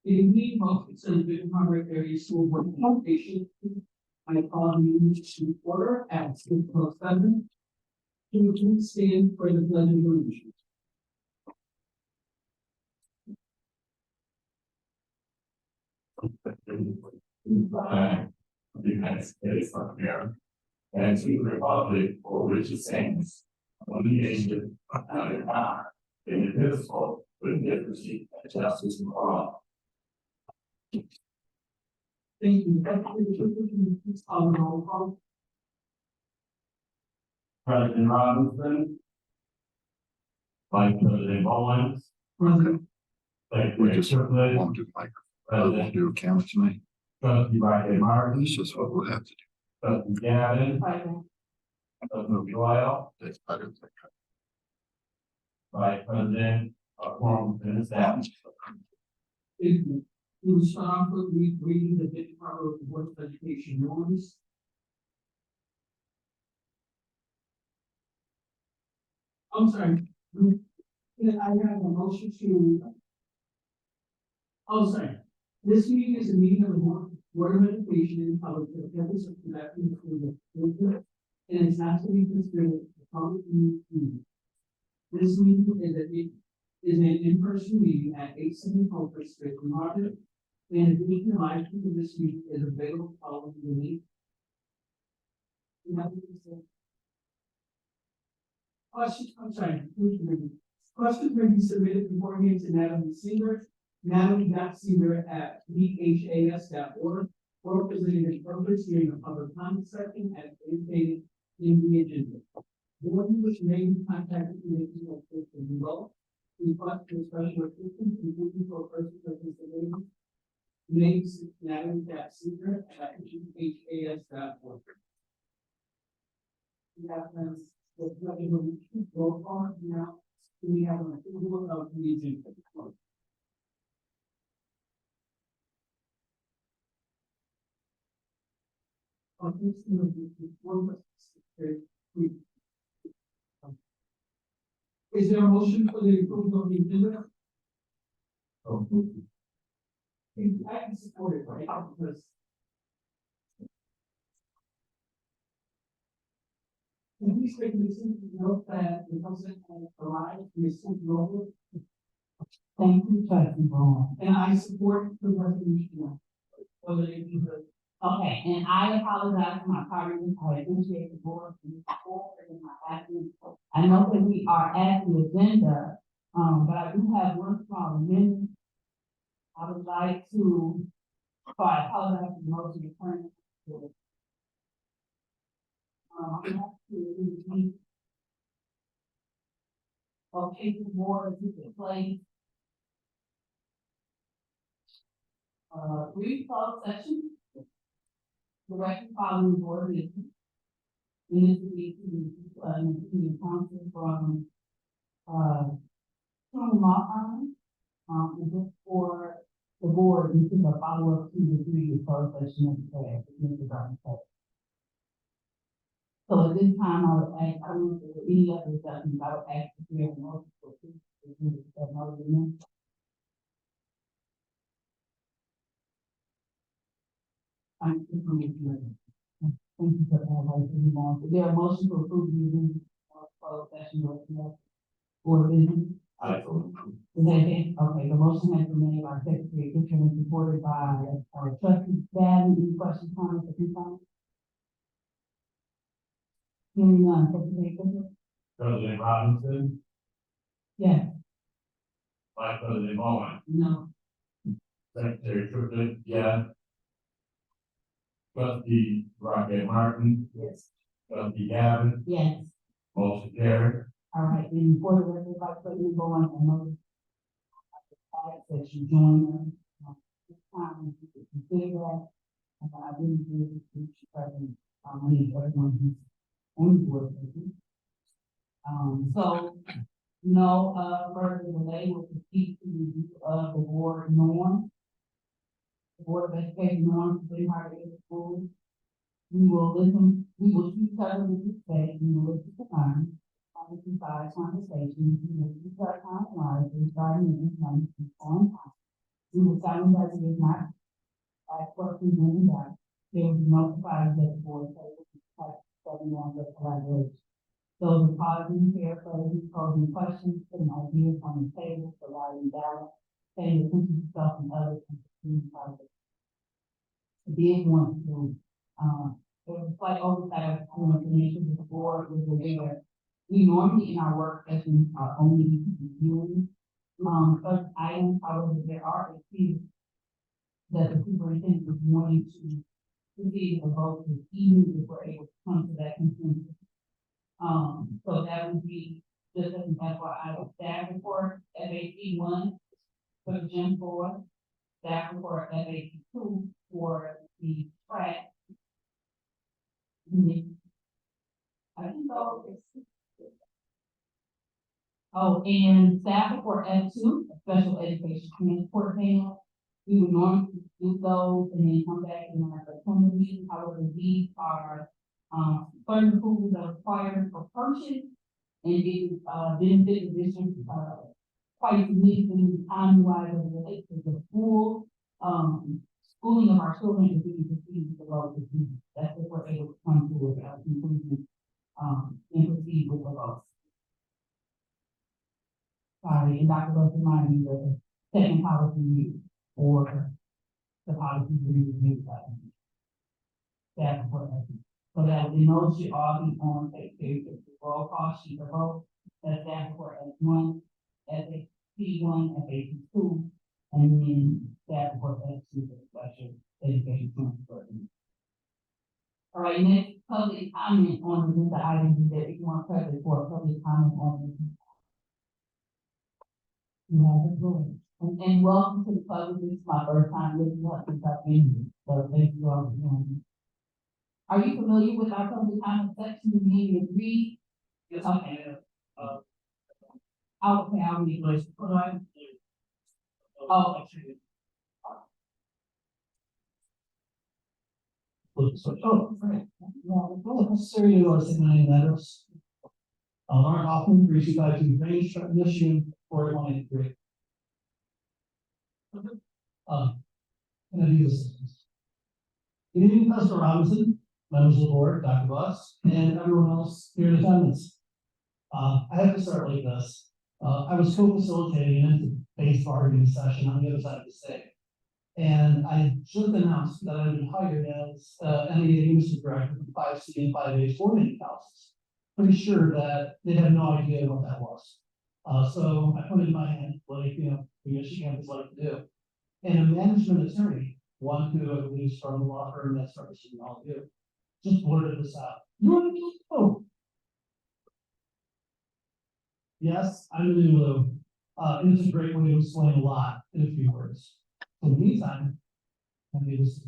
In the motion, so the Harvard area school board location, I call the meeting to order at 6:07. Can you please stand for the pledge of allegiance? Flag of the United States of America, and to the republic for which it stands, one nation, under God, indivisible, with liberty and justice for all. Thank you. Please call the roll call. President Robinson, Vice President Owens, President. Secretary Triplett, Won't do microphone. Won't do camera tonight. Trustee Rocket Martin, That's just what we'll have to do. Trustee Gavin, President. Trustee Doyle, That's better. Vice President, Quorum and established. Thank you. We will start off with reading the Department of Board of Education norms. I'm sorry. I have a motion to. Oh, sorry. This meeting is a meeting of the Board of Education in public for the purpose of conducting the and it's not to be considered a public meeting. This meeting is an in-person meeting at 870 Culver Street, Market. In addition, the live stream of this meeting is available following the meeting. Questions, I'm sorry, questions may be submitted beforehand to Natalie Singer, Natalie.Singer@BHAS.org, or presented in purpose during the public comment section as indicated in the agenda. The one which may be contacted in the email system below, request for special assistance, including for person participation. Name Natalie.Singer@BHAS.org. We have roll call now. We have an approval of the agenda. Is there a motion for the approval of the agenda? I can support it, right? Because can we take this into note that the president has arrived in his role? Thank you, Trustee Ball. And I support the resolution. Okay, and I apologize for my colleagues. I appreciate the board and my absence. I know that we are at the agenda, but I do have one small amendment. I would like to, I apologize for the motion to turn. I have to okay, the board to the place. Brief closed session. Direction following the board meeting. And this will be to council from law firm. And just for the board, this is a follow-up to the previous closed session of the past. So at this time, I would ask, I don't know if there were any other discussions, I would ask if we have a motion for please. Thank you for that. Is there a motion to approve the closed session or business? I vote. Is that it? Okay, the motion has been made by Secretary Kitchen and supported by Trustee Gavin. Any questions, comments, or concerns? Hearing none, Secretary Kitchen? President Robinson, Yes. Vice President Owens, No. Secretary Triplett, yes. Trustee Rocket Martin, Yes. Trustee Gavin, Yes. motion carried. All right, and for the record, Vice President Bowen, I know that you joined us. This time, you could consider that. I didn't do this, President, I need everyone who's on the board. So, no, further delay will proceed to review of the board norm. The Board of Education norms for the Harvard School. We will choose cover with this state, we will listen to learn. Conversations, we will use our time wise, and starting in on time. We will silent residents not ask questions when we die. They will be notified that the board has study on the collaboration. Those are pausing, paraphrasing, posing questions, putting ideas on the table, providing balance, paying attention to self and others, and pursuing projects. Did want to, there was slight oversight of information with the board was aware. We normally in our work sessions are only reviewing, certain items, however, there are a few that the superintendent was wanting to proceed with a vote this evening if we're able to come to that consensus. So that would be just as an FYI, staff report, FAC 1 for Gym 4, staff report, FAC 2 for the track. I think so. Oh, and staff report F2, special education transport panel. We would normally do those and then come back in our September meeting. However, these are further approvals that are required for purchase and it benefit the district quite significantly time wise as it relates to the full schooling of our children and being received the low. That's what we're able to come to with our conclusion and proceed with the low. Sorry, and Dr. Rose reminded me the second policy review or the policy review staff report. So that the notes should all be on page roll call sheet of vote. That's staff report S1, FAC1, FAC2, and then staff report S2 for special education transport. All right, next public comment on the items that if you want to press it for a public comment on this. You have the floor. And welcome to the public. This is my first time looking up since I've been here. So thank you all for joining. Are you familiar with our public comment section? Do you need to read? Yes, Okay. I'll read. Oh. Necessary utilizing my letters. Lauren Hoffman, 325 Range, Michigan, 4183. Can I do this? Good evening, President Robinson, members of the board, Dr. BHAS, and everyone else here in attendance. I have to start like this. I was co-facilitating an base bargaining session on the other side of the state. And I just announced that I've been hired as MEA Music Director for 5C and 5A coordinating councils. Pretty sure that they had no idea what that was. So I put in my hand, like, the Michigan would like to do. And a management attorney, one who I believe is from the law firm that starts in all of you, just blurted this out. You want to go? Yes, I'm a new Lou. And it's a great way to explain a lot in a few words. In the meantime, I made this.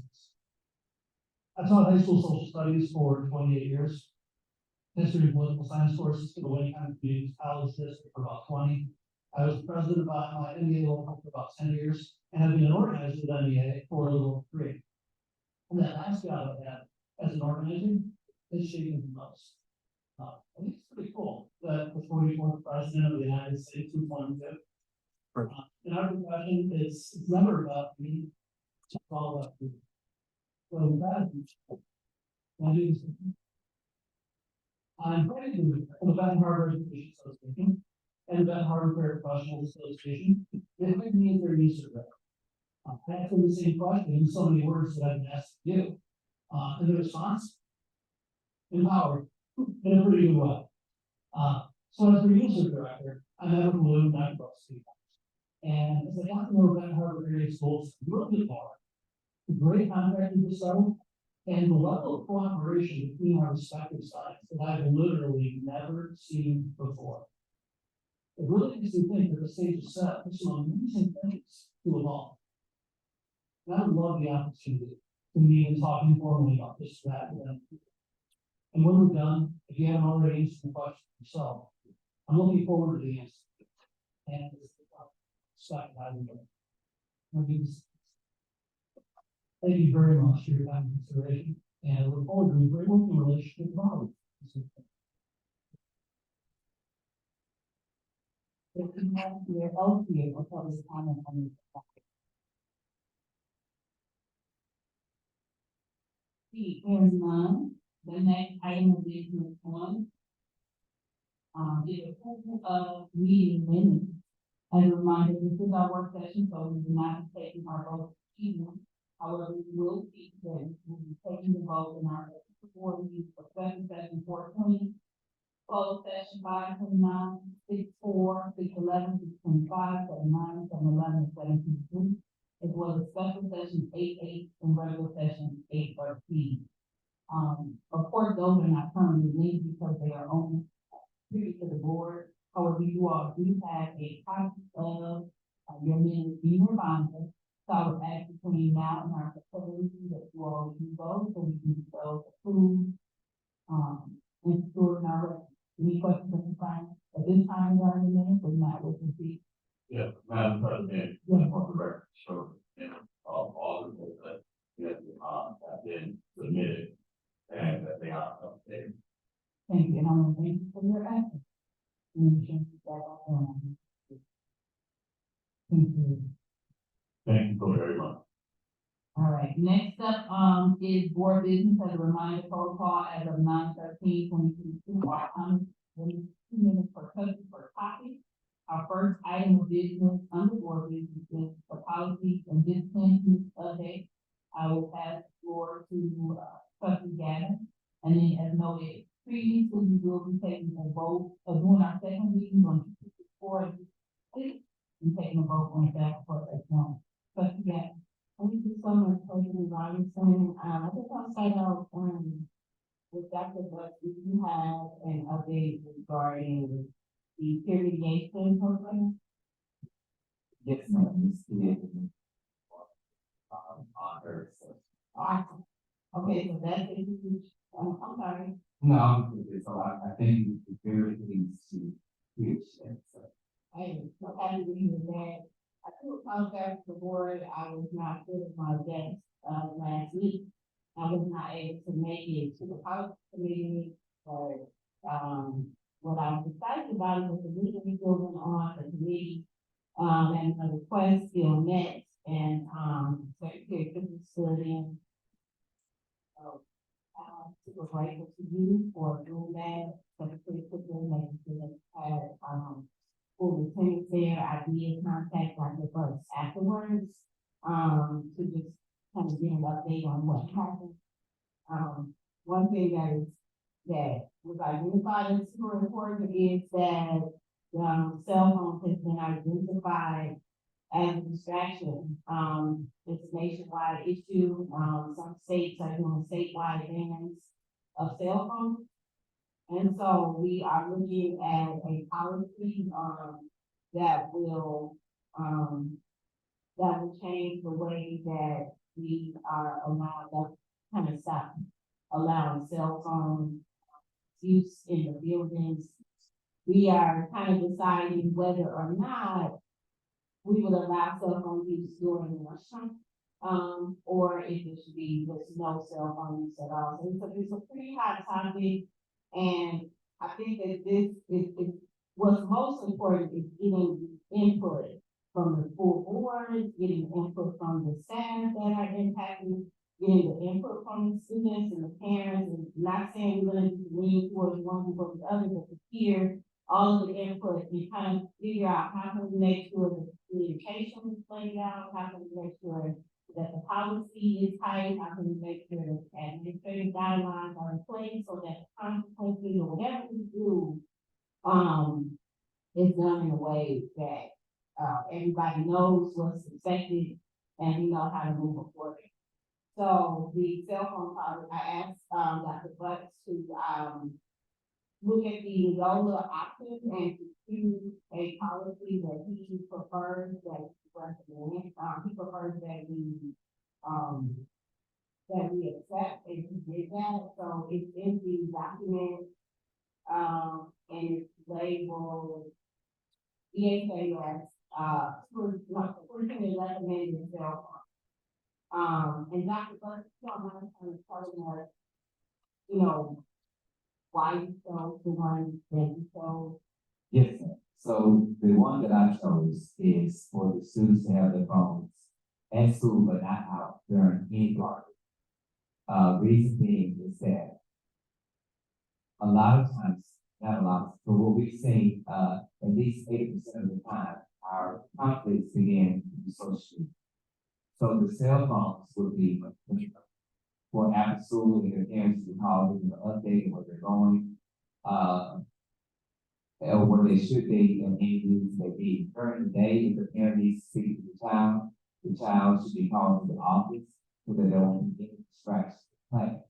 I taught high school social studies for 28 years. History of political science courses for the Wayne County Community College District for about 20. I was president of my MEA local for about 10 years, and I've been an organizer with MEA for a little over 3. And that last job I had as an organizer is shaking the most. I think it's pretty cool that the 44th president of the United States was one of and our profession is it's never about me, it's all about you. So with that, I'm president of the Baton Harbor Education Association and the Baton Harbor Fair Professionals Association. They hired me as their user rep. I asked them the same question in so many words that I've been asked to do. And the response? Empowered in a pretty good way. So as the user director, I met with Lou and Dr. Brooks. And as I got to know Baton Harbor area schools a little bit more, the great contracting for several, and the level of cooperation between our respective sides that I've literally never seen before. It really makes me think that the stage is set for some amazing things to evolve. And I would love the opportunity to meet and talk informally about this, that, and that. And when we're done, if you haven't already answered the question yourself, I'm looking forward to the answer. And thank you very much for your time and consideration, and I look forward to a great working relationship with all of you. If you have your LPA or public comment on this topic. hearing none, the next item of business one. Is approval of meeting minutes. As a reminder, this is our work session, so we do not be taking our vote evening. However, we will be then, we'll be taking the vote in our board meeting for special session 420. Closed session 529, 6-4, 6-11, 6-25, 7-9, 7-11, 7-2, as well as special session 8-8 and regular session 8-13. Of course, those are not currently linked because they are only to the board. However, you all do have a copy of your minutes in your binder. So I would ask between now and our facility that you all do those, so we can get those approved. And stored in our records. Any questions at the time? At this time, we are in the minutes, or not, we'll proceed. Yeah, Madam President, for the record, show, all of those that, have been submitted and that they are updated. Thank you, and I want to thank you for your answer. Thank you. Thank you so very much. All right, next up, is board business as a reminder protocol as of 9/13/2022. Our time is 2 minutes per person per copy. Our first item of business under board business is the policies and disciplines update. I will pass the floor to, trustee Gavin. And then as noted previously, we will be taking a vote of doing our second reading on 4 and taking a vote on that for as well. Trustee Gavin. Thank you so much, President Robinson. I just want to start out, with Dr. Buck, if you have an update regarding the peer mediation program. Yes, ma'am. On her. Awesome. Okay, so that's a huge, I'm sorry. No, it's a lot. I think it's very things to huge. Hey, so happy to hear that. I do apologize to the board. I was not good at my desk, last week. I was not able to make it to the policy committee, but, what I was excited about was the meeting going on, the committee, and the request still met, and, Secretary Christmas stood in. So, super grateful to you for doing that, Secretary Christmas, had, full attendance there. I did contact Dr. Burks afterwards, to just kind of get an update on what happened. One thing that was identified as super important is that, cell phones has been identified as a distraction. It's a nationwide issue. Some states are doing statewide bans of cell phones. And so we are looking at a policy, that will change the way that we are allowed, that kind of stop allowing cell phone use in the buildings. We are kind of deciding whether or not we would allow cell phone use during the restaurant, or if it should be just no cell phone use at all. So it's a pretty hot topic. And I think that this is what's most important is getting input from the full board, getting input from the staff that are impacted, getting the input from the students and the parents, and not saying we're gonna lean towards one or the other, but to hear all of the input and kind of figure out how can we make sure that the communication is played out, how can we make sure that the policy is tight, how can we make sure that administrative guidelines are in place so that the consequences or whatever we do, is done in a way that, everybody knows what's expected and we know how to move forward. So the cell phone policy, I asked, Dr. Butts to, look at the lower options and to choose a policy that he prefers, that he prefers that we accept, and he did that. So it's in the document, and it's labeled BHAS, superintendent recommended cell phone. And Dr. Butts, you don't mind kind of telling us, you know, why you chose the one that you chose? Yes, ma'am. So the one that I chose is for the students to have their phones at school, but not out during any part. Reason being is that a lot of times, not a lot, but what we've seen, at least 80% of the time, our conflicts begin with social. So the cell phones would be for after school, and their parents would call them to update where they're going, or where they should be, and any news they need. During the day, if the parent needs to speak to the child should be called to the office so that they won't get distracted from class.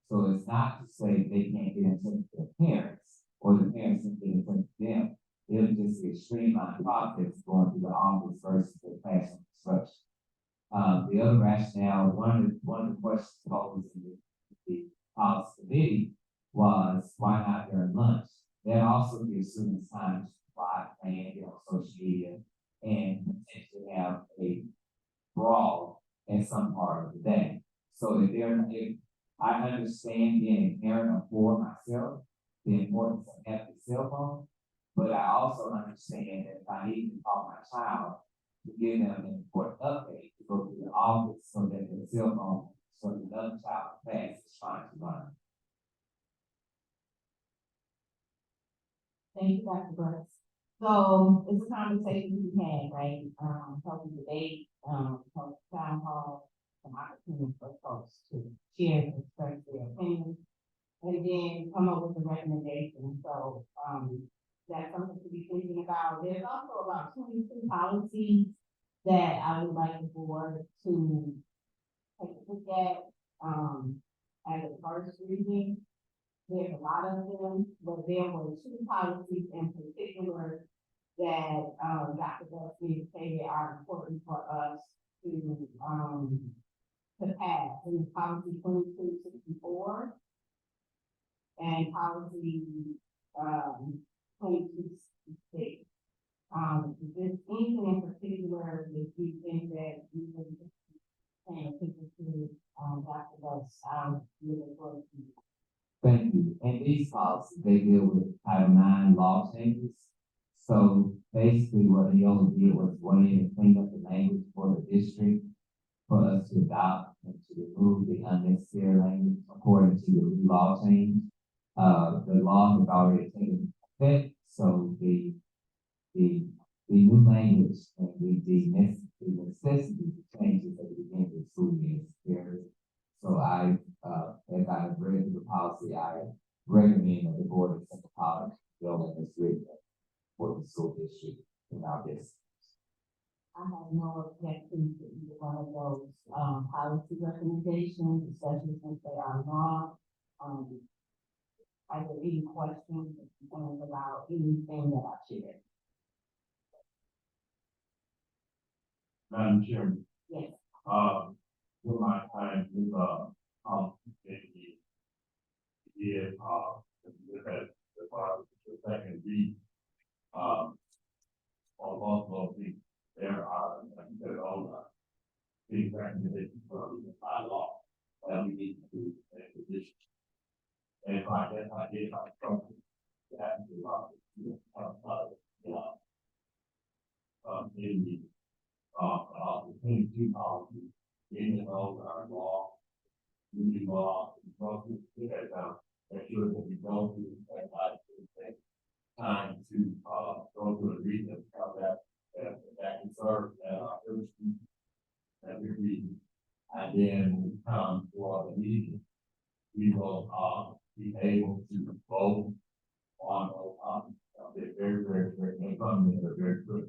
So it's not to say they can't get in touch with their parents, or the parents can get in touch with them. It'll just be a streamlined process going through the office versus the classroom instruction. The other rationale, one of the questions posed in the policy committee was, why not during lunch? That also gives students time to fly, plan, get on social media, and potentially have a brawl at some part of the day. So if I understand being a parent of four myself, the importance of having a cell phone, but I also understand that if I need to call my child to give them an important update, to go to the office so that the cell phone, so the other child class is trying to learn. Thank you, Dr. Burks. So it's a conversation we had, right? Healthy debate, healthy town hall, some opportunity for folks to share and express their opinions, and then come up with a recommendation. So, that's something to be thinking about. There's also about 22 policies that I would like the board to take a look at, as a first reading. There's a lot of them, but there were 2 policies in particular that, Dr. Buck indicated are important for us to pass. And policy 2264 and policy, 2266. Is anything in particular that you think that we would pay attention to, Dr. Buck's, really for you? Thank you. And these policies, they deal with Title IX law changes. So basically what the only did was went in and clean up the language for the district for us to adopt and to remove the unnecessary language according to the new law change. The law has already taken effect, so the new language and the necessity to change it at the beginning of the school year is there. So as I have read the policy, I recommend that the board accept the policy bill as written for the school district in our district. I have no objection to either one of those, policy recommendations, especially since they are law. Are there any questions or concerns about anything that I shared? Madam Chairman, Yes. with my time with, committee, did, look at the second read, on multiple things, there are, like you said, all the big recommendations from the bylaw that we need to make decisions. And so I guess I did my struggle to have to, in the, 22 policies, in the our law, moving law, both make sure that we go through that time to go through and read them, how that can serve our first that we're reading. And then when we come to the meeting, we will be able to vote on those they're very, very, very very good.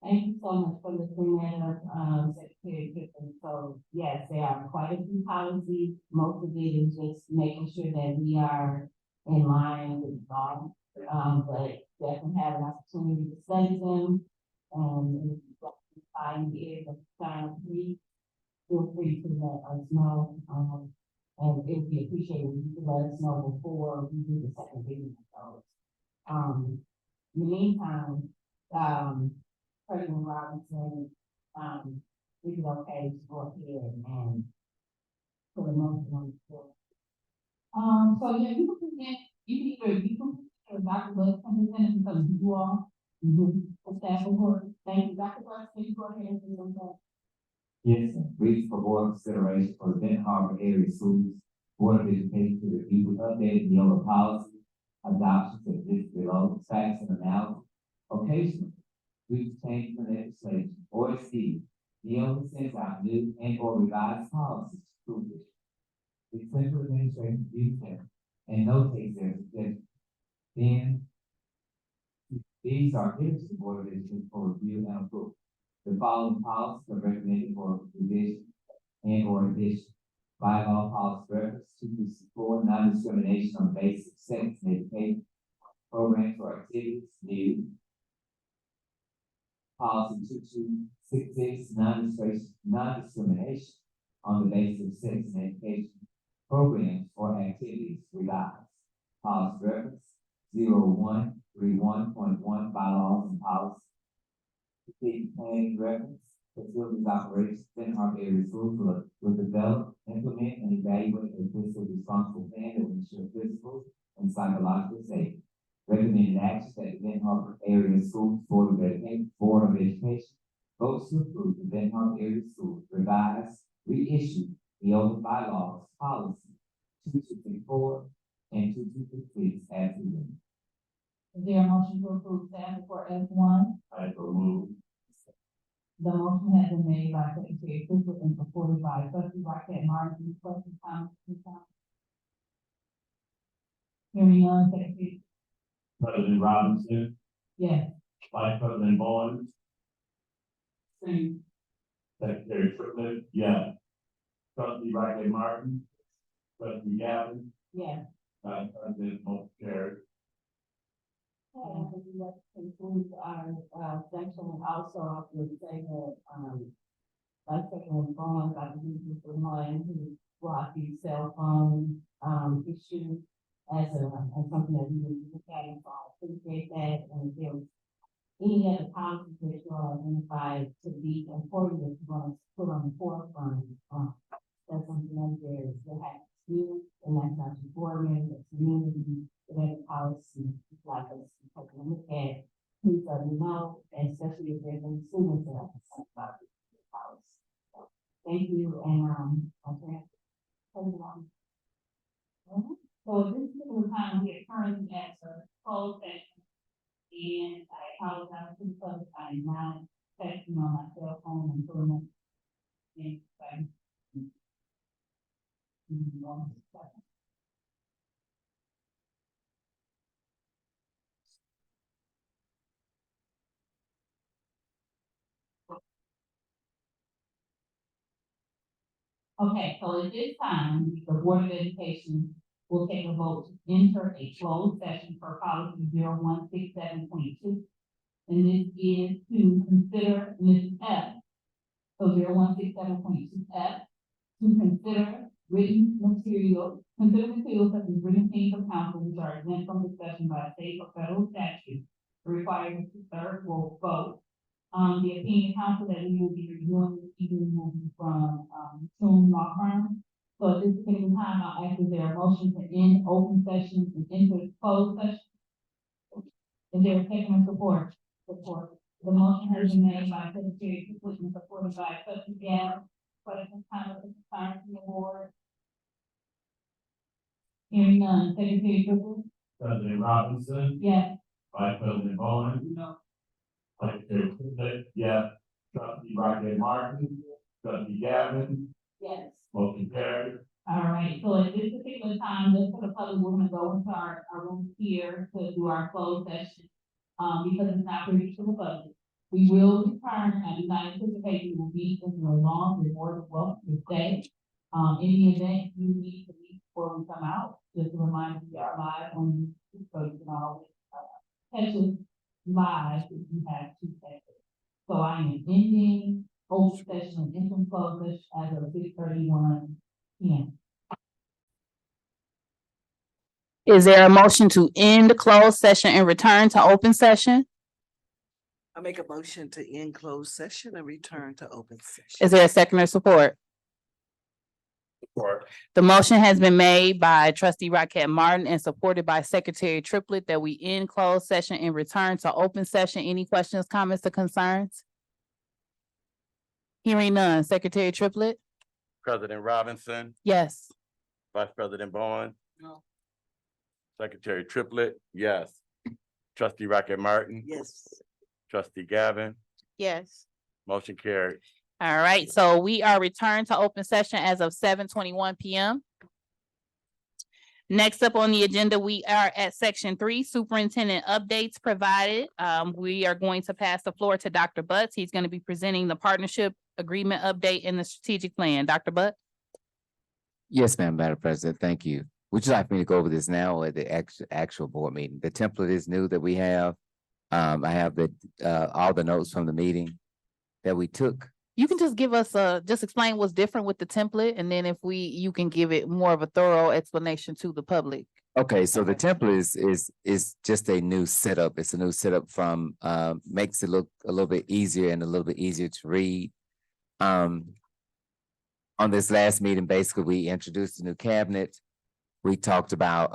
Thank you so much for listening in, Secretary Pippen. So yes, there are quite a few policies. Most of it is just making sure that we are in line with law. But definitely have an opportunity to study them. And if you find the area of time free, feel free to let us know. And it would be appreciated if you could let us know before we do the second reading of those. In the meantime, President Robinson, is it okay to go ahead and put a motion on the floor? So yeah, you can present, you can Dr. Buck can present because you all, the staff report. Thank you, Dr. Buck, can you go ahead and present that? Yes, sir. Reason for board consideration for the Benton Harbor Area Schools Board of Education to review the updated Neola policy, adoption to this below, facts and analysis. Occasionally, we change the legislation or see Neola sends out new and or revised policies to school districts. The central administration reviews them and notates their suggestions. Then, these are given to the Board of Education for review and approval. The following policies are recommended for revision and or addition. Bylaw policy reference 264, non-discrimination on the basis of sex and education, programs or activities, new. Policy 2266, non-discrimination on the basis of sex and education, programs or activities, revised. Policy reference 0131.1, bylaws and policies. Strategic planning reference, facilities operations, Benton Harbor Area Schools will develop, implement, and evaluate a fiscally responsible plan that will ensure physical and psychological safety. Recommended actions that the Benton Harbor Area Schools Board of Education votes to approve the Benton Harbor Area Schools revised, reissue the open bylaws policy 2234 and 2236 as written. Is there a motion to approve staff report S1? I will move. The motion has been made by Secretary Cooper and supported by Trustee Rocket Martin. Questions, comments, concerns? Hearing none, Secretary. President Robinson, Yes. Vice President Vaughn, Same. Secretary Triplett, yes. Trustee Rocket Martin, Trustee Gavin, Yes. Vice President, motion carried. And let's conclude our, section, and also I would say that, like Secretary Vaughn, I believe Mr. Martin, who brought the cell phone, issue as something that we would look at, and so I appreciate that, and if there was any other policies that you all identified to be important that you want to put on the forefront, that's something that there has to do, and that's not just board members, that's community, that policy, like us, take a look at, please let me know, and especially if there's any students that are concerned about this policy. So, thank you, and, I'll turn it on. So at this particular time, we are currently at a closed session, and I apologize to the public, I am not texting on my cell phone and putting it in, Okay, so at this time, the Board of Education will take a vote to enter a closed session for policy 0167.2. And this is to consider Ms. F. So 0167.2F, to consider written material, consider materials such as written opinions of counsel which are exempt from discussion by state or federal statute, requiring a third vote. The opinion counsel that we will be reviewing this evening will be from, Toon Law Firm. So at this particular time, I'll ask if there a motion to end open session and enter closed session. Is there a second support? Support. The motion has been made by Secretary Cooper and supported by Trustee Gavin. Questions, comments, concerns from the board? Hearing none, Secretary Cooper? President Robinson, Yes. Vice President Vaughn, No. Secretary Triplett, yes. Trustee Rocket Martin, Trustee Gavin, Yes. motion carried. All right, so at this particular time, just for the public, we're gonna go into our room here to do our closed session. Because it's not released to the public. We will return, I do not anticipate we will be in a long reward of welcome to stay. In the event you need to leave before we come out, just a reminder, we are live on YouTube, so you can always, catch us live if you have 2 seconds. So I am ending open session and entering closed session as of 6:31 p.m. Is there a motion to end the closed session and return to open session? I make a motion to end closed session and return to open session. Is there a second or support? Support. The motion has been made by Trustee Rocket Martin and supported by Secretary Triplett that we end closed session and return to open session. Any questions, comments, or concerns? Hearing none. Secretary Triplett? President Robinson, Yes. Vice President Bowen. No. Secretary Triplett, yes. Trustee Rocket Martin. Yes. Trustee Gavin, Yes. motion carried. All right, so we are returned to open session as of 7:21 PM. Next up on the agenda, we are at section 3, superintendent updates provided. We are going to pass the floor to Dr. Butts. He's going to be presenting the partnership agreement update and the strategic plan. Dr. Butts? Yes, ma'am, Madam President, thank you. Would you like me to go over this now or at the actual board meeting? The template is new that we have. I have all the notes from the meeting that we took. You can just give us just explain what's different with the template, and then you can give it more of a thorough explanation to the public. Okay, so the template is just a new setup. It's a new setup from makes it look a little bit easier and a little bit easier to read. On this last meeting, basically, we introduced a new cabinet. We talked about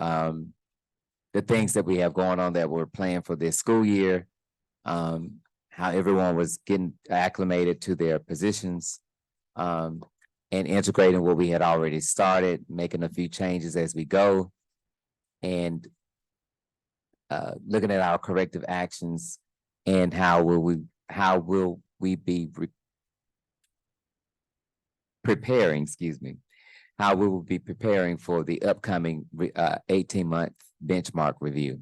the things that we have going on that we're planning for this school year. How everyone was getting acclimated to their positions, and integrating what we had already started, making a few changes as we go, and looking at our corrective actions and how will we be preparing, how we will be preparing for the upcoming 18-month benchmark review.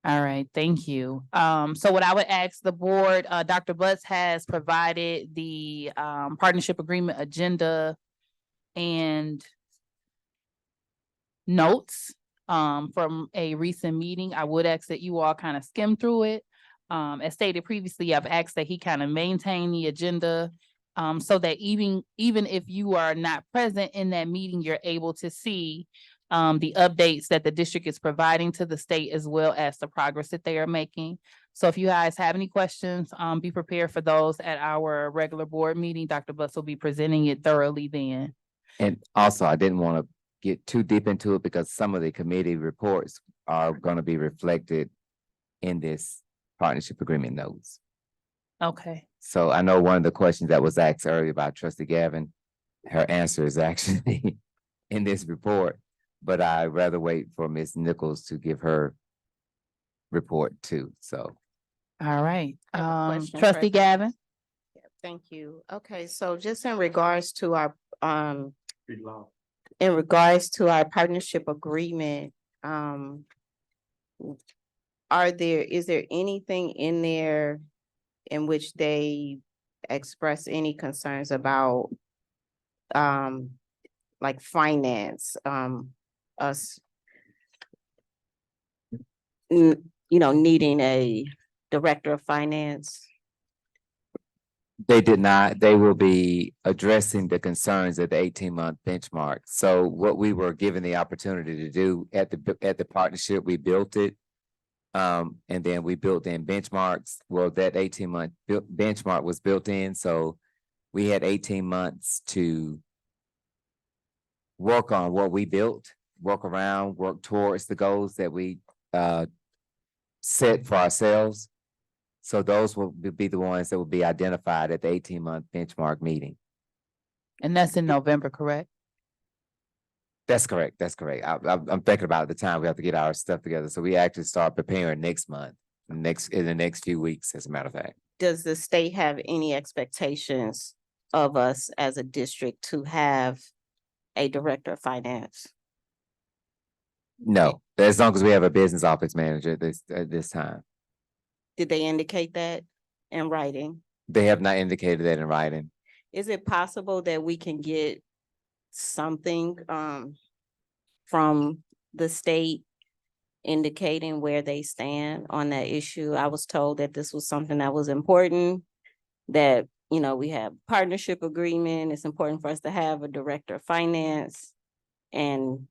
All right, thank you. So what I would ask the board, Dr. Butts has provided the partnership agreement agenda and notes from a recent meeting. I would ask that you all kind of skim through it. As stated previously, I've asked that he kind of maintain the agenda so that even if you are not present in that meeting, you're able to see the updates that the district is providing to the state as well as the progress that they are making. So if you guys have any questions, be prepared for those at our regular board meeting. Dr. Butts will be presenting it thoroughly then. And also, I didn't want to get too deep into it because some of the committee reports are going to be reflected in this partnership agreement notes. Okay. So I know one of the questions that was asked earlier by Trustee Gavin, her answer is actually in this report, but I'd rather wait for Ms. Nichols to give her report too, so. All right. I have a question, Trustee President. Gavin? Thank you. Okay, so just in regards to our, Speak loud. in regards to our partnership agreement, is there anything in there in which they express any concerns about, like finance, us, needing a director of finance? They did not. They will be addressing the concerns of the 18-month benchmark. So what we were given the opportunity to do at the partnership, we built it. And then we built in benchmarks. Well, that 18-month benchmark was built in. So we had 18 months to work on what we built, work around, work towards the goals that we set for ourselves. So those will be the ones that will be identified at the 18-month benchmark meeting. And that's in November, correct? That's correct. That's correct. I'm thinking about the time we have to get our stuff together. So we actually start preparing next month, in the next few weeks, as a matter of fact. Does the state have any expectations of us as a district to have a director of finance? No, as long as we have a business office manager at this time. Did they indicate that in writing? They have not indicated that in writing. Is it possible that we can get something from the state indicating where they stand on that issue? I was told that this was something that was important, that, we have partnership agreement. It's important for us to have a director of finance, and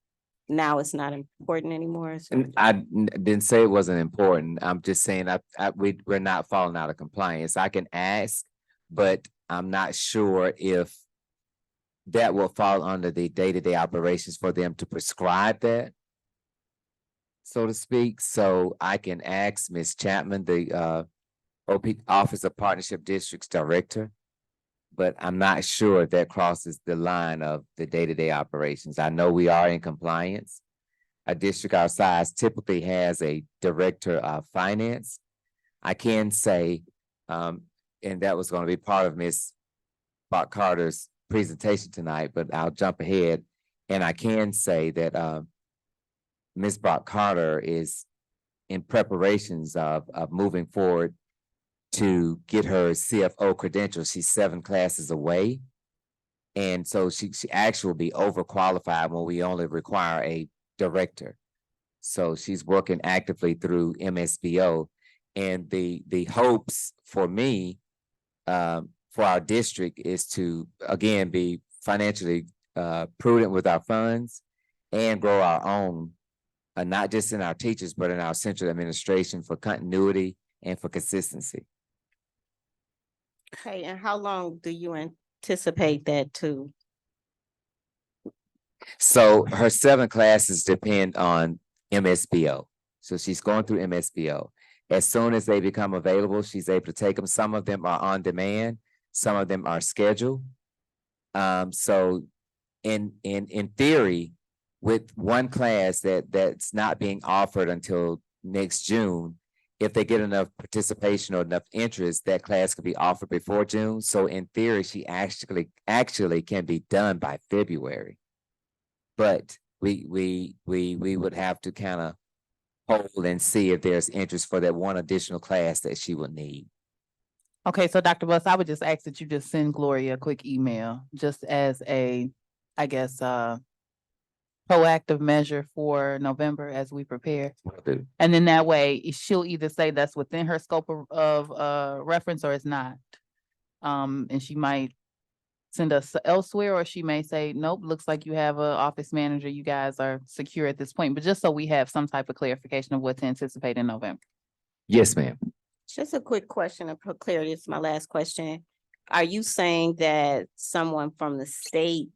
now it's not important anymore. So And I didn't say it wasn't important. I'm just saying we're not falling out of compliance. I can ask, but I'm not sure if that will fall under the day-to-day operations for them to prescribe that, so to speak. So I can ask Ms. Chapman, the OP Office of Partnership Districts Director, but I'm not sure if that crosses the line of the day-to-day operations. I know we are in compliance. A district our size typically has a director of finance. I can say, and that was going to be part of Ms. Bach Carter's presentation tonight, but I'll jump ahead. And I can say that Ms. Bach Carter is in preparations of moving forward to get her CFO credentials. She's 7 classes away. And so she actually will be overqualified when we only require a director. So she's working actively through MSBO. And the hopes for me, for our district is to, again, be financially prudent with our funds and grow our own, not just in our teachers, but in our central administration for continuity and for consistency. Okay, and how long do you anticipate that to? So her 7 classes depend on MSBO. So she's going through MSBO. As soon as they become available, she's able to take them. Some of them are on demand, some of them are scheduled. So in theory, with one class that's not being offered until next June, if they get enough participation or enough interest, that class could be offered before June. So in theory, she actually can be done by February. But we would have to kind of hold and see if there's interest for that one additional class that she would need. Okay, so Dr. Buss, I would just ask that you just send Gloria a quick email, just as a, I guess, proactive measure for November as we prepare. And then that way she'll either say that's within her scope of reference or it's not. And she might send us elsewhere, or she may say, nope, looks like you have an office manager. You guys are secure at this point, but just so we have some type of clarification of what to anticipate in November. Yes, ma'am. Just a quick question for clarity. It's my last question. Are you saying that someone from the state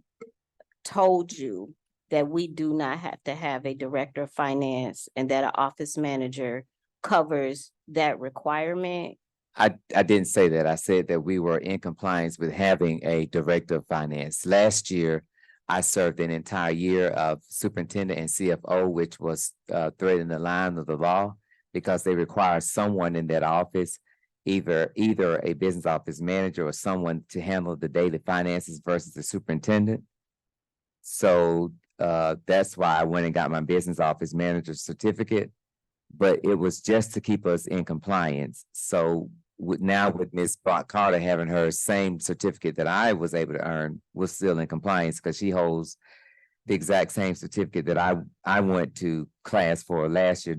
told you that we do not have to have a director of finance and that an office manager covers that requirement? I didn't say that. I said that we were in compliance with having a director of finance. Last year, I served an entire year of superintendent and CFO, which was threading the line of the law because they require someone in that office, either a business office manager or someone to handle the daily finances versus the superintendent. So that's why I went and got my business office manager certificate, but it was just to keep us in compliance. So now with Ms. Bach Carter having her same certificate that I was able to earn, we're still in compliance because she holds the exact same certificate that I went to class for last year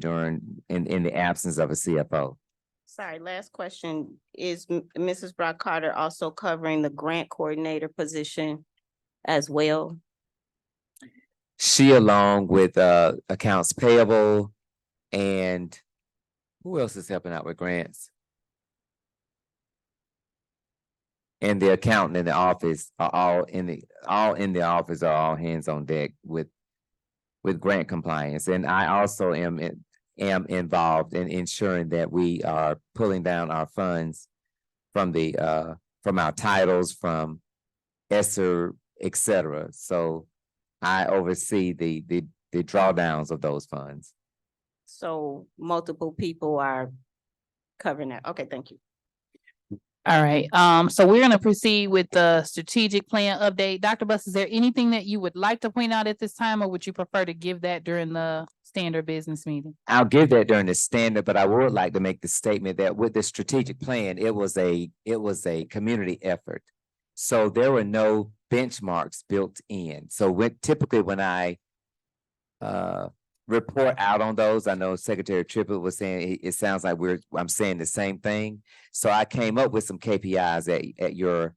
in the absence of a CFO. Sorry, last question. Is Mrs. Brock Carter also covering the grant coordinator position as well? She, along with accounts payable, and who else is helping out with grants? And the accountant in the office are all in the office are all hands on deck with grant compliance. And I also am involved in ensuring that we are pulling down our funds from our titles, from ESSER, etc. So I oversee the drawdowns of those funds. So multiple people are covering that. Okay, thank you. All right, so we're gonna proceed with the strategic plan update. Dr. Buss, is there anything that you would like to point out at this time, or would you prefer to give that during the standard business meeting? I'll give that during the standard, but I would like to make the statement that with the strategic plan, it was a community effort. So there were no benchmarks built in. So typically when I report out on those, I know Secretary Triplett was saying it sounds like I'm saying the same thing. So I came up with some KPIs at your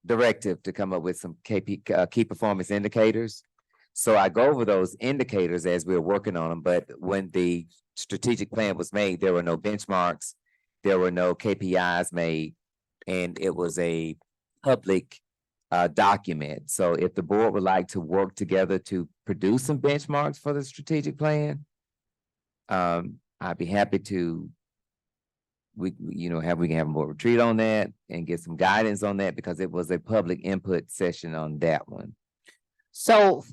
directive to come up with some key performance indicators. So I go over those indicators as we're working on them, but when the strategic plan was made, there were no benchmarks, there were no KPIs made, and it was a public document. So if the board would like to work together to produce some benchmarks for the strategic plan, I'd be happy to we can have more retreat on that and get some guidance on that because it was a public input session on that one. So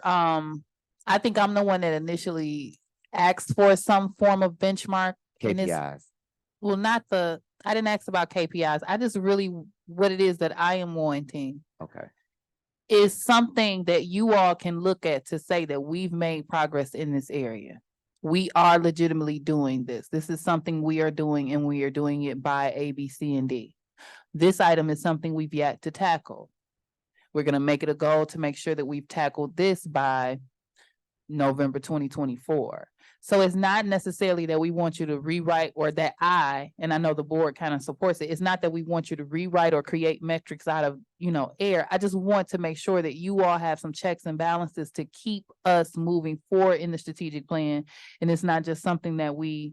I think I'm the one that initially asked for some form of benchmark. and it's- KPIs. Well, I didn't ask about KPIs. I just really, what it is that I am wanting Okay. is something that you all can look at to say that we've made progress in this area. We are legitimately doing this. This is something we are doing and we are doing it by A, B, C, and D. This item is something we've yet to tackle. We're gonna make it a goal to make sure that we've tackled this by November 2024. So it's not necessarily that we want you to rewrite or that and I know the board kind of supports it. It's not that we want you to rewrite or create metrics out of, air. I just want to make sure that you all have some checks and balances to keep us moving forward in the strategic plan. And it's not just something that we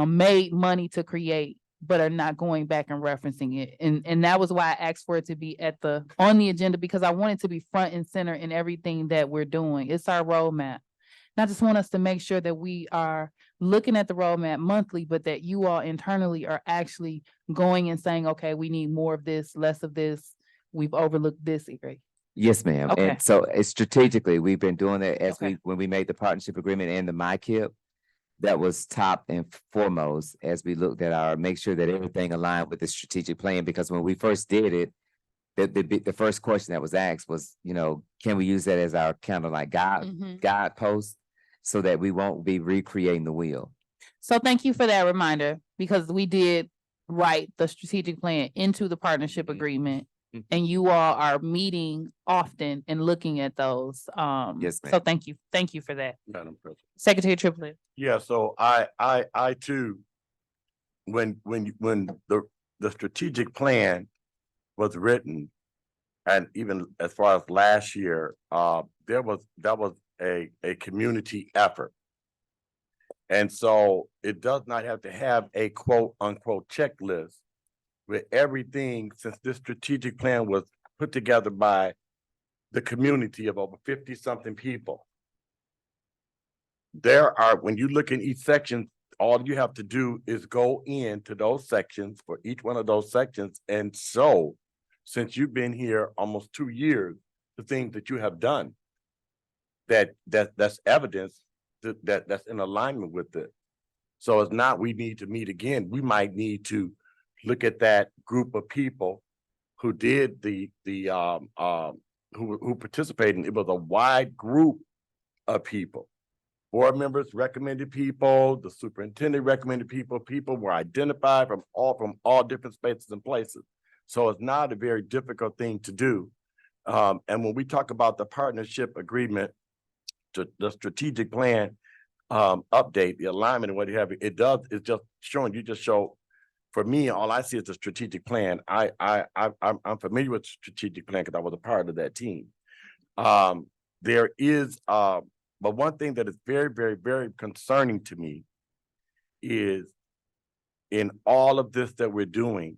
made money to create, but are not going back and referencing it. And that was why I asked for it to be on the agenda, because I want it to be front and center in everything that we're doing. It's our roadmap. And I just want us to make sure that we are looking at the roadmap monthly, but that you all internally are actually going and saying, okay, we need more of this, less of this. We've overlooked this area. Yes, ma'am. Okay. And so it's strategically, we've been doing that Okay. when we made the partnership agreement and the MyKIP. That was top and foremost as we looked at make sure that everything aligned with the strategic plan, because when we first did it, the first question that was asked was, can we use that as our kind of like guidepost so that we won't be recreating the wheel? So thank you for that reminder, because we did write the strategic plan into the partnership agreement. And you all are meeting often and looking at those. Yes, ma'am. So thank you. Thank you for that. Madam President. Secretary Triplett. Yeah, so I too, when the strategic plan was written, and even as far as last year, that was a community effort. And so it does not have to have a quote unquote checklist with everything, since this strategic plan was put together by the community of over 50 something people. When you look in each section, all you have to do is go into those sections for each one of those sections. And so, since you've been here almost 2 years, the things that you have done, that's evidence that's in alignment with it. So it's not we need to meet again. We might need to look at that group of people who did who participated. It was a wide group of people. Board members recommended people, the superintendent recommended people, people were identified from all different spaces and places. So it's not a very difficult thing to do. And when we talk about the partnership agreement, the strategic plan update, the alignment and what have you, it's just showing, for me, all I see is the strategic plan. I'm familiar with the strategic plan because I was a part of that team. There is, but one thing that is very, very, very concerning to me is in all of this that we're doing,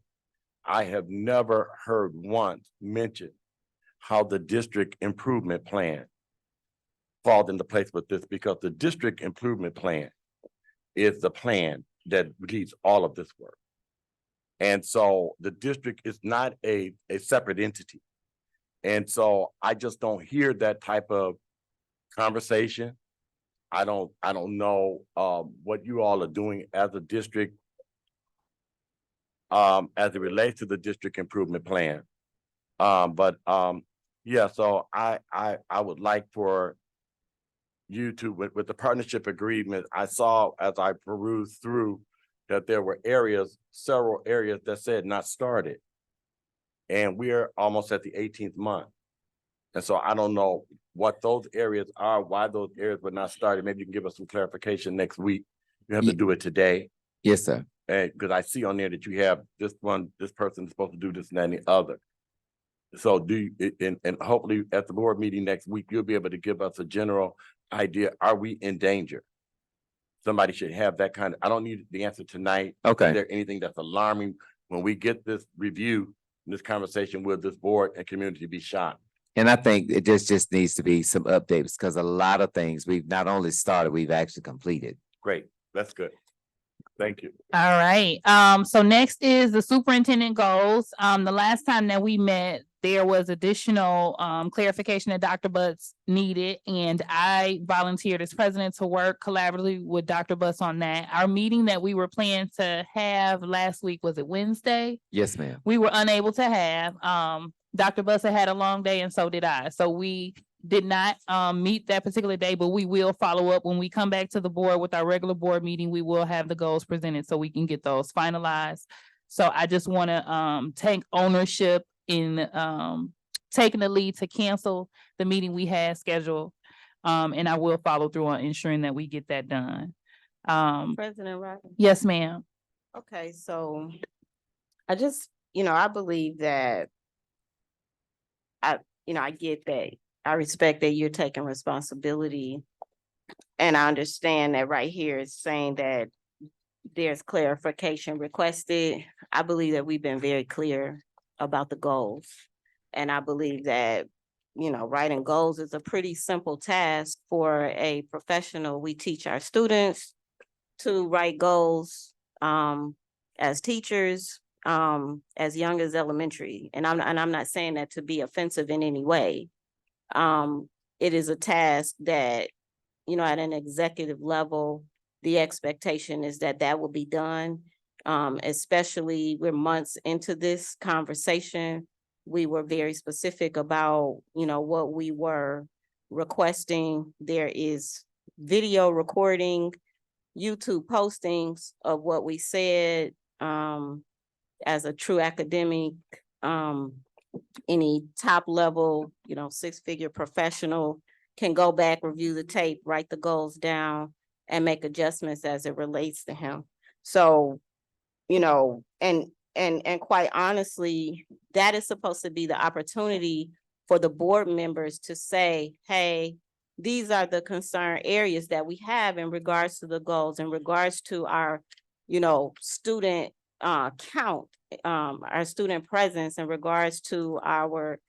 I have never heard once mentioned how the district improvement plan falls into place with this, because the district improvement plan is the plan that leads all of this work. And so the district is not a separate entity. And so I just don't hear that type of conversation. I don't know what you all are doing as a district as it relates to the district improvement plan. Yeah, so I would like for you to, with the partnership agreement, I saw as I perused through that there were several areas that said not started. And we're almost at the 18th month. And so I don't know what those areas are, why those areas were not started. Maybe you can give us some clarification next week. You have to do it today. Yes, sir. Because I see on there that you have this person is supposed to do this and that and the other. So and hopefully at the board meeting next week, you'll be able to give us a general idea. Are we in danger? Somebody should have that kind of, I don't need the answer tonight. Okay. Is there anything that's alarming when we get this review, this conversation with this board and community be shocked? And I think it just needs to be some updates, because a lot of things we've not only started, we've actually completed. Great, that's good. Thank you. All right, so next is the superintendent goals. The last time that we met, there was additional clarification that Dr. Butts needed, and I volunteered as president to work collaboratively with Dr. Butts on that. Our meeting that we were planning to have last week, was it Wednesday? Yes, ma'am. We were unable to have. Dr. Butts had a long day and so did I. So we did not meet that particular day, but we will follow up when we come back to the board with our regular board meeting. We will have the goals presented so we can get those finalized. So I just want to take ownership in taking the lead to cancel the meeting we had scheduled. And I will follow through on ensuring that we get that done. President Rodney? Yes, ma'am. Okay, so I just, I believe that I get that. I respect that you're taking responsibility. And I understand that right here it's saying that there's clarification requested. I believe that we've been very clear about the goals. And I believe that, writing goals is a pretty simple task for a professional. We teach our students to write goals as teachers, as young as elementary. And I'm not saying that to be offensive in any way. It is a task that, at an executive level, the expectation is that that will be done. Especially we're months into this conversation. We were very specific about, what we were requesting. There is video recording, YouTube postings of what we said, as a true academic, any top level, 6-figure professional can go back, review the tape, write the goals down, and make adjustments as it relates to him. So, and quite honestly, that is supposed to be the opportunity for the board members to say, hey, these are the concern areas that we have in regards to the goals, in regards to our, student count, our student presence, in regards to our,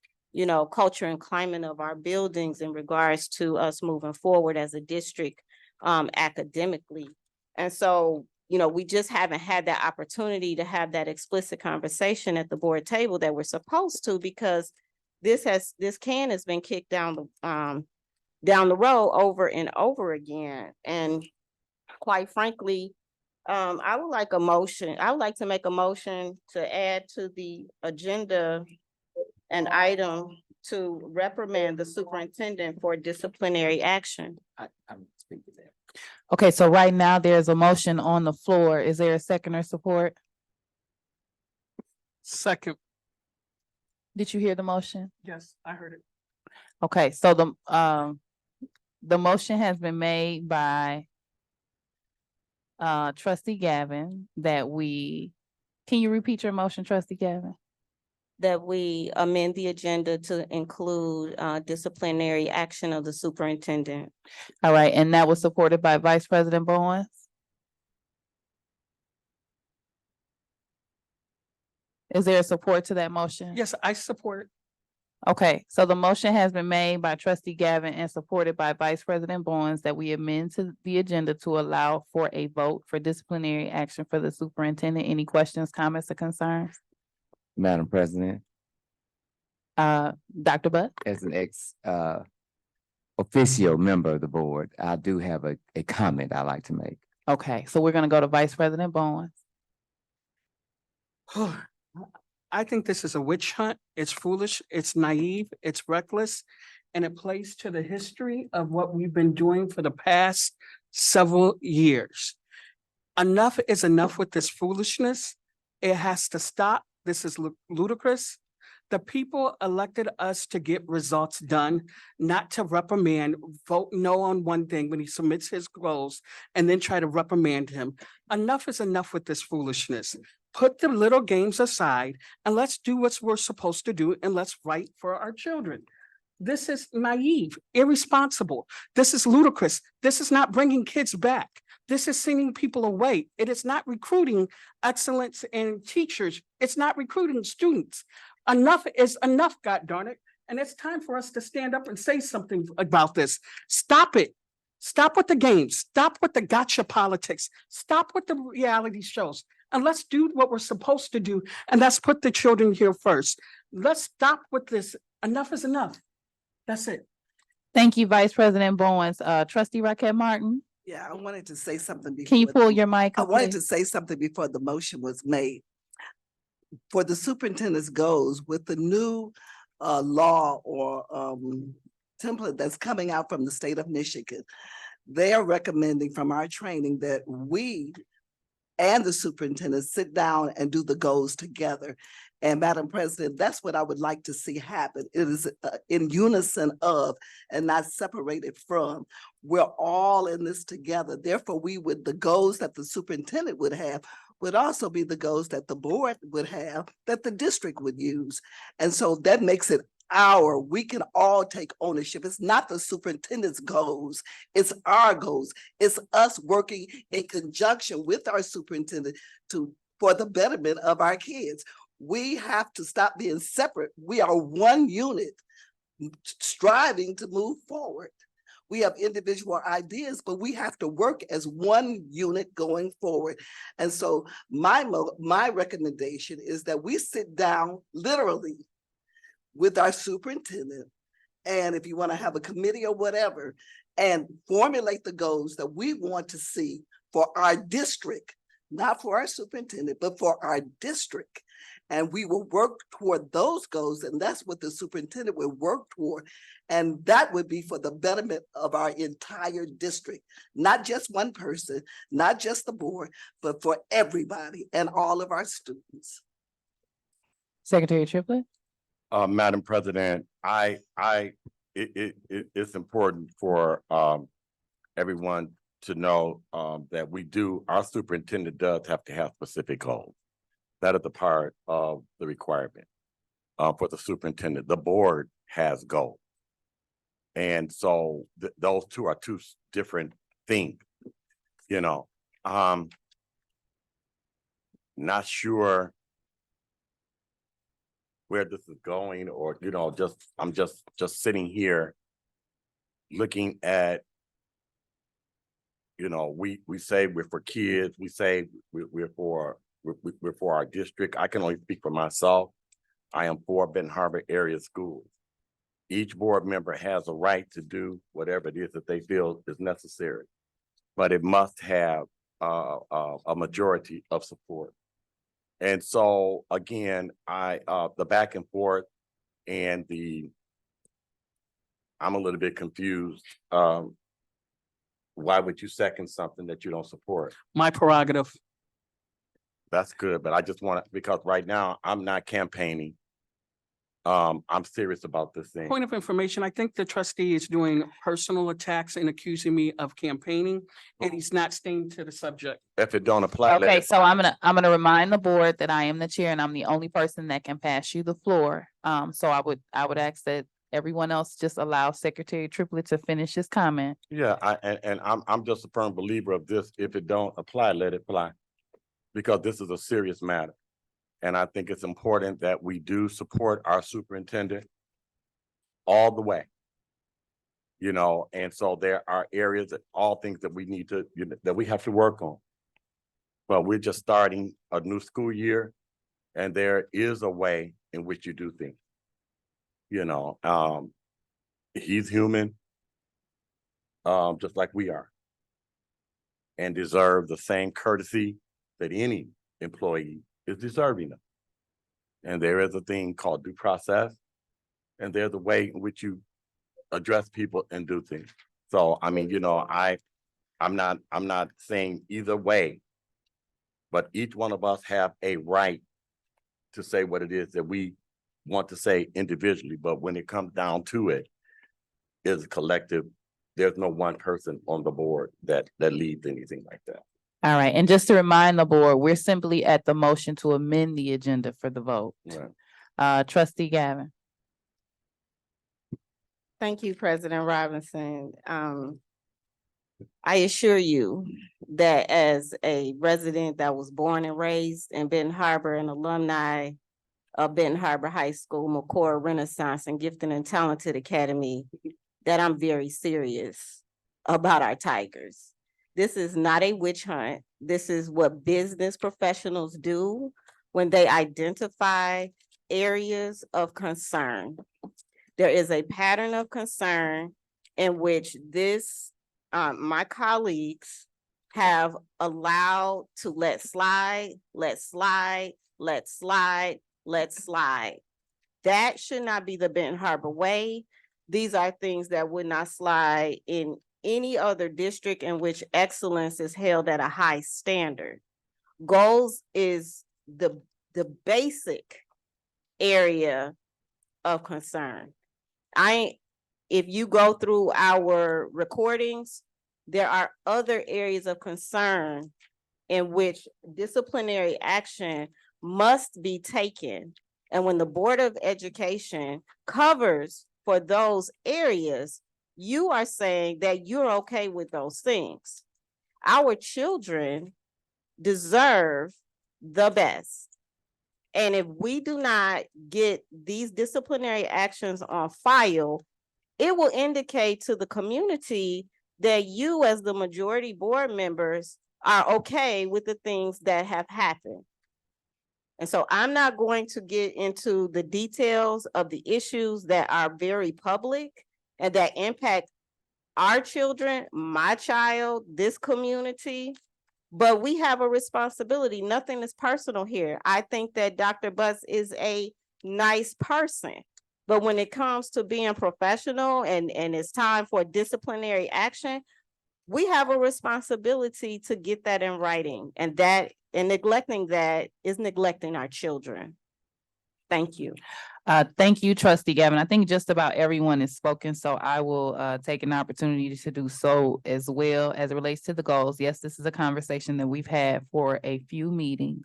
culture and climate of our buildings, in regards to us moving forward as a district academically. And so, we just haven't had that opportunity to have that explicit conversation at the board table that we're supposed to, because this can has been kicked down the road over and over again. And quite frankly, I would like to make a motion to add to the agenda an item to reprimand the superintendent for disciplinary action. I'm speaking to that. Okay, so right now there's a motion on the floor. Is there a second or support? Second, Did you hear the motion? yes, I heard it. Okay, so the motion has been made by trustee Gavin can you repeat your motion, trustee Gavin? That we amend the agenda to include disciplinary action of the superintendent. All right, and that was supported by Vice President Bowens? Is there a support to that motion? Yes, I support. Okay, so the motion has been made by trustee Gavin and supported by Vice President Bowens that we amend to the agenda to allow for a vote for disciplinary action for the superintendent. Any questions, comments, or concerns? Madam President, Dr. Butt? as an officio member of the board, I do have a comment I'd like to make. Okay, so we're gonna go to Vice President Bowens. I think this is a witch hunt. It's foolish, it's naive, it's reckless, and it plays to the history of what we've been doing for the past several years. Enough is enough with this foolishness. It has to stop. This is ludicrous. The people elected us to get results done, not to reprimand, vote no on one thing when he submits his goals, and then try to reprimand him. Enough is enough with this foolishness. Put the little games aside and let's do what we're supposed to do, and let's fight for our children. This is naive, irresponsible. This is ludicrous. This is not bringing kids back. This is sending people away. It is not recruiting excellence in teachers. It's not recruiting students. Enough is enough, God darn it. And it's time for us to stand up and say something about this. Stop it. Stop with the games. Stop with the gotcha politics. Stop with the reality shows. And let's do what we're supposed to do. And let's put the children here first. Let's stop with this. Enough is enough. That's it. Thank you, Vice President Bowens. Trustee Raquel Martin, Yeah, I wanted to say something before. can you pull your mic I up, wanted please? to say something before the motion was made. For the superintendent's goals, with the new law or template that's coming out from the state of Michigan, they are recommending from our training that we and the superintendent sit down and do the goals together. And Madam President, that's what I would like to see happen. It is in unison of and not separated from. We're all in this together. Therefore, the goals that the superintendent would have would also be the goals that the board would have, that the district would use. And so that makes it we can all take ownership. It's not the superintendent's goals, it's our goals. It's us working in conjunction with our superintendent for the betterment of our kids. We have to stop being separate. We are one unit striving to move forward. We have individual ideas, but we have to work as one unit going forward. And so my recommendation is that we sit down literally with our superintendent, and if you want to have a committee or whatever, and formulate the goals that we want to see for our district, not for our superintendent, but for our district. And we will work toward those goals, and that's what the superintendent will work toward. And that would be for the betterment of our entire district, not just one person, not just the board, but for everybody and all of our students. Secretary Triplett? Madam President, it's important for everyone to know that our superintendent does have to have specific goals. That is a part of the requirement for the superintendent. The board has goals. And so those two are two different things, not sure where this is going, or I'm just sitting here looking at, we say we're for kids, we say we're for our district. I can only speak for myself. I am for Benton Harbor area schools. Each board member has a right to do whatever it is that they feel is necessary, but it must have a majority of support. And so again, the back and forth and I'm a little bit confused. Why would you second something that you don't support? My prerogative. That's good, but I just because right now I'm not campaigning. I'm serious about this thing. Point of information, I think the trustee is doing personal attacks and accusing me of campaigning, and he's not staying to the subject. If it don't apply. Okay, so I'm gonna remind the board that I am the chair and I'm the only person that can pass you the floor. So I would ask that everyone else just allow Secretary Triplett to finish his comment. Yeah, I'm just a firm believer of this. If it don't apply, let it fly. Because this is a serious matter. And I think it's important that we do support our superintendent all the way. And so there are areas all things that we need to, that we have to work on. But we're just starting a new school year, and there is a way in which you do things. He's human, just like we are, and deserve the same courtesy that any employee is deserving of. And there is a thing called due process, and there's a way in which you address people and do things. So, I mean, I'm not saying either way, but each one of us have a right to say what it is that we want to say individually. But when it comes down to it, it's a collective. There's no one person on the board that leads anything like that. All right, and just to remind the board, we're simply at the motion to amend the agenda for the vote. Right. Trustee Gavin. Thank you, President Robinson. I assure you that as a resident that was born and raised in Benton Harbor, and alumni of Benton Harbor High School, McCoy Renaissance and Gifted and Talented Academy, that I'm very serious about our tigers. This is not a witch hunt. This is what business professionals do when they identify areas of concern. There is a pattern of concern in which my colleagues have allowed to let slide. That should not be the Benton Harbor way. These are things that would not slide in any other district in which excellence is held at a high standard. Goals is the basic area of concern. If you go through our recordings, there are other areas of concern in which disciplinary action must be taken. And when the Board of Education covers for those areas, you are saying that you're okay with those things. Our children deserve the best. And if we do not get these disciplinary actions on file, it will indicate to the community that you, as the majority board members, are okay with the things that have happened. And so I'm not going to get into the details of the issues that are very public and that impact our children, my child, this community. But we have a responsibility. Nothing is personal here. I think that Dr. Butts is a nice person. But when it comes to being professional and it's time for disciplinary action, we have a responsibility to get that in writing. And neglecting that is neglecting our children. Thank you. Thank you, Trustee Gavin. I think just about everyone has spoken, so I will take an opportunity to do so as well as it relates to the goals. Yes, this is a conversation that we've had for a few meetings.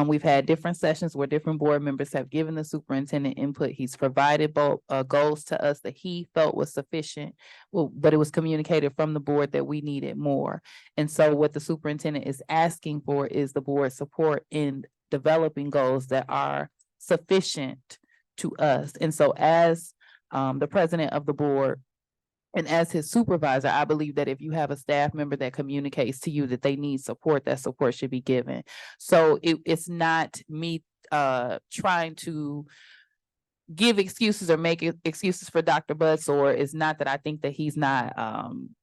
We've had different sessions where different board members have given the superintendent input. He's provided both goals to us that he felt was sufficient, but it was communicated from the board that we needed more. And so what the superintendent is asking for is the board's support in developing goals that are sufficient to us. And so as the president of the board and as his supervisor, I believe that if you have a staff member that communicates to you that they need support, that support should be given. So it's not me trying to give excuses or make excuses for Dr. Butts, or it's not that I think that he's not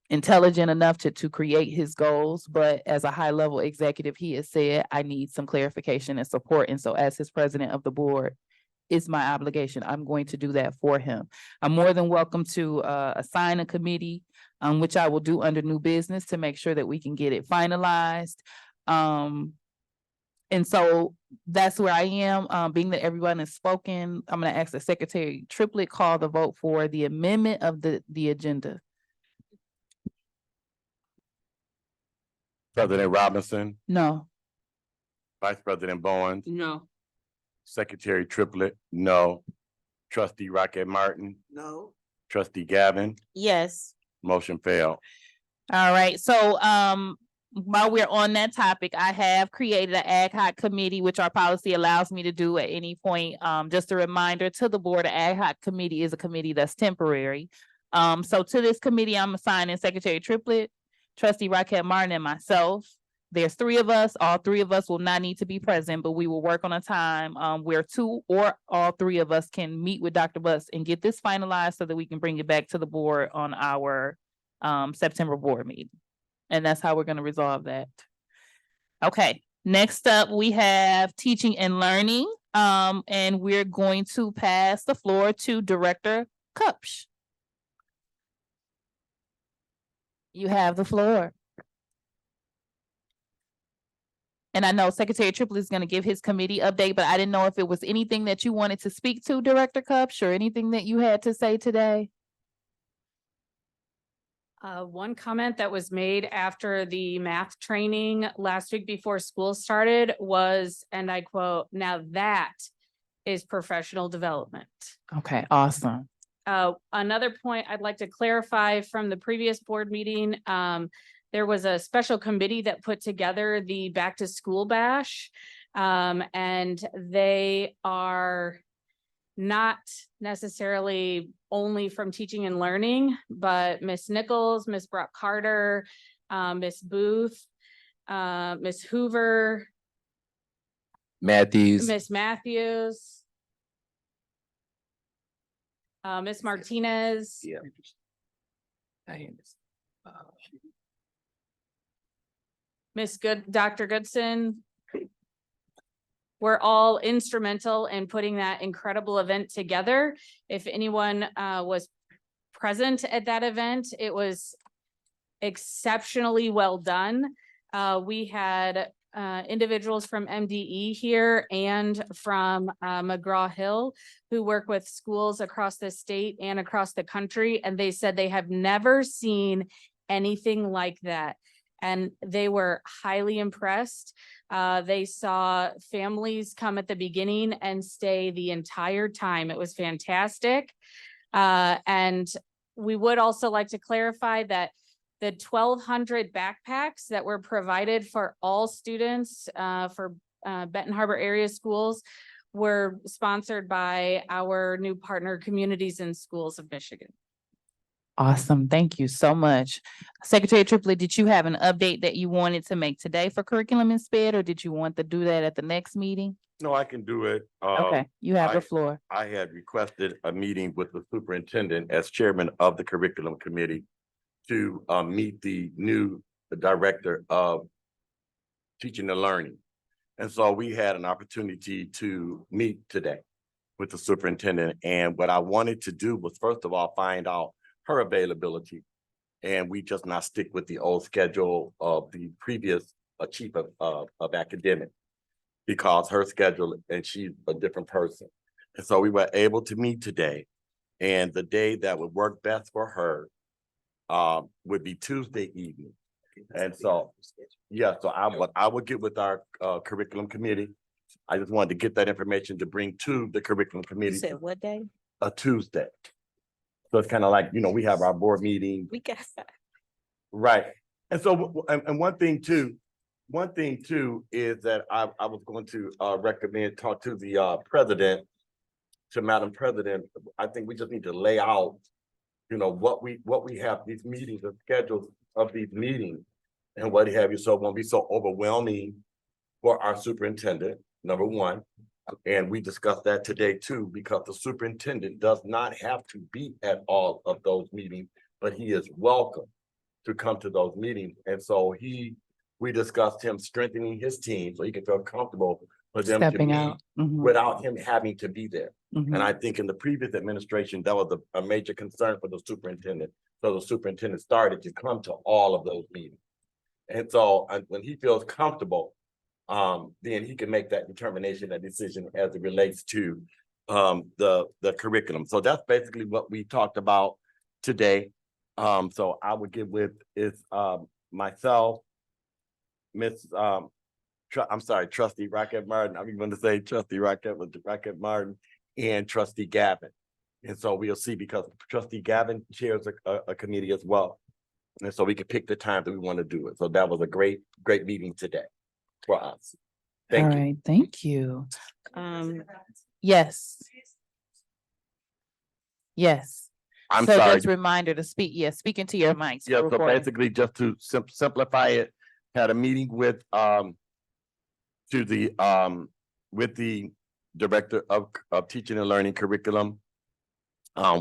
intelligent enough to create his goals, but as a high level executive, he has said, I need some clarification and support. And so as his president of the board, it's my obligation. I'm going to do that for him. I'm more than welcome to assign a committee, which I will do under new business to make sure that we can get it finalized. And so that's where I am. Being that everyone has spoken, I'm going to ask the Secretary Triplett call the vote for the amendment of the agenda. President Robinson, No. Vice President Bowens, No. Secretary Triplett, no. Trustee Rocket Martin, No. Trustee Gavin, Yes. motion failed. All right. So while we're on that topic, I have created an ad hoc committee, which our policy allows me to do at any point. Just a reminder to the board, an ad hoc committee is a committee that's temporary. So to this committee, I'm assigning Secretary Triplett, Trustee Rocket Martin, and myself. There's 3 of us. All 3 of us will not need to be present, but we will work on a time where 2 or all 3 of us can meet with Dr. Butts and get this finalized so that we can bring it back to the board on our September board meeting. And that's how we're going to resolve that. Okay, next up, we have teaching and learning. And we're going to pass the floor to Director Kupsch. You have the floor. And I know Secretary Triplett is going to give his committee update, but I didn't know if it was anything that you wanted to speak to, Director Kupsch, or anything that you had to say today. One comment that was made after the math training last week before school started was, and I quote, "Now that is professional development." Okay, awesome. Another point I'd like to clarify from the previous board meeting, there was a special committee that put together the back to school bash. And they are not necessarily only from teaching and learning, but Miss Nichols, Miss Brock Carter, Miss Booth, Miss Hoover, Matthews. Miss Matthews, Miss Martinez. Yeah. Miss Dr. Goodson. Were all instrumental in putting that incredible event together. If anyone was present at that event, it was exceptionally well done. We had individuals from MDE here and from McGraw-Hill who work with schools across the state and across the country, and they said they have never seen anything like that. And they were highly impressed. They saw families come at the beginning and stay the entire time. It was fantastic. And we would also like to clarify that the 1,200 backpacks that were provided for all students for Benton Harbor area schools were sponsored by our new partner Communities in Schools of Michigan. Awesome. Thank you so much. Secretary Triplett, did you have an update that you wanted to make today for curriculum and sped, or did you want to do that at the next meeting? No, I can do it. Okay, you have the floor. I had requested a meeting with the superintendent as chairman of the curriculum committee to meet the new director of teaching and learning. And so we had an opportunity to meet today with the superintendent. And what I wanted to do was, first of all, find out her availability. And we just not stick with the old schedule of the previous chief of academic, because her schedule, and she's a different person. And so we were able to meet today, and the day that would work best for her would be Tuesday evening. And so, yeah, so I would get with our curriculum committee. I just wanted to get that information to bring to the curriculum committee. You said what day? A Tuesday. So it's kind of like, we have our board meeting. We got that. Right. And so, and one thing too is that I was going to recommend, talk to the president, to Madam President. I think we just need to lay out, what we have, these meetings, the schedules of these meetings and what have you. So it won't be so overwhelming for our superintendent, number one. And we discussed that today too, because the superintendent does not have to be at all of those meetings, but he is welcome to come to those meetings. And so we discussed him strengthening his team so he can feel comfortable for them Stepping to out. meet without him having to be there. Mhm. And I think in the previous administration, that was a major concern for the superintendent. So the superintendent started to come to all of those meetings. And so when he feels comfortable, then he can make that determination, that decision as it relates to the curriculum. So that's basically what we talked about today. So I would get with myself, Trustee Rocket Martin. I'm even going to say Trustee Rocket Martin and Trustee Gavin. And so we'll see, because Trustee Gavin chairs a committee as well. And so we can pick the time that we want to do it. So that was a great meeting today for us. Thank you. All right, thank you. Yes. Yes. I'm So sorry. just a reminder to speak, speaking to your mics. Yeah, for so recording. basically just to simplify it, had a meeting with the director of teaching and learning curriculum.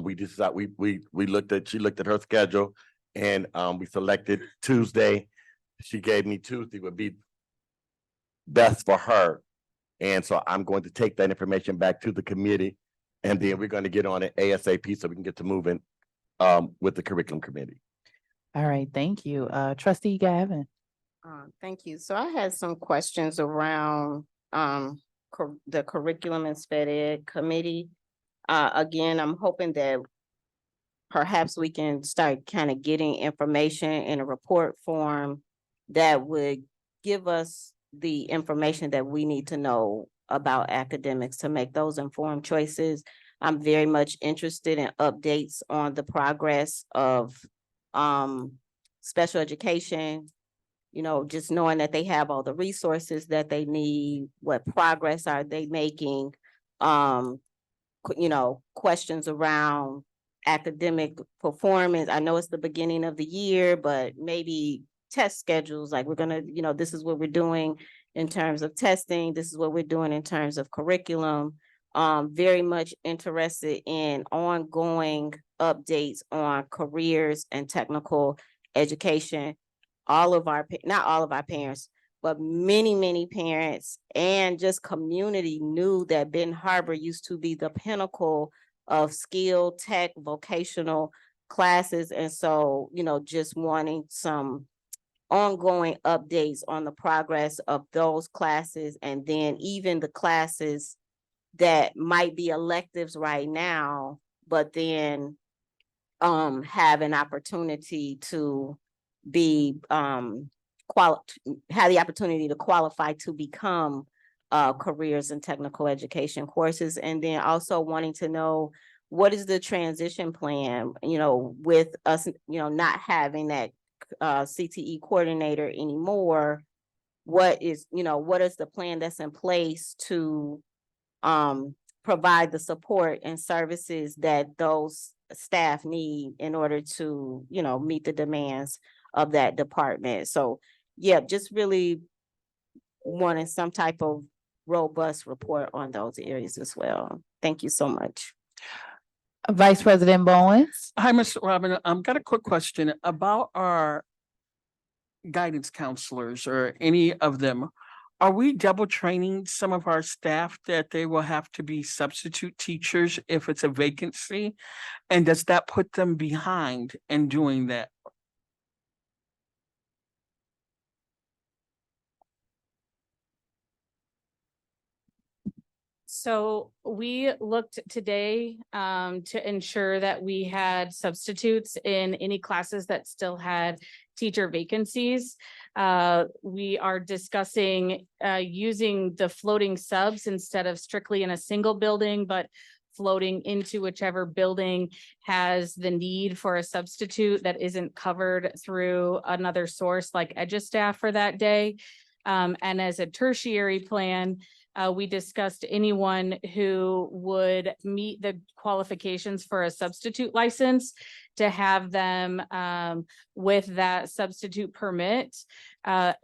We decided she looked at her schedule, and we selected Tuesday. She gave me Tuesday would be best for her. And so I'm going to take that information back to the committee, and then we're going to get on it ASAP so we can get to moving with the curriculum committee. All right, thank you. Trustee Gavin. Thank you. So I had some questions around the curriculum and sped ed committee. Again, I'm hoping that perhaps we can start kind of getting information in a report form that would give us the information that we need to know about academics to make those informed choices. I'm very much interested in updates on the progress of special education, just knowing that they have all the resources that they need, what progress are they making, questions around academic performance. I know it's the beginning of the year, but maybe test schedules, like we're gonna, this is what we're doing in terms of testing, this is what we're doing in terms of curriculum. Very much interested in ongoing updates on careers and technical education. Not all of our parents, but many parents and just community knew that Benton Harbor used to be the pinnacle of skill, tech, vocational classes. And so, just wanting some ongoing updates on the progress of those classes, and then even the classes that might be electives right now, but then have an opportunity to be have the opportunity to qualify to become careers and technical education courses. And then also wanting to know, what is the transition plan, with us, not having that CTE coordinator anymore? What is the plan that's in place to provide the support and services that those staff need in order to, meet the demands of that department? So yeah, just really wanting some type of robust report on those areas as well. Thank you so much. Vice President Bowens. Hi, Mr. Robin. Got a quick question about our guidance counselors or any of them. Are we double training some of our staff that they will have to be substitute teachers if it's a vacancy? And does that put them behind in doing that? So we looked today to ensure that we had substitutes in any classes that still had teacher vacancies. We are discussing using the floating subs instead of strictly in a single building, but floating into whichever building has the need for a substitute that isn't covered through another source like EduStaff for that day. And as a tertiary plan, we discussed anyone who would meet the qualifications for a substitute license to have them with that substitute permit,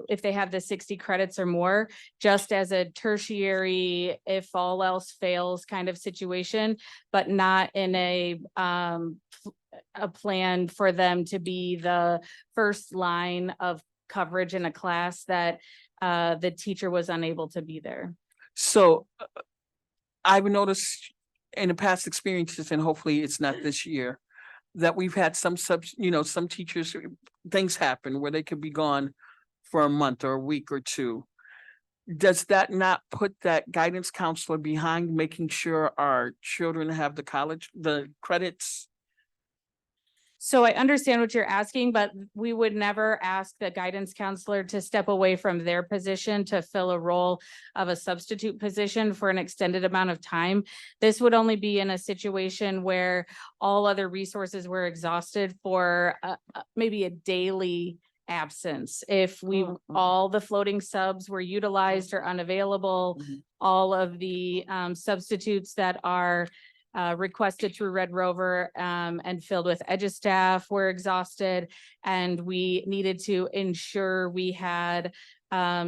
if they have the 60 credits or more, just as a tertiary, if all else fails kind of situation, but not in a plan for them to be the first line of coverage in a class that the teacher was unable to be there. So I've noticed in the past experiences, and hopefully it's not this year, that we've had some teachers, things happen where they could be gone for a month or a week or two. Does that not put that guidance counselor behind making sure our children have the credits? So I understand what you're asking, but we would never ask the guidance counselor to step away from their position to fill a role of a substitute position for an extended amount of time. This would only be in a situation where all other resources were exhausted for maybe a daily absence. If all the floating subs were utilized or unavailable, all of the substitutes that are requested through Red Rover and filled with EduStaff were exhausted, and we needed to ensure we had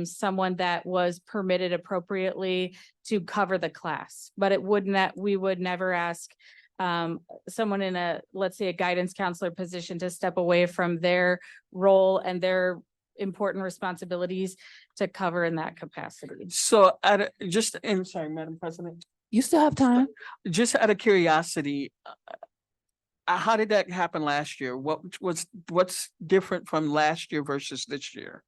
someone that was permitted appropriately to cover the class. But we would never ask someone in let's say a guidance counselor position to step away from their role and their important responsibilities to cover in that capacity. So sorry, Madam President. You still have time. Just out of curiosity, how did that happen last year? What's different from last year versus this year?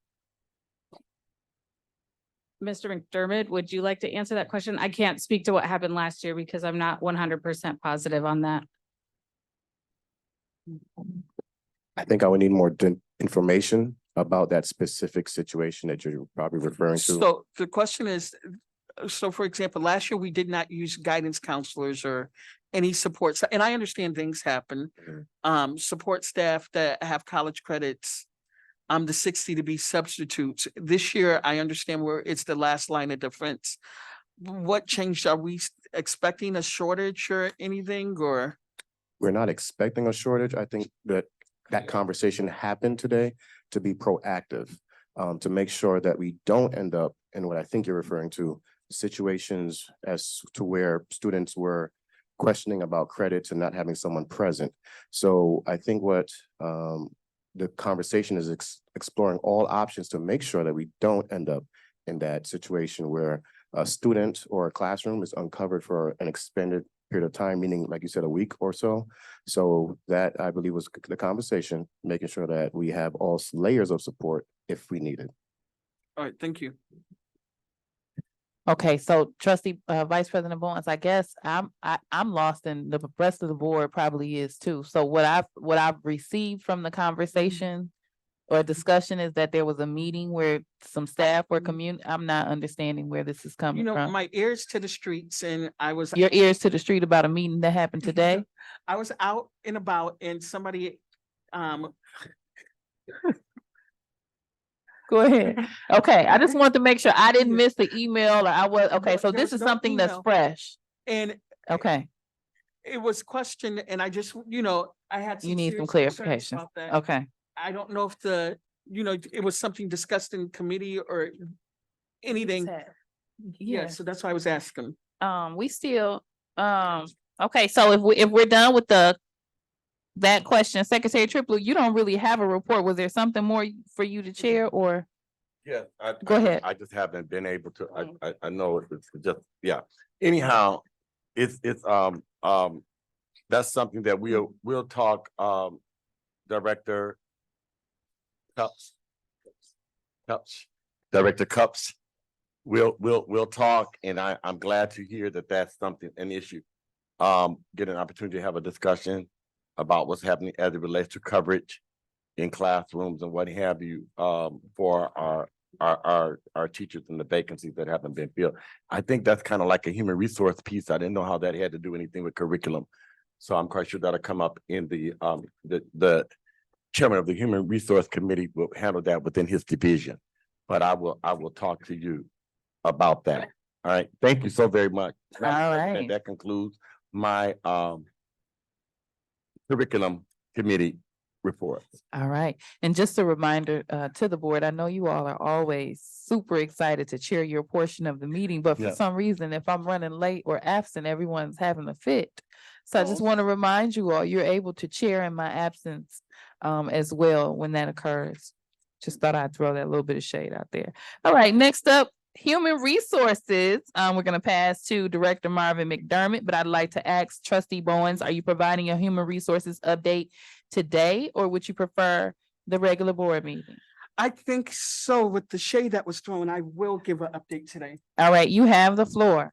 Mr. McDermott, would you like to answer that question? I can't speak to what happened last year because I'm not 100% positive on that. I think I would need more information about that specific situation that you're probably referring to. So the question is, for example, last year we did not use guidance counselors or any support. And I understand things happen. Support staff that have college credits, the 60 to be substitutes. This year, I understand where it's the last line of defense. what changed? Are we expecting a shortage or anything, or? We're not expecting a shortage. I think that that conversation happened today to be proactive, to make sure that we don't end up in what I think you're referring to, situations as to where students were questioning about credits and not having someone present. So I think what the conversation is exploring all options to make sure that we don't end up in that situation where a student or a classroom is uncovered for an extended period of time, meaning, like you said, a week or so. So that, I believe, was the conversation, making sure that we have all layers of support if we need it. All right, thank you. Okay, so trustee, Vice President Bowens, I guess I'm lost and the rest of the board probably is too. So what I've received from the conversation or discussion is that there was a meeting where some staff were I'm not understanding where this is You coming know, from. my ears to the streets, and I was. Your ears to the street about a meeting that happened today? I was out and about and somebody, Go ahead. Okay, I just wanted to make sure I didn't miss the email or I was, okay, so There this was is no something that's email. fresh. and Okay, it was questioned, and I just, I had. you need some serious concerns clarification. about that. Okay, I don't know if it was something discussed in committee or anything. Yeah, so that's why I was asking. we still, okay, so if we're done with that question, Secretary Triplett, you don't really have a report. Was there something more for you to share or? Yeah, Go ahead. I just haven't been able to, I know it's just, yeah. Anyhow, it's, that's something that we'll talk, Director Director Cups. We'll talk, and I'm glad to hear that that's something, an issue. Get an opportunity to have a discussion about what's happening as it relates to coverage in classrooms and what have you, for our teachers and the vacancies that haven't been filled. I think that's kind of like a human resource piece. I didn't know how that had to do anything with curriculum. So I'm quite sure that'll come up in the chairman of the Human Resource Committee will handle that within his division. But I will talk to you about that. All right. Thank you so very much. All right. That concludes my curriculum committee report. All right. And just a reminder to the board, I know you all are always super excited to chair your portion of the meeting, but for Yeah. some reason, if I'm running late or absent, everyone's having a fit. So I just want to remind you all, you're able to chair in my absence as well when that occurs. Just thought I'd throw that little bit of shade out there. All right, next up, Human Resources. We're going to pass to Director Marvin McDermott, but I'd like to ask Trustee Bowens, are you providing a Human Resources update today, or would you prefer the regular board meeting? I think so. With the shade that was thrown, I will give an update today. All right, you have the floor.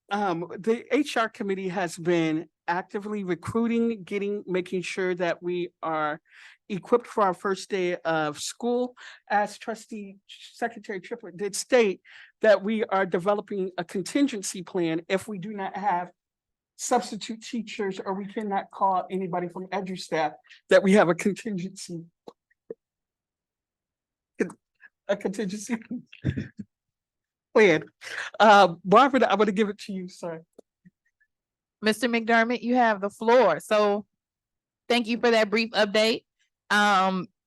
The HR committee has been actively recruiting, making sure that we are equipped for our first day of school. As Trustee Secretary Triplett did state, that we are developing a contingency plan if we do not have substitute teachers or we cannot call anybody from edu staff, that we have a contingency. Plan. Barbara, I'm going to give it to you, sir. Mr. McDermott, you have the floor. So thank you for that brief update.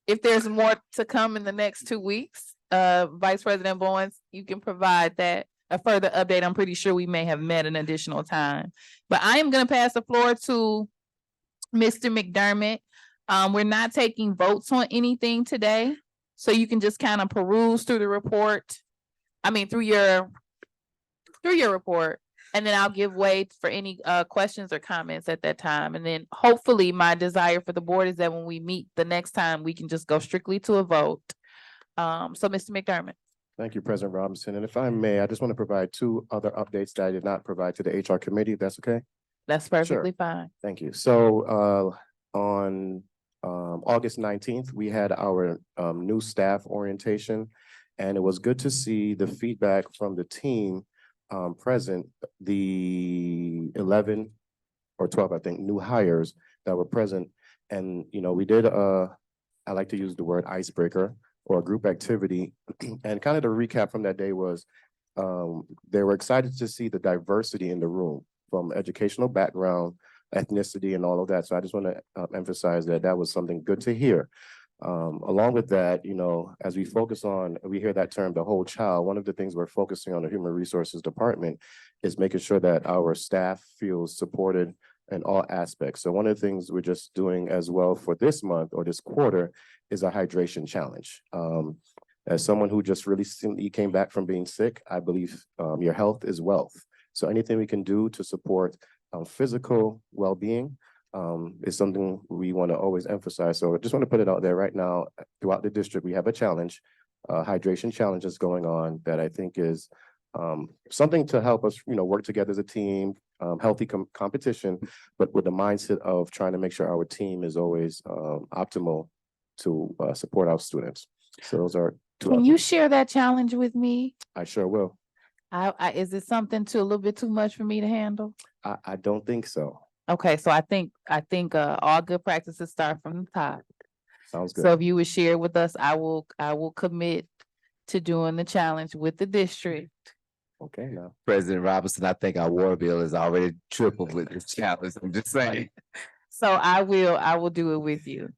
If there's more to come in the next 2 weeks, Vice President Bowens, you can provide that a further update. I'm pretty sure we may have met an additional time, but I am going to pass the floor to Mr. McDermott. We're not taking votes on anything today, so you can just kind of peruse through the report. I mean, through your report, and then I'll give way for any questions or comments at that time. And then hopefully my desire for the board is that when we meet the next time, we can just go strictly to a vote. So Mr. McDermott. Thank you, President Robinson. And if I may, I just want to provide 2 other updates that I did not provide to the HR committee, if that's okay? That's perfectly fine. Thank you. So on August 19th, we had our new staff orientation, and it was good to see the feedback from the team present, the 11 or 12, I think, new hires that were present. And, we did, I like to use the word icebreaker or a group activity. And kind of the recap from that day was they were excited to see the diversity in the room from educational background, ethnicity, and all of that. So I just want to emphasize that that was something good to hear. Along with that, you know, as we focus on, we hear that term, the whole child, one of the things we're focusing on the Human Resources Department is making sure that our staff feels supported in all aspects. So one of the things we're just doing as well for this month or this quarter is a hydration challenge. As someone who just really recently came back from being sick, I believe your health is wealth. So anything we can do to support physical well-being is something we want to always emphasize. So I just want to put it out there right now. Throughout the district, we have a challenge, hydration challenges going on that I think is something to help us, you know, work together as a team, healthy competition, but with the mindset of trying to make sure our team is always optimal to support our students. So those are two. Can you share that challenge with me? I sure will. Is it something a little bit too much for me to handle? I don't think so. Okay, so I think all good practices start from the top. Sounds good. So if you would share with us, I will commit to doing the challenge with the district. Okay, now. President Robinson, I think our water bill is already tripled with this challenge. I'm just saying. So I will do it with you.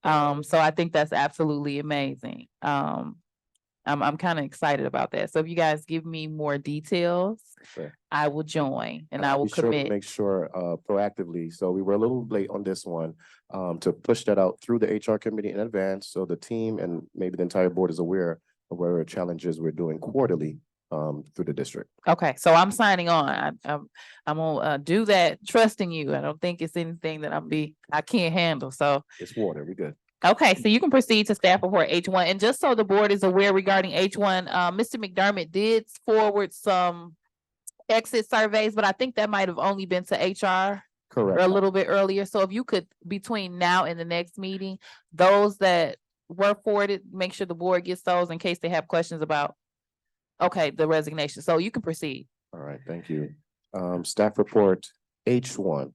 So I think that's absolutely amazing. I'm kind of excited about that. So if you guys give me more details, Sure. I will join and I I'll will be sure to commit. make sure proactively. So we were a little late on this one to push that out through the HR committee in advance. So the team and maybe the entire board is aware of where challenges we're doing quarterly through the district. Okay, so I'm signing on. I'm gonna do that, trusting you. I don't think it's anything that I can't handle. So It's water. We good. okay, so you can proceed to staff report H1. And just so the board is aware regarding H1, Mr. McDermott did forward some exit surveys, but I think that might have only been to HR or a Correct. little bit earlier. So if you could, between now and the next meeting, those that were forwarded, make sure the board gets those in case they have questions about, okay, the resignation. So you can proceed. All right, thank you. Staff report H1.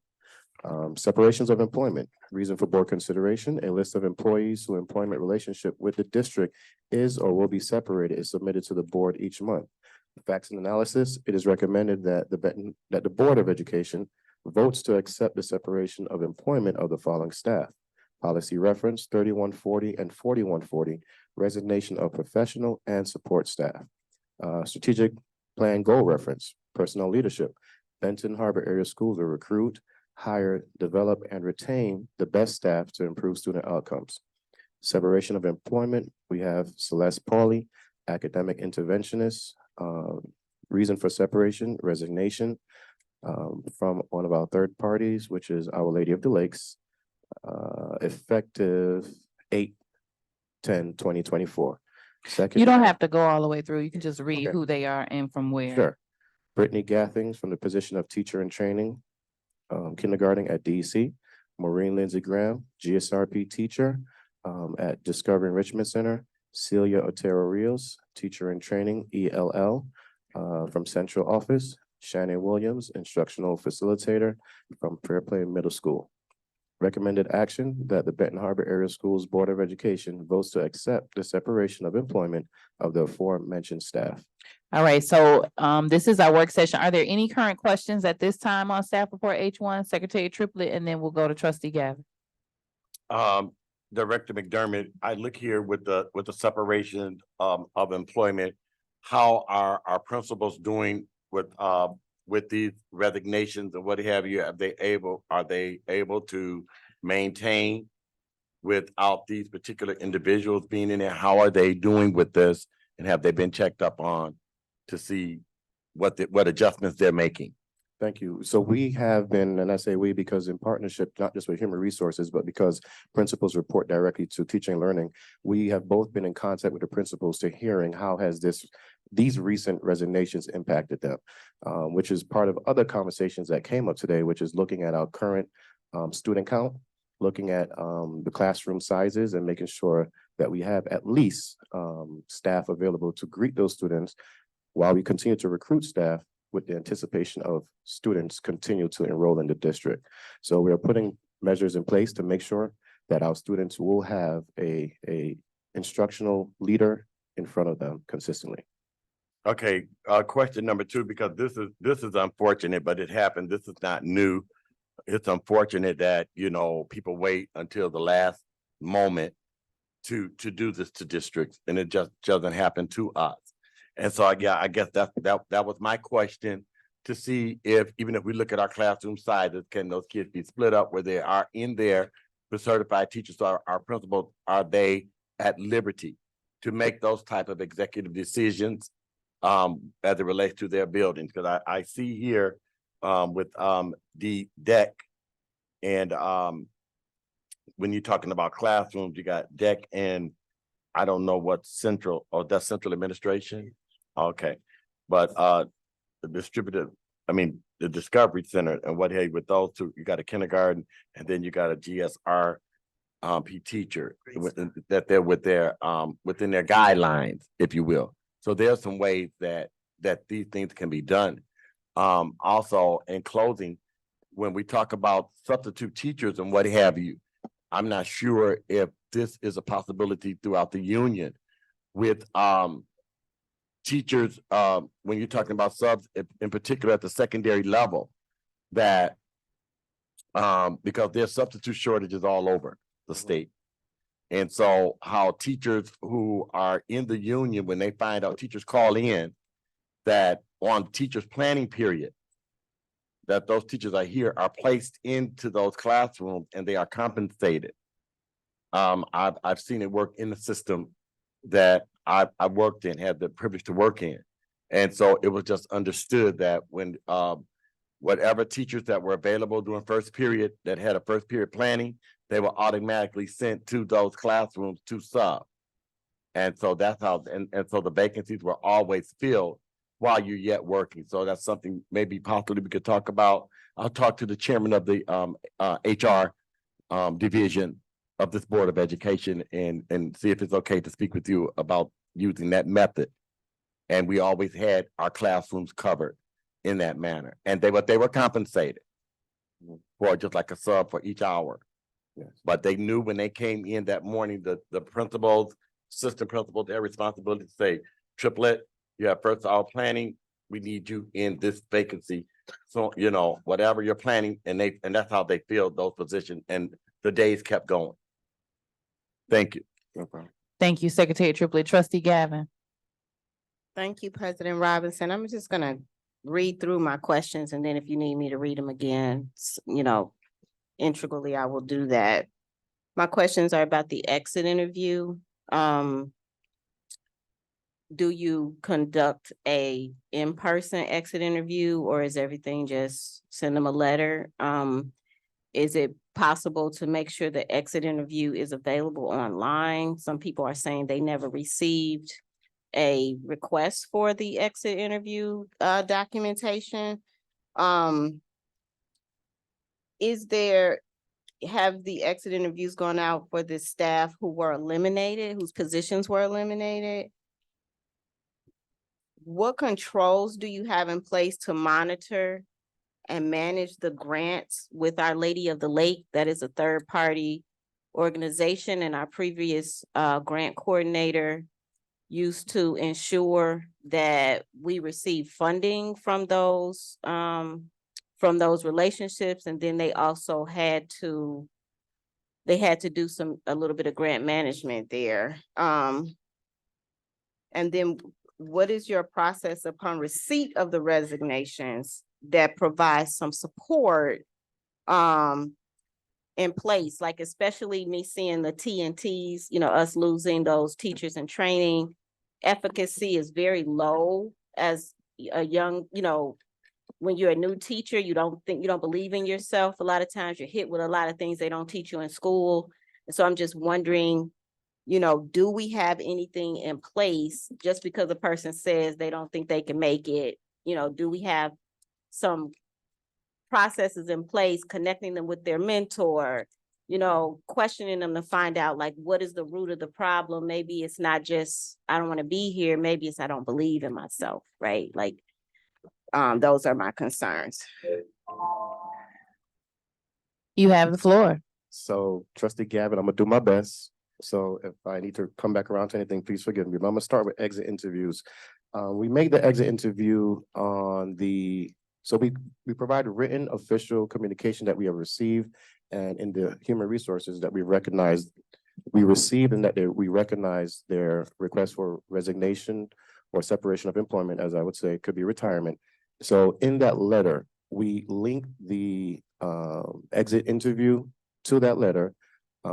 Separations of employment, reason for board consideration, a list of employees whose employment relationship with the district is or will be separated is submitted to the board each month. Facts and analysis, it is recommended that the Board of Education votes to accept the separation of employment of the following staff. Policy reference 3140 and 4140, resignation of professional and support staff. Strategic plan goal reference, personnel leadership. Benton Harbor Area Schools will recruit, hire, develop, and retain the best staff to improve student outcomes. Separation of employment, we have Celeste Pauley, academic interventionist. Reason for separation, resignation from one of our third parties, which is Our Lady of the Lakes, effective 8/10/2024. Second. You don't have to go all the way through. You can just read Okay. who they are and from where. Sure. Brittany Gathings from the position of teacher in training, kindergarten at DEC. Maureen Lindsay Graham, GSRP teacher at Discovery Enrichment Center. Celia Otero Rios, teacher in training, ELL from central office. Shannon Williams, instructional facilitator from Fairplay Middle School. Recommended action that the Benton Harbor Area Schools Board of Education votes to accept the separation of employment of the aforementioned staff. All right, so this is our work session. Are there any current questions at this time on staff report H1, Secretary Triplett, and then we'll go to Trustee Gavin. Director McDermott, I look here with the separation of employment. How are our principals doing with these resignations and what have you? Are they able to maintain without these particular individuals being in there? How are they doing with this? And have they been checked up on to see what adjustments they're making? Thank you. So we have been, and I say we because in partnership, not just with Human Resources, but because principals report directly to Teaching and Learning, we have both been in contact with the principals to hearing how has these recent resignations impacted them, which is part of other conversations that came up today, which is looking at our current student count, looking at the classroom sizes and making sure that we have at least staff available to greet those students while we continue to recruit staff with the anticipation of students continue to enroll in the district. So we are putting measures in place to make sure that our students will have a instructional leader in front of them consistently. Okay, question number two, because this is unfortunate, but it happened. This is not new. It's unfortunate that, you know, people wait until the last moment to do this to districts, and it just doesn't happen to us. And so, yeah, I guess that was my question, to see if, even if we look at our classroom sizes, can those kids be split up where they are in there for certified teachers, our principals, are they at liberty to make those type of executive decisions as it relates to their buildings? Because I see here with the deck and when you're talking about classrooms, you got deck and I don't know what central, or that's central administration. Okay, but the distributed, I mean, the Discovery Center and what have you, with those two, you got a kindergarten and then you got a GSR teacher that they're with their within their guidelines, if you will. So there's some ways that these things can be done. Also, in closing, when we talk about substitute teachers and what have you, I'm not sure if this is a possibility throughout the union with teachers, when you're talking about subs, in particular at the secondary level, that because there's substitute shortages all over the state. And so how teachers who are in the union, when they find out, teachers call in that on teachers planning period, that those teachers are here, are placed into those classrooms and they are compensated. I've seen it work in the system that I worked in, had the privilege to work in. And so it was just understood that when whatever teachers that were available during first period that had a first period planning, they were automatically sent to those classrooms to sub. And so that's how, and so the vacancies were always filled while you're yet working. So that's something maybe possibly we could talk about. I'll talk to the chairman of the HR division of this Board of Education and see if it's okay to speak with you about using that method. And we always had our classrooms covered in that manner. And they were compensated for just like a sub for each hour. Yes. But they knew when they came in that morning, the principals, assistant principals, their responsibility to say, triplet, you have first hour planning, we need you in this vacancy. So, you know, whatever you're planning, and that's how they filled those positions, and the days kept going. Thank you. No problem. Thank you, Secretary Triplett. Trustee Gavin. Thank you, President Robinson. I'm just gonna read through my questions, and then if you need me to read them again, you know, integrally, I will do that. My questions are about the exit interview. Do you conduct a in-person exit interview, or is everything just send them a letter? Is it possible to make sure the exit interview is available online? Some people are saying they never received a request for the exit interview documentation. Have the exit interviews gone out for the staff who were eliminated, whose positions were eliminated? What controls do you have in place to monitor and manage the grants with Our Lady of the Lake? That is a third-party organization, and our previous grant coordinator used to ensure that we receive funding from those relationships, and then they also had to do a little bit of grant management there. And then what is your process upon receipt of the resignations that provides some support in place? Like, especially me seeing the TNTs, you know, us losing those teachers in training, efficacy is very low as a young, you know, when you're a new teacher, you don't believe in yourself. A lot of times you're hit with a lot of things they don't teach you in school. And so I'm just wondering, you know, do we have anything in place just because a person says they don't think they can make it? You know, do we have some processes in place, connecting them with their mentor, you know, questioning them to find out, like, what is the root of the problem? Maybe it's not just, I don't want to be here. Maybe it's, I don't believe in myself, right? Like, those are my concerns. You have the floor. So Trustee Gavin, I'm gonna do my best. So if I need to come back around to anything, please forgive me. But I'm gonna start with exit interviews. We made the exit interview on so we provided written official communication that we have received and in the human resources that we received and that we recognize their request for resignation or separation of employment, as I would say, could be retirement. So in that letter, we linked the exit interview to that letter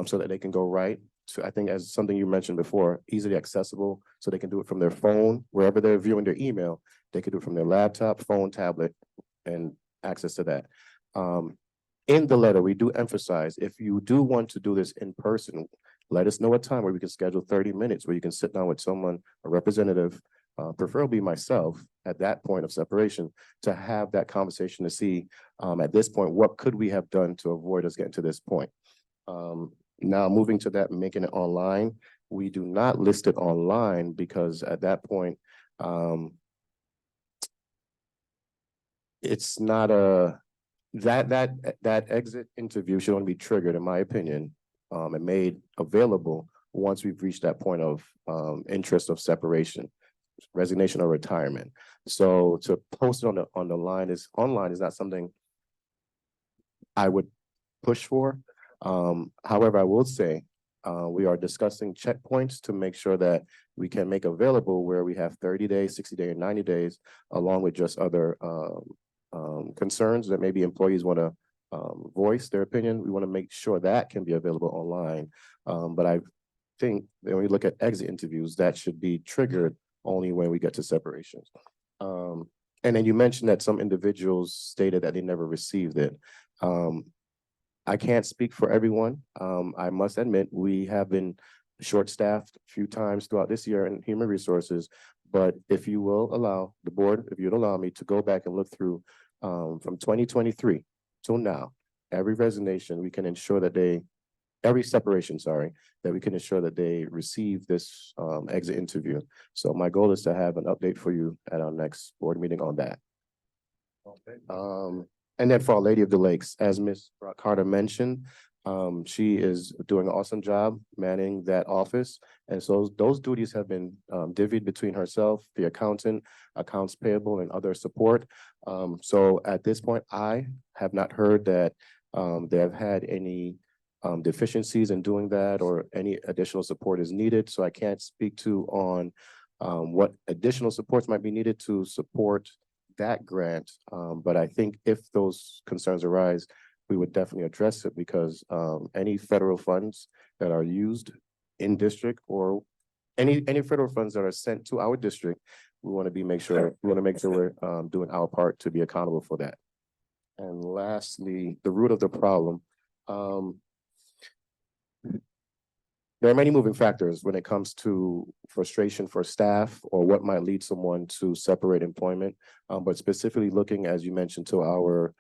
so that they can go right to, I think as something you mentioned before, easily accessible, so they can do it from their phone, wherever they're viewing their email, they could do it from their laptop, phone, tablet, and access to that. In the letter, we do emphasize, if you do want to do this in person, let us know a time where we can schedule 30 minutes where you can sit down with someone, a representative, preferably myself, at that point of separation, to have that conversation to see, at this point, what could we have done to avoid us getting to this point? Now, moving to that, making it online, we do not list it online because at that point, it's not that exit interview should only be triggered, in my opinion, and made available once we've reached that point of interest of separation, resignation, or retirement. So to post it on the line is not something I would push for. However, I will say we are discussing checkpoints to make sure that we can make available where we have 30 days, 60 days, and 90 days, along with just other concerns that maybe employees want to voice their opinion. We want to make sure that can be available online. But I think that when we look at exit interviews, that should be triggered only when we get to separations. And then you mentioned that some individuals stated that they never received it. I can't speak for everyone. I must admit, we have been short-staffed a few times throughout this year in human resources. But if you will allow the board, if you'd allow me to go back and look through from 2023 till now, every resignation, we can ensure that every separation, that we can ensure that they receive this exit interview. So my goal is to have an update for you at our next board meeting on that. Okay. And then for Our Lady of the Lakes, as Ms. Carter mentioned, she is doing an awesome job manning that office. And so those duties have been divvied between herself, the accountant, accounts payable, and other support. So at this point, I have not heard that they have had any deficiencies in doing that or any additional support is needed. So I can't speak to on what additional supports might be needed to support that grant. But I think if those concerns arise, we would definitely address it because any federal funds that are used in district or any federal funds that are sent to our district, we want to make sure we're doing our part to be accountable for that. And lastly, the root of the problem. There are many moving factors when it comes to frustration for staff or what might lead someone to separate employment. But specifically looking, as you mentioned, to our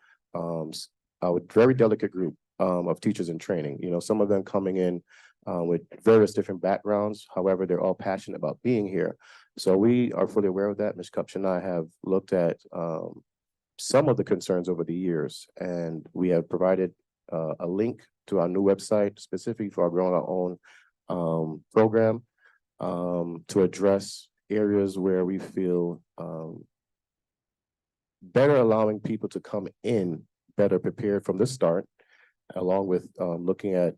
very delicate group of teachers in training. You know, some of them coming in with various different backgrounds. However, they're all passionate about being here. So we are fully aware of that. Ms. Kupch and I have looked at some of the concerns over the years, and we have provided a link to our new website specifically for our Growing Our Own program to address areas where we feel better allowing people to come in better prepared from the start, along with looking at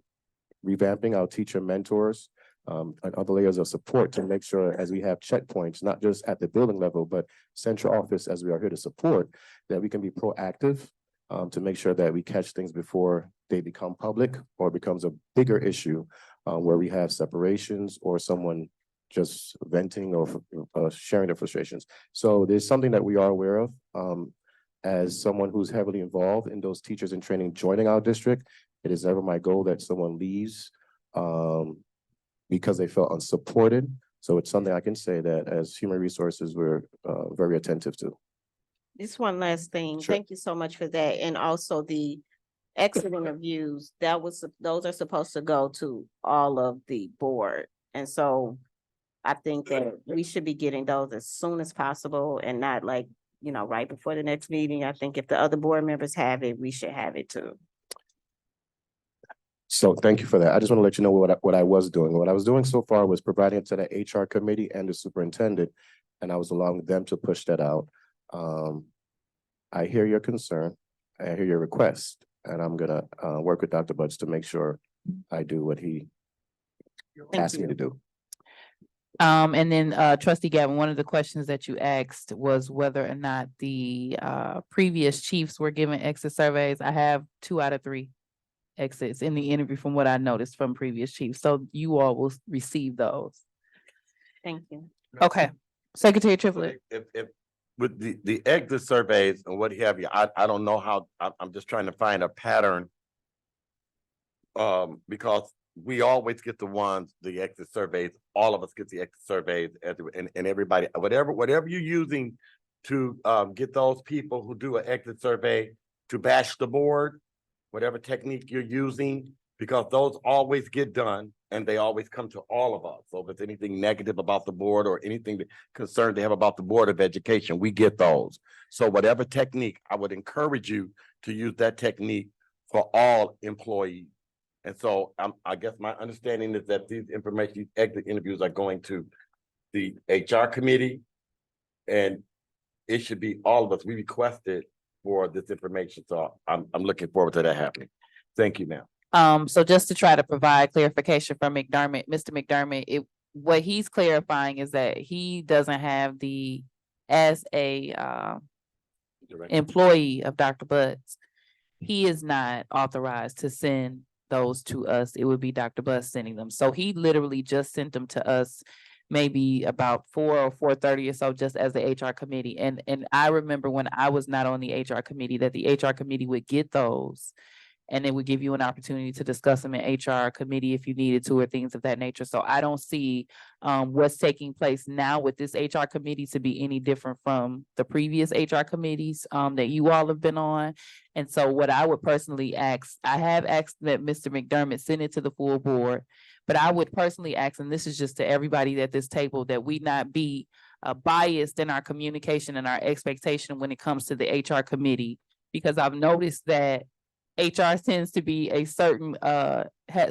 revamping our teacher mentors and other layers of support to make sure as we have checkpoints, not just at the building level, but central office as we are here to support, that we can be proactive to make sure that we catch things before they become public or becomes a bigger issue where we have separations or someone just venting or sharing their frustrations. So there's something that we are aware of. As someone who's heavily involved in those teachers in training joining our district, it is never my goal that someone leaves because they felt unsupported. So it's something I can say that as human resources, we're very attentive to. Just one last thing. Sure. Thank you so much for that. And also the exit interviews, those are supposed to go to all of the board. And so I think that we should be getting those as soon as possible and not like, you know, right before the next meeting. I think if the other board members have it, we should have it too. So thank you for that. I just want to let you know what I was doing. What I was doing so far was providing it to the HR committee and the superintendent. and I was allowing them to push that out. I hear your concern, I hear your request, and I'm gonna work with Dr. Butts to make sure I do what he asked me to do. And then trustee Gavin, one of the questions that you asked was whether or not the previous chiefs were given exit surveys. I have 2 out of 3 exits in the interview from what I noticed from previous chiefs. So you all will receive those. Thank you. Okay, Secretary Triplett. If with the exit surveys and what have you, I don't know how, I'm just trying to find a pattern. Because we always get the exit surveys, all of us get the exit surveys, and everybody, whatever you're using to get those people who do an exit survey to bash the board, whatever technique you're using, because those always get done and they always come to all of us. So if there's anything negative about the board or anything concern they have about the Board of Education, we get those. So whatever technique, I would encourage you to use that technique for all employees. And so I guess my understanding is that these exit interviews are going to the HR committee, and it should be all of us. We requested for this information, so I'm looking forward to that happening. Thank you, ma'am. So just to try to provide clarification from McDermott, Mr. McDermott, what he's clarifying is that he doesn't have as a employee of Dr. Butts, he is not authorized to send those to us. It would be Dr. Butts sending them. So he literally just sent them to us maybe about 4 or 4:30 or so, just as the HR committee. And I remember when I was not on the HR committee, that the HR committee would get those and it would give you an opportunity to discuss them in HR committee if you needed to, or things of that nature. So I don't see what's taking place now with this HR committee to be any different from the previous HR committees that you all have been on. And so what I would personally ask, I have asked that Mr. McDermott send it to the full board, but I would personally ask, and this is just to everybody at this table, that we not be biased in our communication and our expectation when it comes to the HR committee, because I've noticed that HR tends to be a certain,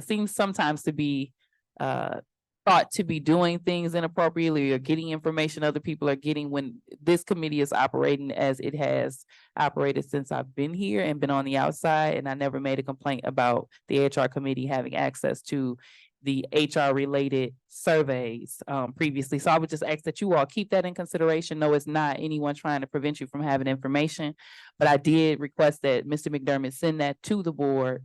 seems sometimes to be thought to be doing things inappropriately or getting information other people are getting, when this committee is operating as it has operated since I've been here and been on the outside. And I never made a complaint about the HR committee having access to the HR related surveys previously. So I would just ask that you all keep that in consideration. No, it's not anyone trying to prevent you from having information, but I did request that Mr. McDermott send that to the board,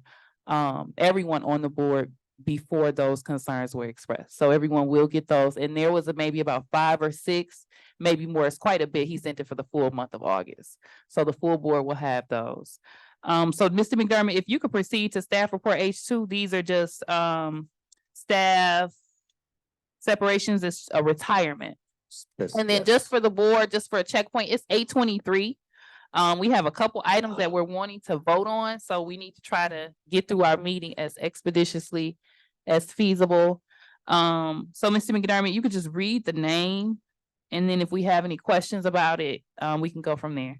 everyone on the board, before those concerns were expressed. So everyone will get those. And there was maybe about 5 or 6, maybe more. It's quite a bit. He sent it for the full month of August. So the full board will have those. So Mr. McDermott, if you could proceed to staff report H2, these are just staff separations, is a retirement. Yes, And then yes. just for the board, just for a checkpoint, it's 8:23. We have a couple items that we're wanting to vote on, so we need to try to get through our meeting as expeditiously as feasible. So Mr. McDermott, you could just read the name, and then if we have any questions about it, we can go from there.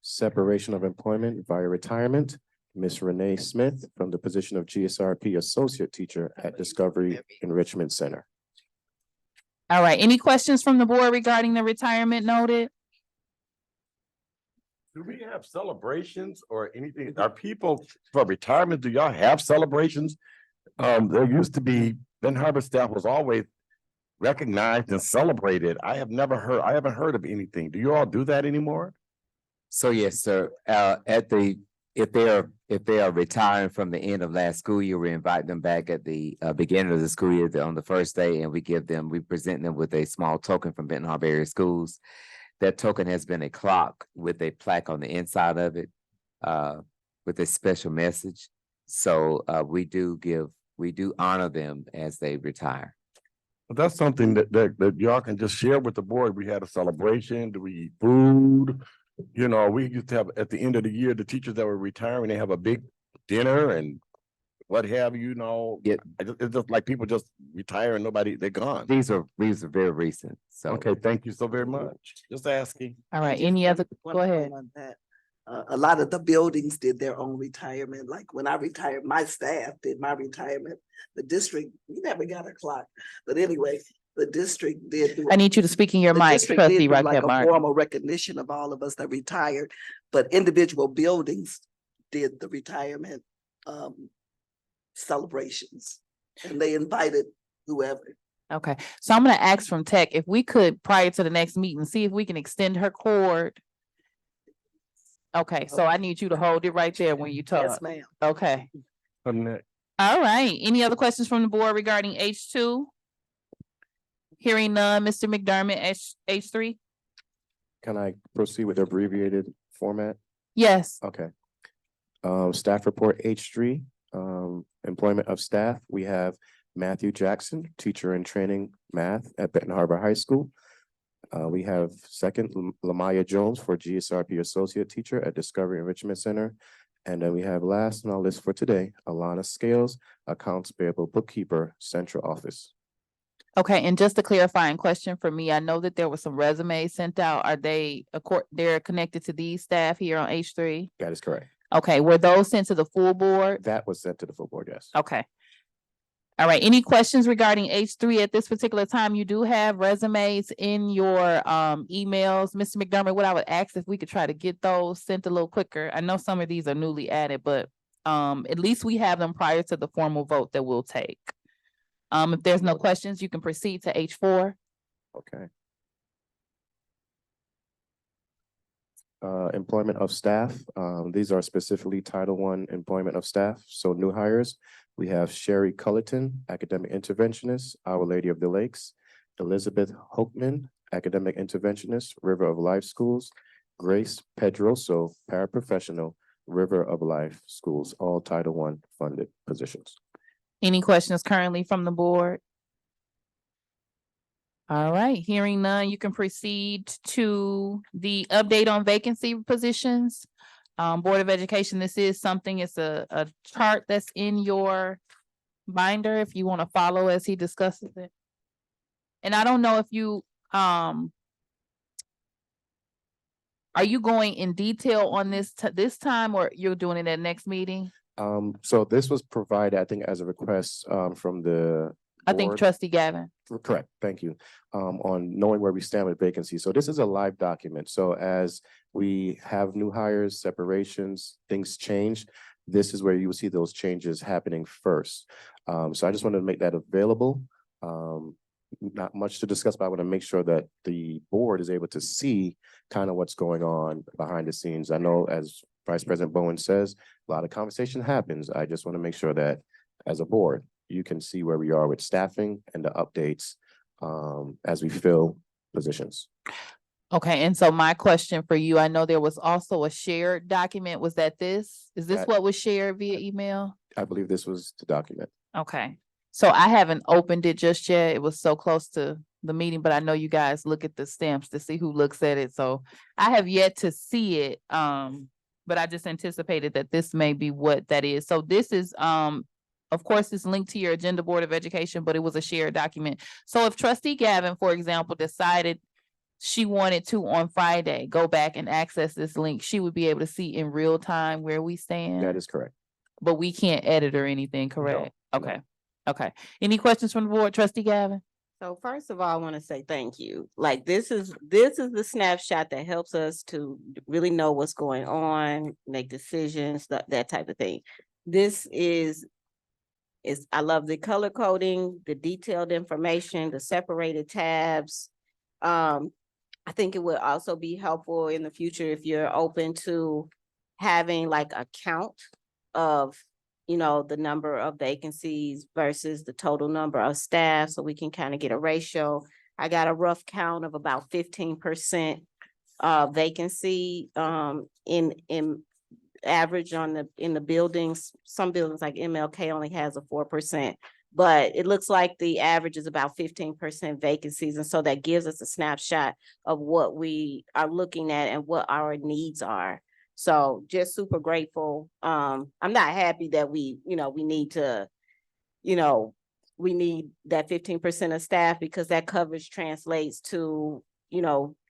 Separation of employment via retirement, Ms. Renee Smith from the position of GSRP Associate Teacher at Discovery Enrichment Center. All right, any questions from the board regarding the retirement noted? Do we have celebrations or anything? Are people for retirement? Do y'all have celebrations? There used to be, Ben Harbor staff was always recognized and celebrated. I haven't heard of anything. Do you all do that anymore? So yes, sir, if they are retiring from the end of last school year, we invite them back at the beginning of the school year on the first day, and we present them with a small token from Benton Harbor area schools. That token has been a clock with a plaque on the inside of it, with a special message. So we do honor them as they retire. But that's something that y'all can just share with the board. We had a celebration. Do we eat food? You know, we used to have at the end of the year, the teachers that were retiring, they have a big dinner and what have you, know. It's just like people just retire and they're gone. These are very recent. So okay, thank you so very much. Just asking. All right, any other, go ahead. On that. A lot of the buildings did their own retirement. Like when I retired, my staff did my retirement. The district, we never got a clock. But anyway, the district did. I need you to speak in your the mic, district did trustee do like a Rocket Martin. formal recognition of all of us that retired, but individual buildings did the retirement celebrations, and they invited whoever. Okay, so I'm gonna ask from tech, if we could, prior to the next meeting, see if we can extend her cord. Okay, so I need you to hold it right there when you talk. Yes, ma'am. Okay, Annette. all right. Any other questions from the board regarding H2? Hearing none, Mr. McDermott, H3? Can I proceed with abbreviated format? Yes. Okay. Staff report H3, employment of staff. We have Matthew Jackson, teacher in training math at Benton Harbor High School. We have second, Lamaya Jones for GSRP associate teacher at Discovery Enrichment Center. And then we have last on our list for today, Alana Scales, accounts payable bookkeeper, central office. Okay, and just a clarifying question for me, I know that there were some resumes sent out. Are they, they're connected to these staff here on H3? That is correct. Okay, were those sent to the full board? That was sent to the full board, yes. Okay. All right, any questions regarding H3 at this particular time? You do have resumes in your emails. Mr. McDermott, what I would ask if we could try to get those sent a little quicker. I know some of these are newly added, but at least we have them prior to the formal vote that we'll take. If there's no questions, you can proceed to H4. Okay. Employment of staff. These are specifically Title I employment of staff. So new hires, we have Sherry Cullerton, academic interventionist, Our Lady of the Lakes, Elizabeth Hochman, academic interventionist, River of Life Schools, Grace Pedroso, paraprofessional, River of Life Schools, all Title I funded positions. Any questions currently from the board? All right, hearing none, you can proceed to the update on vacancy positions. Board of Education, this is something, it's a chart that's in your binder if you want to follow as he discusses it. And I don't know if you, are you going in detail on this this time, or you're doing it at next meeting? So this was provided, I think, as a request from the I think board. trustee Gavin. Correct, thank you. On knowing where we stand with vacancies. So this is a live document. So as we have new hires, separations, things change, this is where you will see those changes happening first. So I just wanted to make that available. Not much to discuss, but I want to make sure that the board is able to see kind of what's going on behind the scenes. I know, as Vice President Bowen says, a lot of conversation happens. I just want to make sure that as a board, you can see where we are with staffing and the updates as we fill positions. Okay, and so my question for you, I know there was also a shared document. Was that this? Is this That- what was shared via email? I believe this was the document. Okay, so I haven't opened it just yet. It was so close to the meeting, but I know you guys look at the stamps to see who looks at it. So I have yet to see it. But I just anticipated that this may be what that is. So this is, of course, it's linked to your agenda, Board of Education, but it was a shared document. So if trustee Gavin, for example, decided she wanted to on Friday, go back and access this link, she would be able to see in real time where we stand. That is correct. But we can't edit or anything, correct? no. Okay, okay. Any questions from the board, trustee Gavin? So first of all, I want to say thank you. Like this is the snapshot that helps us to really know what's going on, make decisions, that type of thing. This is I love the color coding, the detailed information, the separated tabs. I think it would also be helpful in the future if you're open to having like a count of, you know, the number of vacancies versus the total number of staff, so we can kind of get a ratio. I got a rough count of about 15% vacancy in average in the buildings. Some buildings like MLK only has a 4%, but it looks like the average is about 15% vacancies. And so that gives us a snapshot of what we are looking at and what our needs are. So just super grateful. I'm not happy that we need to, we need that 15% of staff, because that coverage translates to,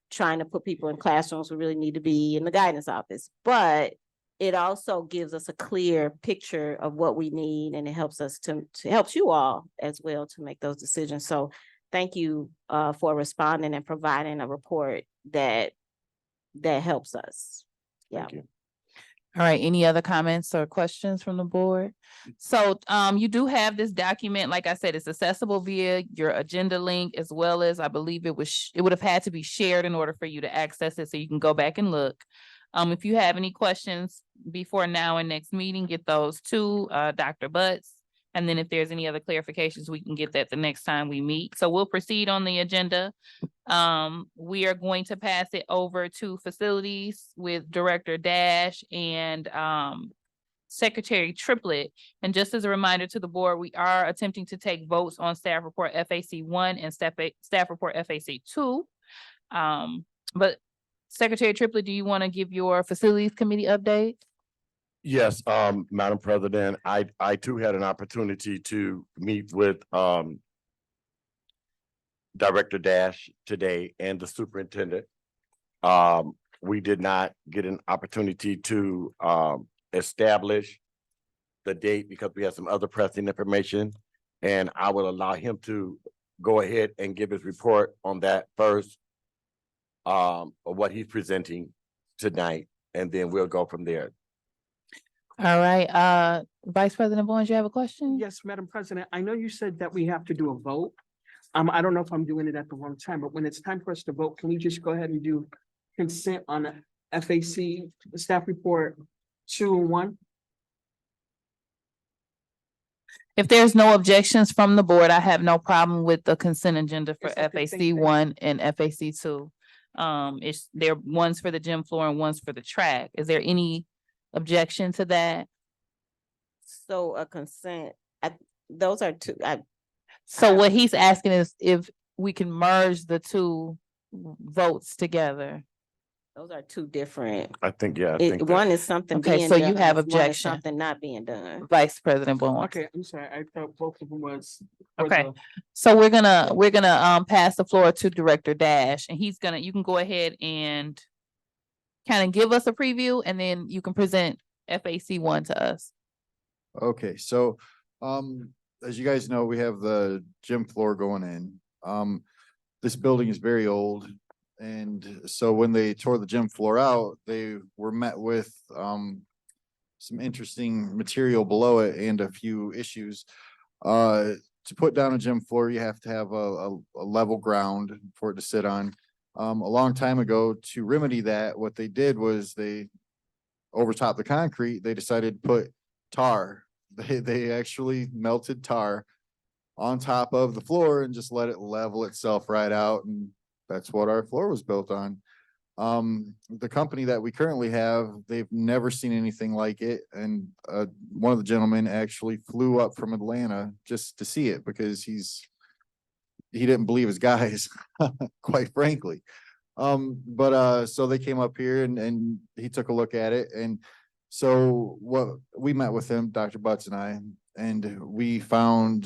trying to put people in classrooms who really need to be in the guidance office. But it also gives us a clear picture of what we need, and it helps us helps you all as well to make those decisions. So thank you for responding and providing a report that helps us. Yeah. Thank you. All right, any other comments or questions from the board? So you do have this document, like I said, it's accessible via your agenda link as well as I believe it would have had to be shared in order for you to access it, so you can go back and look. If you have any questions before now and next meeting, get those to Dr. Butts. And then if there's any other clarifications, we can get that the next time we meet. So we'll proceed on the agenda. We are going to pass it over to facilities with Director Dash and Secretary Triplett. And just as a reminder to the board, we are attempting to take votes on staff report FAC 1 and staff report FAC 2. But Secretary Triplett, do you want to give your facilities committee update? Yes, Madam President, I too had an opportunity to meet with Director Dash today and the superintendent. We did not get an opportunity to establish the date because we had some other pressing information. And I will allow him to go ahead and give his report on that first, of what he's presenting tonight, and then we'll go from there. All right, Vice President Bowens, you have a question? Yes, Madam President, I know you said that we have to do a vote. I don't know if I'm doing it at the wrong time, but when it's time for us to vote, can we just go ahead and do consent on FAC staff report 2 and 1? If there's no objections from the board, I have no problem with the consent agenda for It's like the same FAC thing. 1 and FAC 2. There one's for the gym floor and one's for the track. Is there any objection to that? So a consent, those are two, So what he's asking is if we can merge the two votes together. those are two different. I think, yeah, I think that- One is something Okay, being so done. you have one is objection. Something not being done. Vice President Bowens. Okay, I'm sorry, I thought both of them was. for Okay. the- So we're gonna pass the floor to Director Dash, and you can go ahead and kind of give us a preview, and then you can present FAC 1 to us. Okay, so, as you guys know, we have the gym floor going in. This building is very old. And so when they tore the gym floor out, they were met with, some interesting material below it and a few issues. To put down a gym floor, you have to have a level ground for it to sit on. A long time ago, to remedy that, what they did was they overtopped the concrete, they decided to put tar. They actually melted tar on top of the floor and just let it level itself right out, and that's what our floor was built on. The company that we currently have, they've never seen anything like it, and one of the gentlemen actually flew up from Atlanta just to see it because he didn't believe his guys, quite frankly. So they came up here and he took a look at it, and so we met with him, Dr. Butts and we found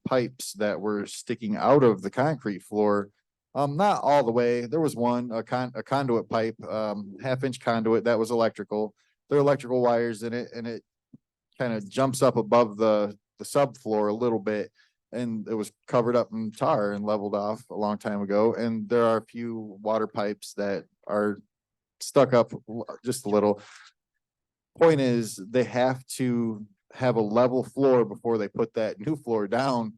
pipes that were sticking out of the concrete floor. Not all the way. There was one, a conduit pipe, 1/2-inch conduit that was electrical. There are electrical wires in it, and it kind of jumps up above the subfloor a little bit. And it was covered up in tar and leveled off a long time ago. And there are a few water pipes that are stuck up just a little. Point is, they have to have a level floor before they put that new floor down.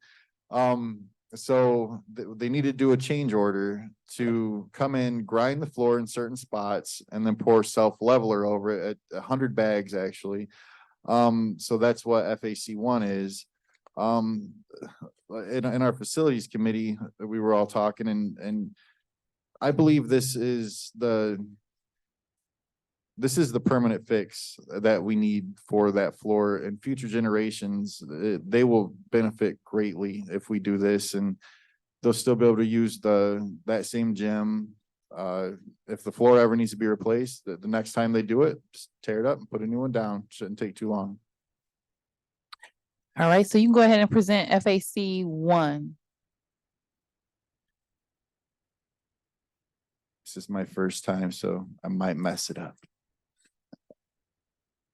So they need to do a change order to come in, grind the floor in certain spots, and then pour self-leveler over it at 100 bags, actually. So that's what FAC 1 is. In our facilities committee, we were all talking, and I believe this is the permanent fix that we need for that floor, and future generations, they will benefit greatly if we do this, and they'll still be able to use that same gym. If the floor ever needs to be replaced, the next time they do it, just tear it up and put a new one down. Shouldn't take too long. All right, so you can go ahead and present FAC 1. This is my first time, so I might mess it up.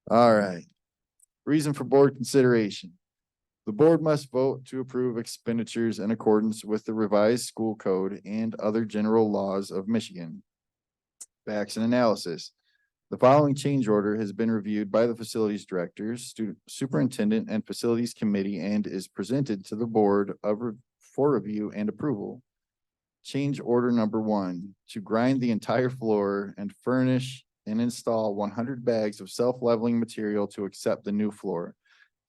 All right. Reason for board consideration. The board must vote to approve expenditures in accordance with the revised school code and other general laws of Michigan. Facts and analysis. The following change order has been reviewed by the facilities directors, student superintendent, and facilities committee and is presented to the board for review and approval. Change order number 1, to grind the entire floor and furnish and install 100 bags of self-leveling material to accept the new floor.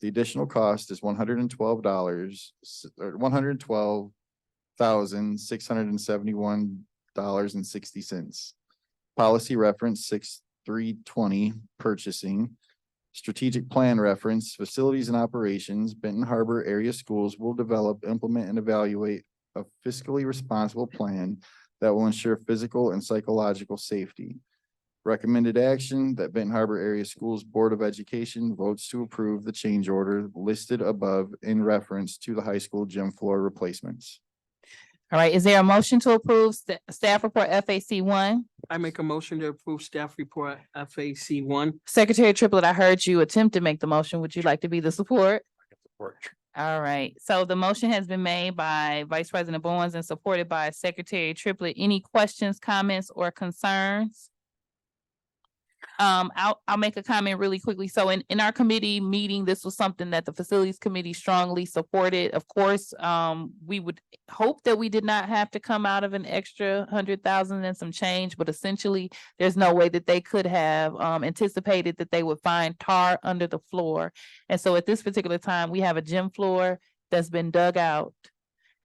The additional cost is $112, or $112,671.60. Policy reference 6320, purchasing. Strategic plan reference, facilities and operations, Benton Harbor area schools will develop, implement, and evaluate a fiscally responsible plan that will ensure physical and psychological safety. Recommended action that Benton Harbor Area Schools Board of Education votes to approve the change order listed above in reference to the high school gym floor replacements. All right, is there a motion to approve staff report FAC 1? I make a motion to approve staff report FAC 1. Secretary Triplett, I heard you attempt to make the motion. Would you like to be the support? Support. All right, so the motion has been made by Vice President Bowens and supported by Secretary Triplett. Any questions, comments, or concerns? I'll make a comment really quickly. So in our committee meeting, this was something that the facilities committee strongly supported. Of course, we would hope that we did not have to come out of an extra 100,000 and some change, but essentially there's no way that they could have anticipated that they would find tar under the floor. And so at this particular time, we have a gym floor that's been dug out.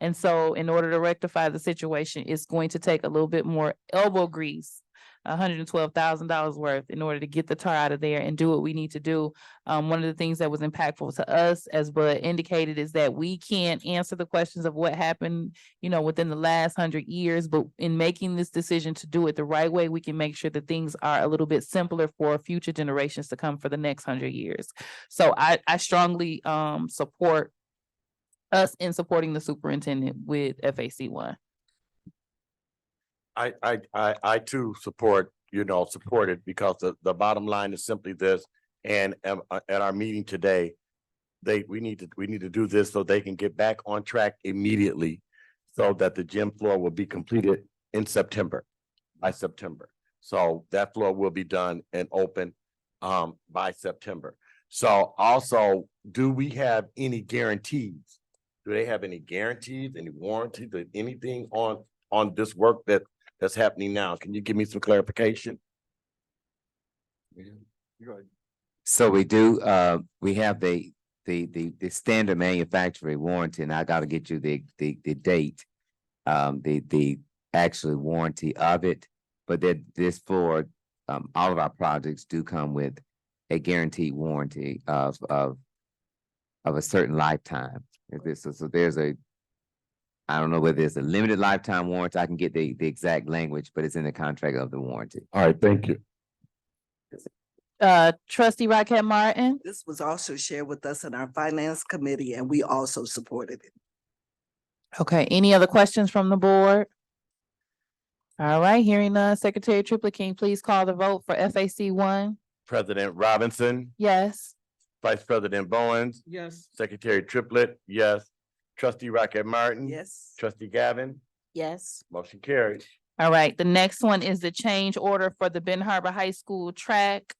And so in order to rectify the situation, it's going to take a little bit more elbow grease, $112,000 worth, in order to get the tar out of there and do what we need to do. One of the things that was impactful to us, as Bud indicated, is that we can't answer the questions of what happened, within the last 100 years, but in making this decision to do it the right way, we can make sure that things are a little bit simpler for future generations to come for the next 100 years. So I strongly support us in supporting the superintendent with FAC 1. I too support it because the bottom line is simply this. And at our meeting today, we need to do this so they can get back on track immediately, so that the gym floor will be completed by September. So that floor will be done and open by September. So also, do we have any guarantees? Do they have any guarantees, any warranties, or anything on this work that's happening now? Can you give me some clarification? So we do, we have the standard manufacturing warranty, and I gotta get you the date, the actual warranty of it. But that this for, all of our projects do come with a guaranteed warranty of a certain lifetime. So there's I don't know whether it's a limited lifetime warranty. I can get the exact language, but it's in the contract of the warranty. All right, thank you. Trustee Rocket Martin. This was also shared with us in our finance committee and we also supported it. Okay, any other questions from the board? All right, hearing none, Secretary Triplett, can you please call the vote for FAC 1? President Robinson, Yes. Vice President Bowens, Yes. Secretary Triplett, yes. Trustee Rocket Martin. Yes. Trustee Gavin, Yes. motion carries. All right, the next one is the change order for the Benton Harbor High School track.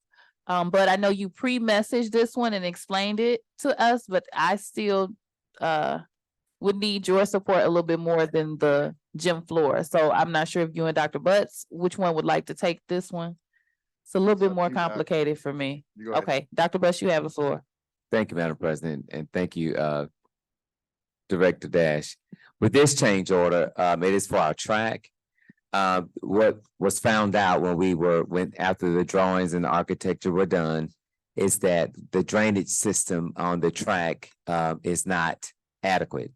But I know you pre-messaged this one and explained it to us, but I still would need your support a little bit more than the gym floor. So I'm not sure if you and Dr. Butts, which one would like to take this one? It's a little It's bit up more to you, Doc. complicated for me. You go ahead. Okay, Dr. Butts, you have the floor. Thank you, Madam President, and thank you, Director Dash. With this change order, it is for our track. What was found out when went after the drawings and the architecture were done is that the drainage system on the track is not adequate.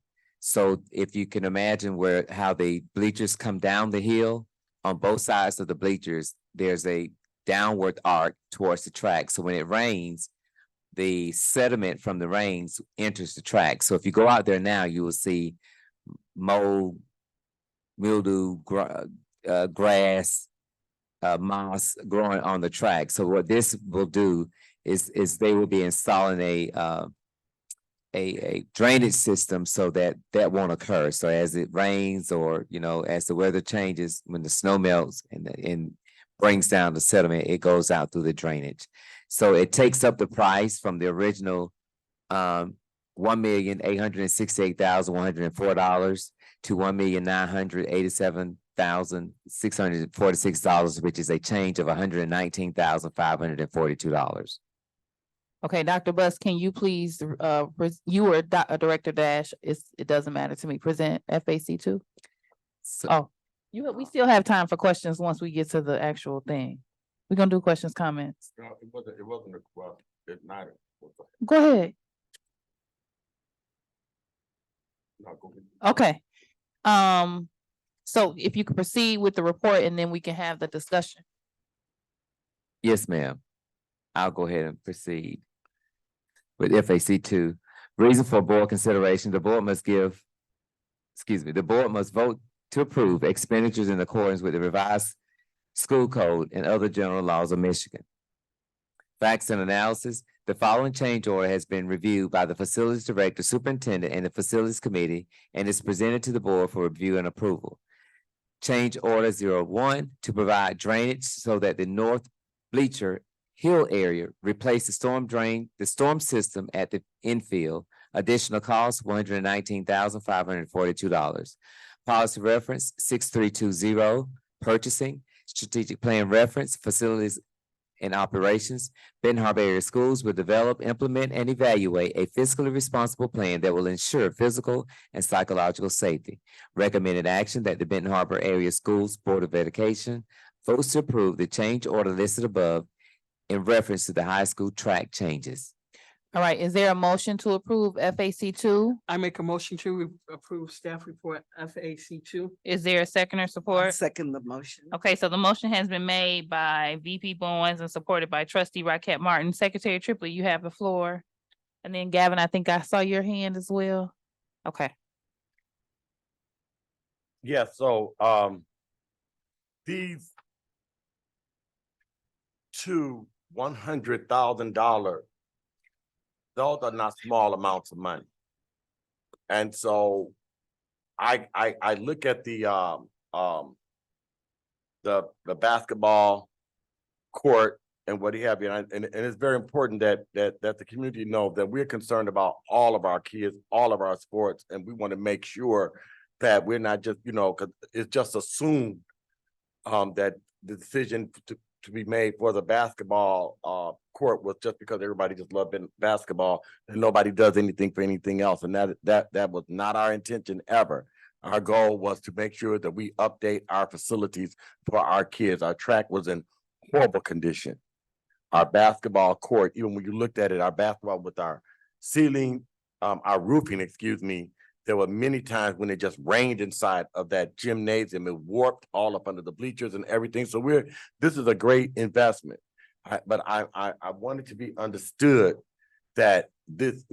So if you can imagine how the bleachers come down the hill, on both sides of the bleachers, there's a downward arc towards the track. So when it rains, the sediment from the rains enters the track. So if you go out there now, you will see mold, mildew, grass, moss growing on the track. So what this will do is they will be installing a drainage system so that that won't occur. So as it rains or, you know, as the weather changes, when the snow melts and brings down the sediment, it goes out through the drainage. So it takes up the price from the original $1,868,104 to $1,987,646, which is a change of $119,542. Okay, Dr. Bus, can you please, you or Director Dash, it doesn't matter to me, present FAC two? Oh, we still have time for questions once we get to the actual thing. We're gonna do questions, comments. No, it wasn't a question. It's not. Go ahead. No, go ahead. Okay. So if you could proceed with the report and then we can have the discussion. Yes, ma'am. I'll go ahead and proceed with FAC two. Reason for board consideration, the board must vote to approve expenditures in accordance with the revised school code and other general laws of Michigan. Facts and analysis, the following change order has been reviewed by the facilities director, superintendent, and the facilities committee, and is presented to the board for review and approval. Change order 01 to provide drainage so that the north bleacher hill area replace the storm system at the infield. Additional cost, $119,542. Policy reference 6320, purchasing, strategic plan reference, facilities and operations. Benton Harbor Area Schools will develop, implement, and evaluate a fiscally responsible plan that will ensure physical and psychological safety. Recommended action that the Benton Harbor Area Schools Board of Education votes to approve the change order listed above in reference to the high school track changes. All right, is there a motion to approve FAC two? I make a motion to approve staff report FAC two. Is there a second or I support? second the motion. Okay, so the motion has been made by VP Bowens and supported by trustee Raquel Martin. Secretary Triplett, you have the floor. And then Gavin, I think I saw your hand as well. Okay. Yeah, so these two $100,000, those are not small amounts of money. And so I look at the basketball court and what have you, and it's very important that the community know that we're concerned about all of our kids, all of our sports, and we want to make sure that we're not just, because it's just assumed that the decision to be made for the basketball court was just because everybody just loved basketball and nobody does anything for anything else. And that was not our intention ever. Our goal was to make sure that we update our facilities for our kids. Our track was in horrible condition. Our basketball court, even when you looked at it, our basketball with our ceiling, our roofing, there were many times when it just rained inside of that gymnasium. It warped all up under the bleachers and everything. So this is a great investment. But I wanted to be understood that as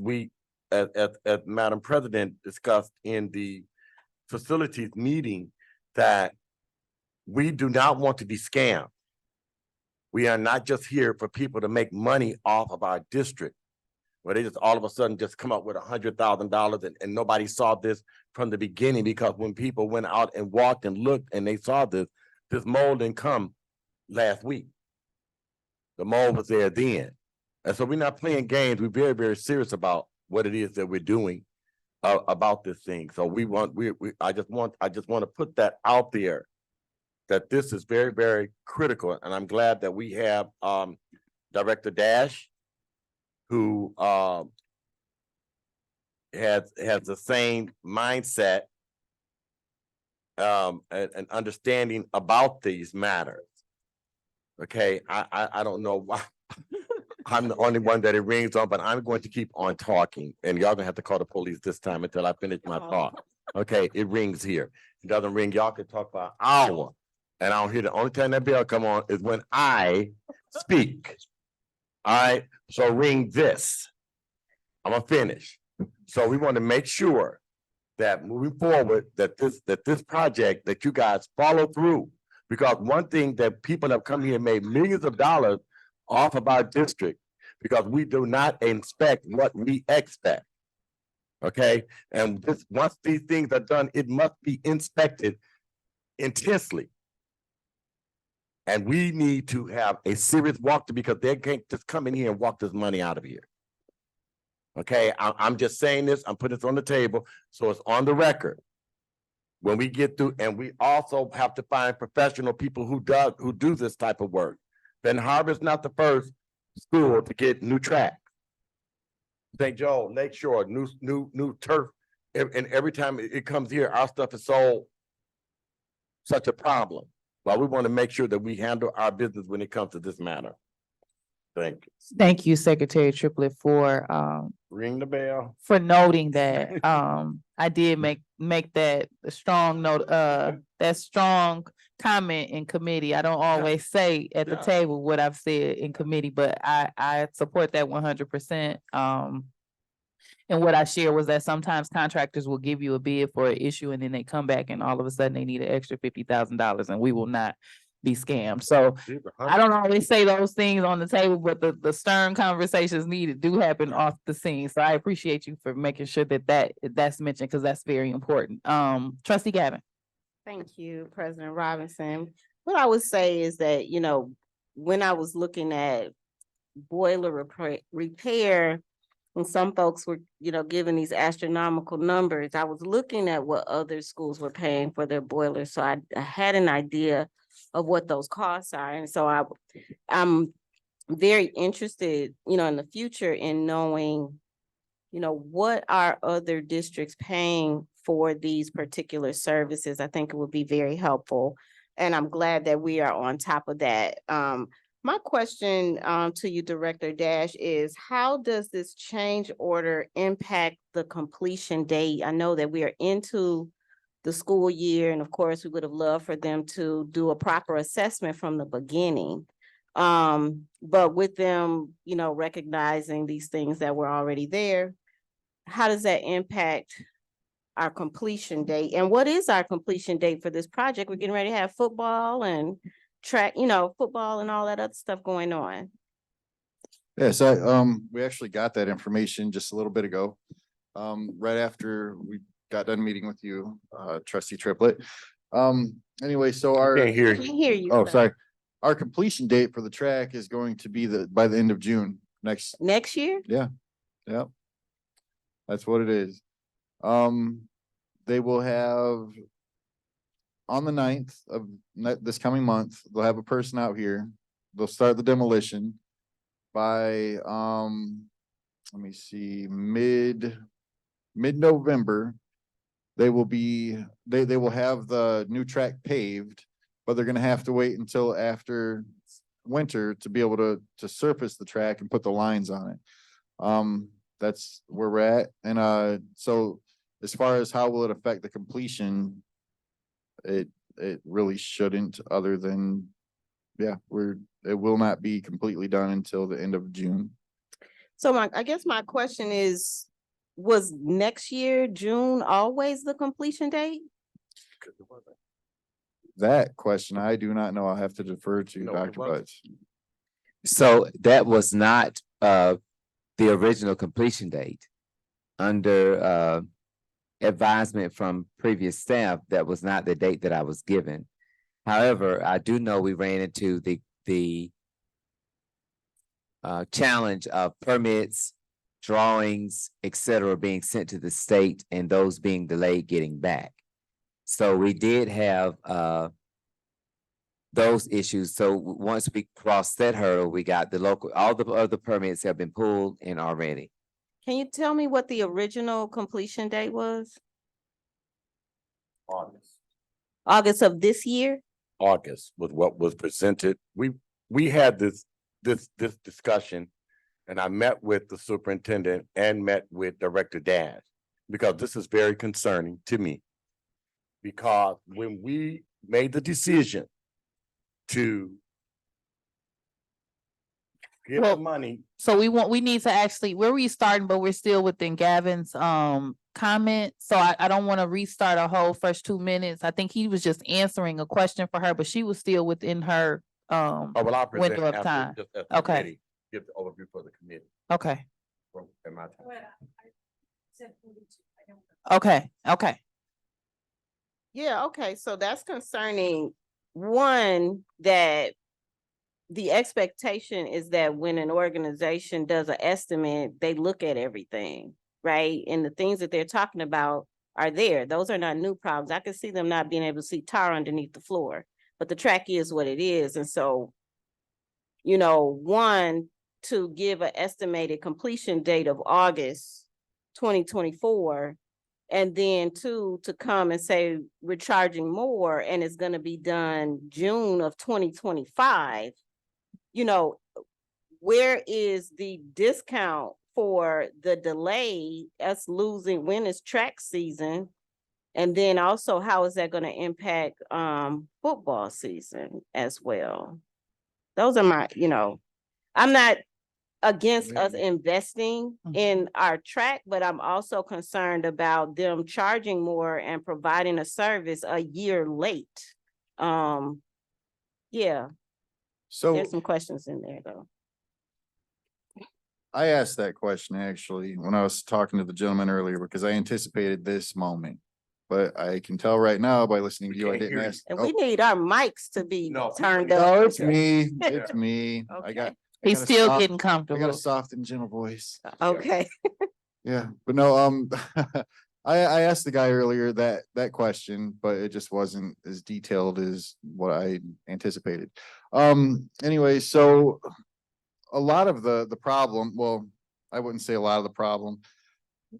Madam President discussed in the facilities meeting, that we do not want to be scammed. We are not just here for people to make money off of our district, where they just all of a sudden just come up with $100,000 and nobody saw this from the beginning, because when people went out and walked and looked and they saw this mold didn't come last week. The mold was there then. And so we're not playing games. We're very, very serious about what it is that we're doing about this thing. So I just want to put that out there, that this is very, very critical. And I'm glad that we have Director Dash, who has the same mindset and understanding about these matters. Okay, I don't know why I'm the only one that it rings on, but I'm going to keep on talking, and y'all gonna have to call the police this time until I finish my thought. Okay, it rings here. It doesn't ring. Y'all can talk for an hour, and I don't hear the only time that bell come on is when I speak. All right, so ring this. I'm gonna finish. So we want to make sure that moving forward, that this project, that you guys follow through. Because one thing that people have come here and made millions of dollars off of our district, because we do not inspect what we expect. Okay, and this, once these things are done, it must be inspected intensely. And we need to have a serious walkthrough because they can't just come in here and walk this money out of here. Okay, I'm just saying this, I'm putting this on the table, so it's on the record. When we get through, and we also have to find professional people who do this type of work. Ben Harbor is not the first school to get new track. St. Joe, Lakeshore, new turf, and every time it comes here, our stuff is so such a problem. Well, we want to make sure that we handle our business when it comes to this matter. Thank you. Thank you, Secretary Triplett, for Ring the bell. for noting that. I did make that a strong note, that strong comment in committee. I don't always say at the table what I've said in committee, but I support that 100%. And what I shared was that sometimes contractors will give you a bid for an issue and then they come back and all of a sudden they need an extra $50,000 and we will not be scammed. So I don't always say those things on the table, but the stern conversations needed do happen off the scene. So I appreciate you for making sure that's mentioned because that's very important. Trustee Gavin. Thank you, President Robinson. What I would say is that, you know, when I was looking at boiler repair, and some folks were, you know, giving these astronomical numbers, I was looking at what other schools were paying for their boilers. So I had an idea of what those costs are. And so I'm very interested, you know, in the future in knowing, you know, what are other districts paying for these particular services. I think it would be very helpful. And I'm glad that we are on top of that. My question to you, Director Dash, is how does this change order impact the completion date? I know that we are into the school year, and of course, we would have loved for them to do a proper assessment from the beginning. But with them, you know, recognizing these things that were already there, how does that impact our completion date? And what is our completion date for this project? We're getting ready to have football and track, you know, football and all that other stuff going on. Yes, we actually got that information just a little bit ago. Right after we got done meeting with you, Trustee Triplett. Anyway, so our. Can't hear Can't you. hear you. Oh, sir. sorry. Our completion date for the track is going to be by the end of June next. Next year? Yeah. That's what it is. They will have on the 9th of this coming month, they'll have a person out here. They'll start the demolition by, let me see, mid-November. They will have the new track paved, but they're gonna have to wait until after winter to be able to surface the track and put the lines on it. That's where we're at. And so as far as how will it affect the completion, it really shouldn't, other than, yeah, it will not be completely done until the end of June. So I guess my question is, was next year, June, always the completion date? That question, I do not know. I'll have to defer to No, it Dr. wasn't. Butts. So that was not the original completion date. Under advisement from previous staff, that was not the date that I was given. However, I do know we ran into the challenge of permits, drawings, etc., being sent to the state and those being delayed getting back. So we did have those issues. So once we crossed that hurdle, we got all the other permits have been pulled in already. Can you tell me what the original completion date was? August of this year? August was what was presented. We had this discussion, and I met with the superintendent and met with Director Dash, because this is very concerning to me. Because when we made the decision to give the money. So we need to actually, where we starting, but we're still within Gavin's comment. So I don't want to restart a whole first 2 minutes. I think he was just answering a question for her, but she was still within her Oh, well, I'll present window of after, time. just as the Okay. committee, give the overview for the committee. Okay. In my time. Okay, okay. Yeah, okay, so that's concerning, one, that the expectation is that when an organization does an estimate, they look at everything, right? And the things that they're talking about are there. Those are not new problems. I can see them not being able to see tar underneath the floor, but the track is what it is. And so, you know, one, to give an estimated completion date of August 2024, and then two, to come and say we're charging more and it's gonna be done June of 2025. You know, where is the discount for the delay, us losing when is track season? And then also, how is that gonna impact football season as well? Those are my, you know, I'm not against us investing in our track, but I'm also concerned about them charging more and providing a service a year late. Yeah, So there's some questions in there though. I asked that question actually when I was talking to the gentleman earlier because I anticipated this moment. But I can tell right now by listening to you, I can't didn't hear you. ask. And Oh, we need our mics to be No. turned up. no, it's me. It's me. Okay. He's got a still soft- getting I got comfortable. a soft and gentle voice. Okay. Yeah, but no, I asked the guy earlier that question, but it just wasn't as detailed as what I anticipated. Anyway, so a lot of the problem, well, I wouldn't say a lot of the problem.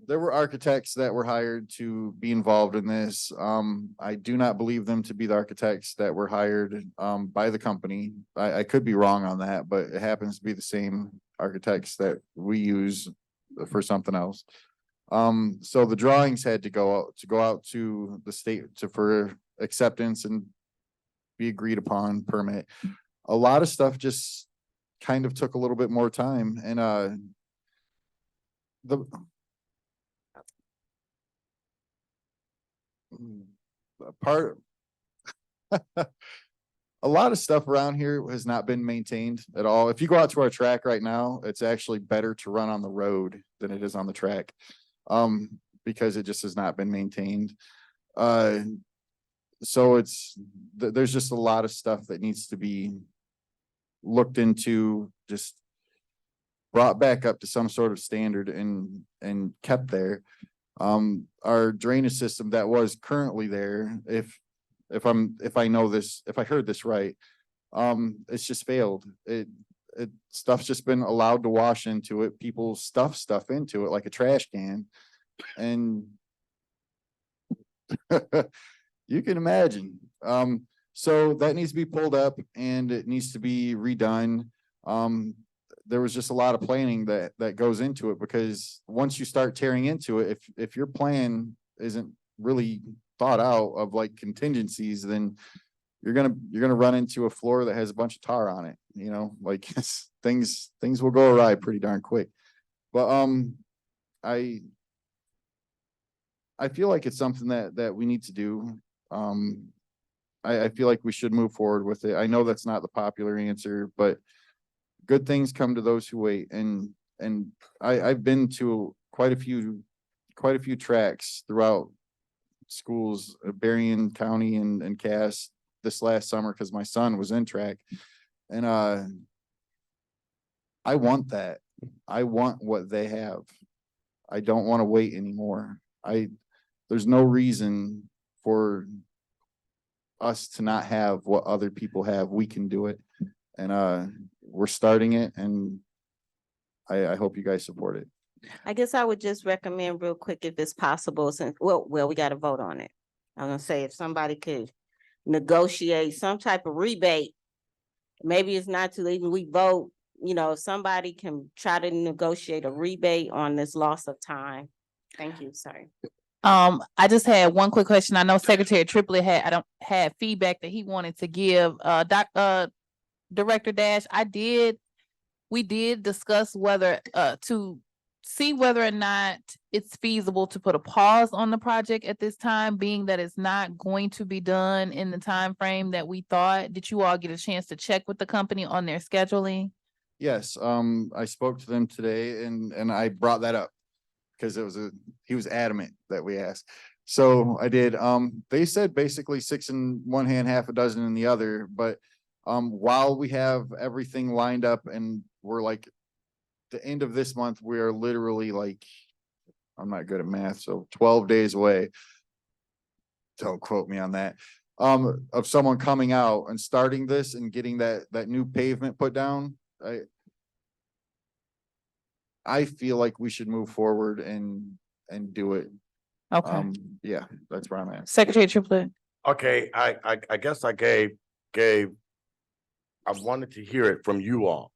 There were architects that were hired to be involved in this. I do not believe them to be the architects that were hired by the company. I could be wrong on that, but it happens to be the same architects that we use for something else. So the drawings had to go out to the state for acceptance and be agreed upon permit. A lot of stuff just kind of took a little bit more time and the part a lot of stuff around here has not been maintained at all. If you go out to our track right now, it's actually better to run on the road than it is on the track. Because it just has not been maintained. So there's just a lot of stuff that needs to be looked into, just brought back up to some sort of standard and kept there. Our drainage system that was currently there, if I heard this right, it's just failed. Stuff's just been allowed to wash into it. People stuff stuff into it like a trash can. And you can imagine. So that needs to be pulled up and it needs to be redone. There was just a lot of planning that goes into it because once you start tearing into it, if your plan isn't really thought out of like contingencies, then you're gonna run into a floor that has a bunch of tar on it. You know, like things will go awry pretty darn quick. But I feel like it's something that we need to do. I feel like we should move forward with it. I know that's not the popular answer, but good things come to those who wait. And I've been to quite a few tracks throughout schools, Berrien County and Cass this last summer because my son was in track. And I want that. I want what they have. I don't want to wait anymore. There's no reason for us to not have what other people have. We can do it. And we're starting it and I hope you guys support it. I guess I would just recommend real quick if it's possible, since, well, we got to vote on it. I'm gonna say if somebody could negotiate some type of rebate, maybe it's not too late, we vote, you know, if somebody can try to negotiate a rebate on this loss of time. Thank you, sorry. I just had one quick question. I know Secretary Triplett had feedback that he wanted to give, Director Dash. We did discuss whether, to see whether or not it's feasible to put a pause on the project at this time, being that it's not going to be done in the time frame that we thought. Did you all get a chance to check with the company on their scheduling? Yes, I spoke to them today and I brought that up because he was adamant that we asked. So I did, they said basically 6 in one hand, half a dozen in the other, but while we have everything lined up and we're like, the end of this month, we are literally like, I'm not good at math, so 12 days away. Don't quote me on that. Of someone coming out and starting this and getting that new pavement put down. I feel like we should move forward and do it. Okay. Yeah, that's where I'm at. Secretary Triplett. Okay, I guess I wanted to hear it from you all.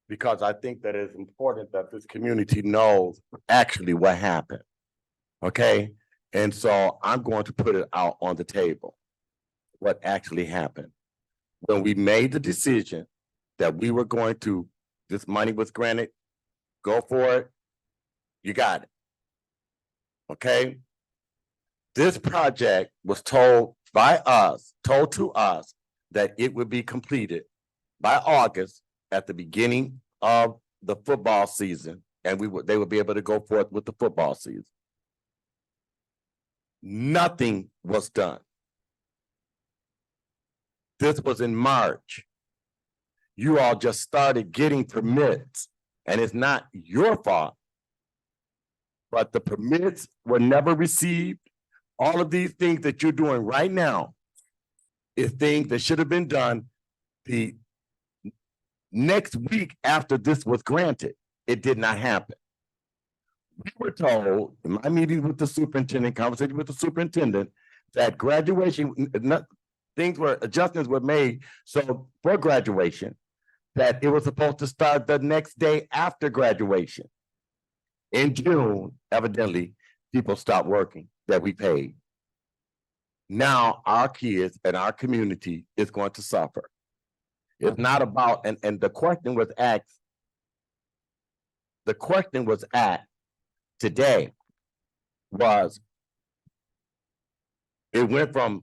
Because I think that it's important that this community knows actually what happened. Okay, and so I'm going to put it out on the table. What actually happened. When we made the decision that we were going to, this money was granted, go for it, you got it. Okay? This project was told to us that it would be completed by August at the beginning of the football season, and they would be able to go forth with the football season. Nothing was done. This was in March. You all just started getting permits, and it's not your fault. But the permits were never received. All of these things that you're doing right now is things that should have been done the next week after this was granted. It did not happen. We were told in my meeting with the superintendent, conversation with the superintendent, that graduation, adjustments were made. So for graduation, that it was supposed to start the next day after graduation. In June, evidently, people stopped working that we paid. Now our kids and our community is going to suffer. It's not about, and the question was asked today was, it went from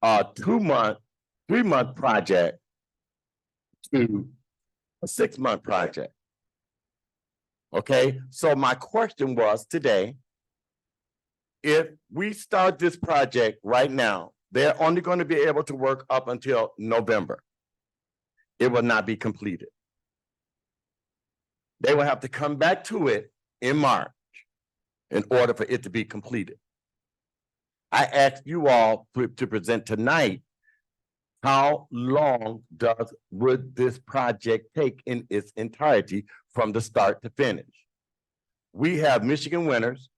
a 3-month project to a 6-month project. Okay, so my question was today, if we start this project right now, they're only going to be able to work up until November. It will not be completed. They will have to come back to it in March in order for it to be completed. I asked you all to present tonight, how long would this project take in its entirety from the start to finish? We have Michigan winners,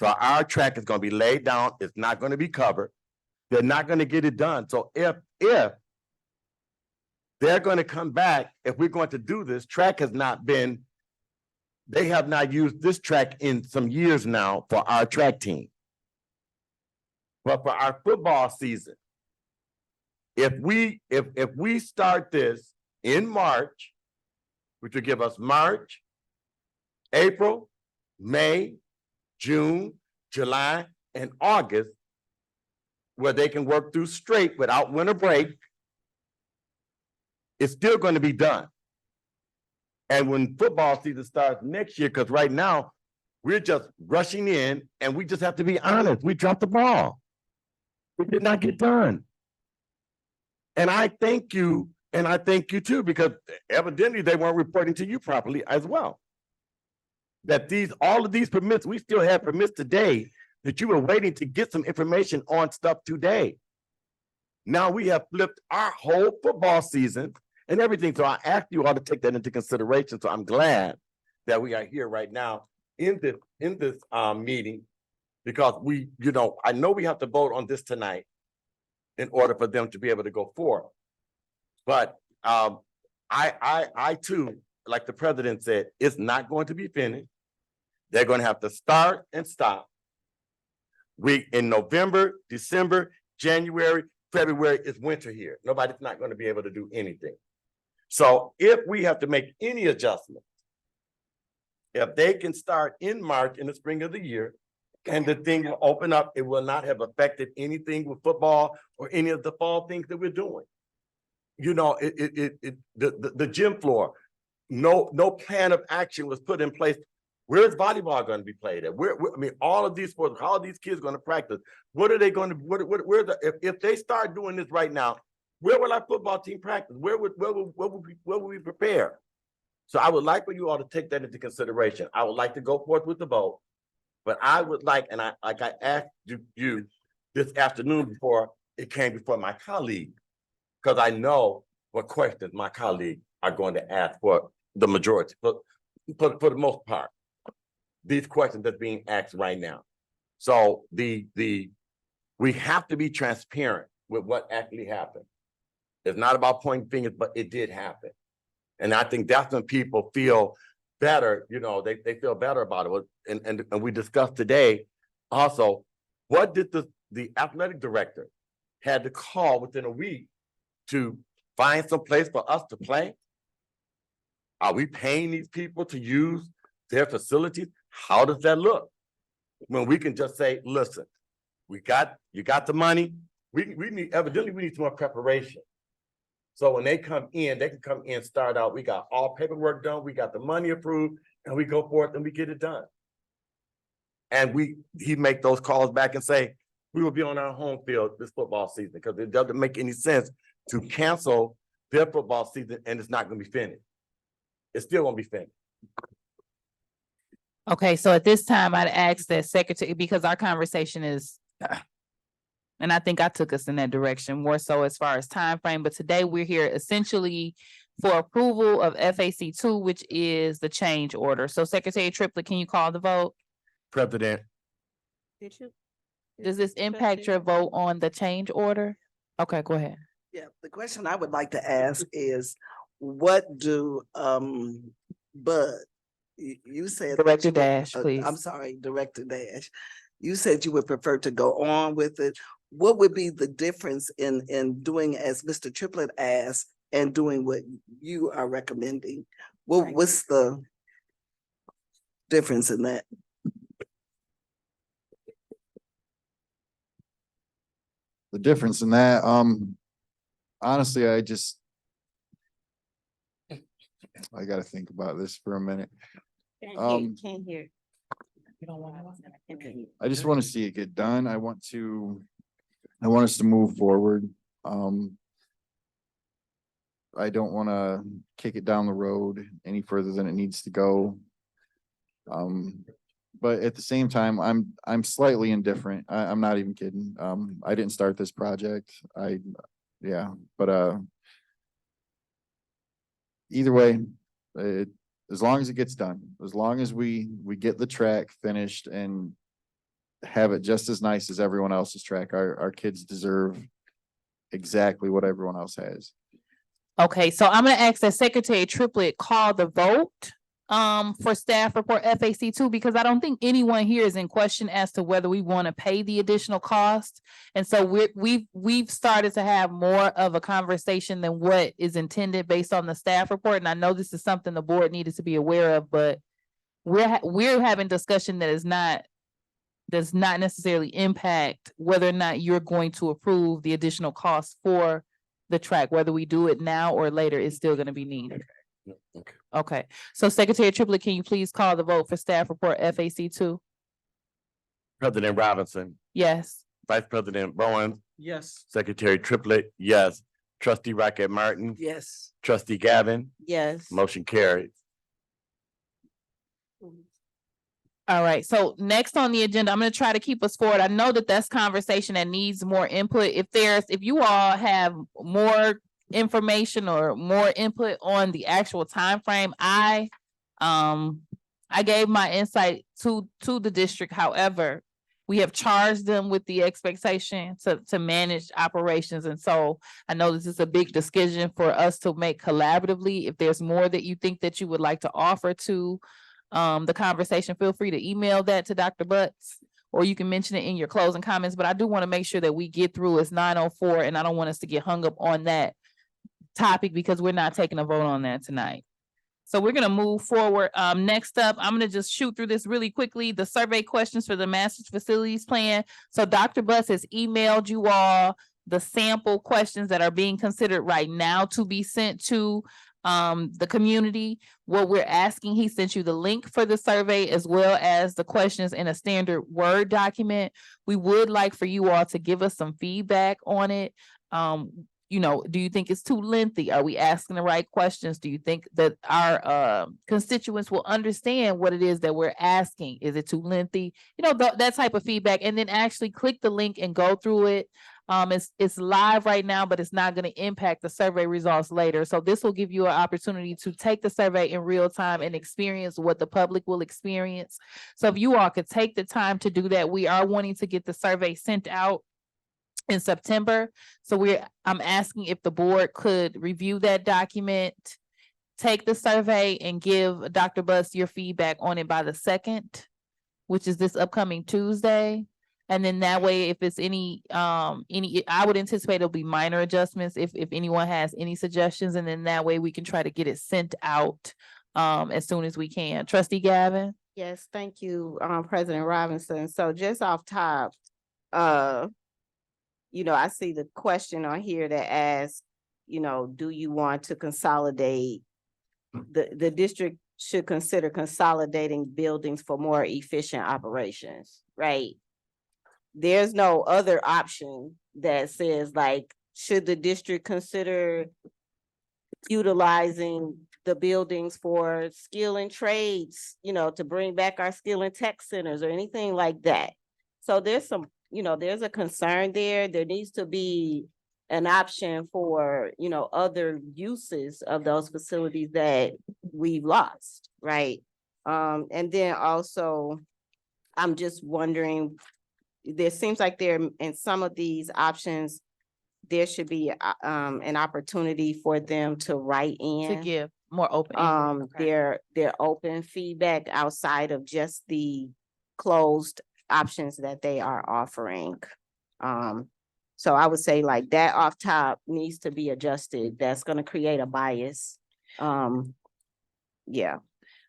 so our track is going to be laid down. It's not going to be covered. They're not going to get it done. So if they're going to come back, if we're going to do this, they have not used this track in some years now for our track team. But for our football season, if we start this in March, which will give us March, April, May, June, July, and August, where they can work through straight without winter break, it's still going to be done. And when football season starts next year, because right now we're just rushing in, and we just have to be honest, we dropped the ball. It did not get done. And I thank you, and I thank you too, because evidently they weren't reporting to you properly as well. That all of these permits, we still have permits today that you were waiting to get some information on stuff today. Now we have flipped our whole football season and everything. So I asked you all to take that into consideration. So I'm glad that we are here right now in this meeting, because I know we have to vote on this tonight in order for them to be able to go forward. But I too, like the president said, it's not going to be finished. They're going to have to start and stop. In November, December, January, February, it's winter here. Nobody's not going to be able to do anything. So if we have to make any adjustments, if they can start in March in the spring of the year, and the thing will open up, it will not have affected anything with football or any of the fall things that we're doing. The gym floor, no plan of action was put in place Where's volleyball gonna be played at? I mean, all of these sports, how are these kids gonna practice? What are they gonna, if they start doing this right now, where will our football team practice? Where would we prepare? So I would like for you all to take that into consideration. I would like to go forth with the vote. But I would like, and I asked you this afternoon before it came before my colleague, because I know what questions my colleagues are going to ask for the majority, for the most part. These questions that's being asked right now. So we have to be transparent with what actually happened. It's not about pointing fingers, but it did happen. And I think that's when people feel better, you know, they feel better about it. And we discussed today also, what did the athletic director had to call within a week to find some place for us to play? Are we paying these people to use their facilities? How does that look? When we can just say, listen, you got the money. We need, evidently we need some more preparation. So when they come in, they can come in, start out, we got all paperwork done, we got the money approved, and we go forth and we get it done. And he make those calls back and say, we will be on our home field this football season, because it doesn't make any sense to cancel their football season and it's not gonna be finished. It's still gonna be finished. Okay, so at this time, I'd ask that secretary, because our conversation is, and I think I took us in that direction more so as far as time frame, but today we're here essentially for approval of FAC 2, which is the change order. So Secretary Triplett, can you call the vote? President. Did you? Does this impact your vote on the change order? Okay, go ahead. Yeah, the question I would like to ask is, what do, Bud, you said. Director Dash, please. I'm sorry, Director Dash. You said you would prefer to go on with it. What would be the difference in doing as Mr. Triplett asked and doing what you are recommending? What's the difference in that? The difference in that, honestly, I gotta think about this for a minute. Can't hear. I just want to see it get done. I want us to move forward. I don't want to kick it down the road any further than it needs to go. But at the same time, I'm slightly indifferent. I'm not even kidding. I didn't start this project. Either way, as long as it gets done, as long as we get the track finished and have it just as nice as everyone else's track, our kids deserve exactly what everyone else has. Okay, so I'm gonna ask that Secretary Triplett call the vote for staff report FAC 2, because I don't think anyone here is in question as to whether we want to pay the additional cost. And so we've started to have more of a conversation than what is intended based on the staff report. And I know this is something the board needed to be aware of, but we're having discussion that does not necessarily impact whether or not you're going to approve the additional cost for the track. Whether we do it now or later is still going to be needed. Okay, so Secretary Triplett, can you please call the vote for staff report FAC 2? President Robinson. Yes. Vice President Bowen. Yes. Secretary Triplett, yes. Trustee Rocket Martin. Yes. Trustee Gavin. Yes. Motion carried. All right, so next on the agenda, I'm gonna try to keep us forward. I know that that's conversation that needs more input. If you all have more information or more input on the actual time frame, I gave my insight to the district. However, we have charged them with the expectation to manage operations. And so I know this is a big decision for us to make collaboratively. If there's more that you think that you would like to offer to the conversation, feel free to email that to Dr. Butts, or you can mention it in your closing comments. But I do want to make sure that we get through. It's 9:04, and I don't want us to get hung up on that topic because we're not taking a vote on that tonight. So we're gonna move forward. Next up, I'm gonna just shoot through this really quickly. The survey questions for the master's facilities plan. So Dr. Butts has emailed you all the sample questions that are being considered right now to be sent to the community. What we're asking, he sent you the link for the survey as well as the questions in a standard Word document. We would like for you all to give us some feedback on it. You know, do you think it's too lengthy? Are we asking the right questions? Do you think that our constituents will understand what it is that we're asking? Is it too lengthy? You know, that type of feedback, and then actually click the link and go through it. It's live right now, but it's not going to impact the survey results later. So this will give you an opportunity to take the survey in real time and experience what the public will experience. So if you all could take the time to do that, we are wanting to get the survey sent out in September. So I'm asking if the board could review that document, take the survey, and give Dr. Buss your feedback on it by the 2nd, which is this upcoming Tuesday. And then that way, if it's any, I would anticipate it'll be minor adjustments if anyone has any suggestions, and then that way we can try to get it sent out as soon as we can. Trustee Gavin? Yes, thank you, President Robinson. So just off top, you know, I see the question on here that asks, you know, do you want to consolidate? The district should consider consolidating buildings for more efficient operations, right? There's no other option that says like, should the district consider utilizing the buildings for skill and trades, you know, to bring back our skill and tech centers or anything like that? So there's some, you know, there's a concern there. There needs to be an option for, you know, other uses of those facilities that we've lost, right? And then also, I'm just wondering, there seems like there, in some of these options, there should be an opportunity for them to write in. To give more open. Their open feedback outside of just the closed options that they are offering. So I would say like that off top needs to be adjusted. That's gonna create a bias. Yeah.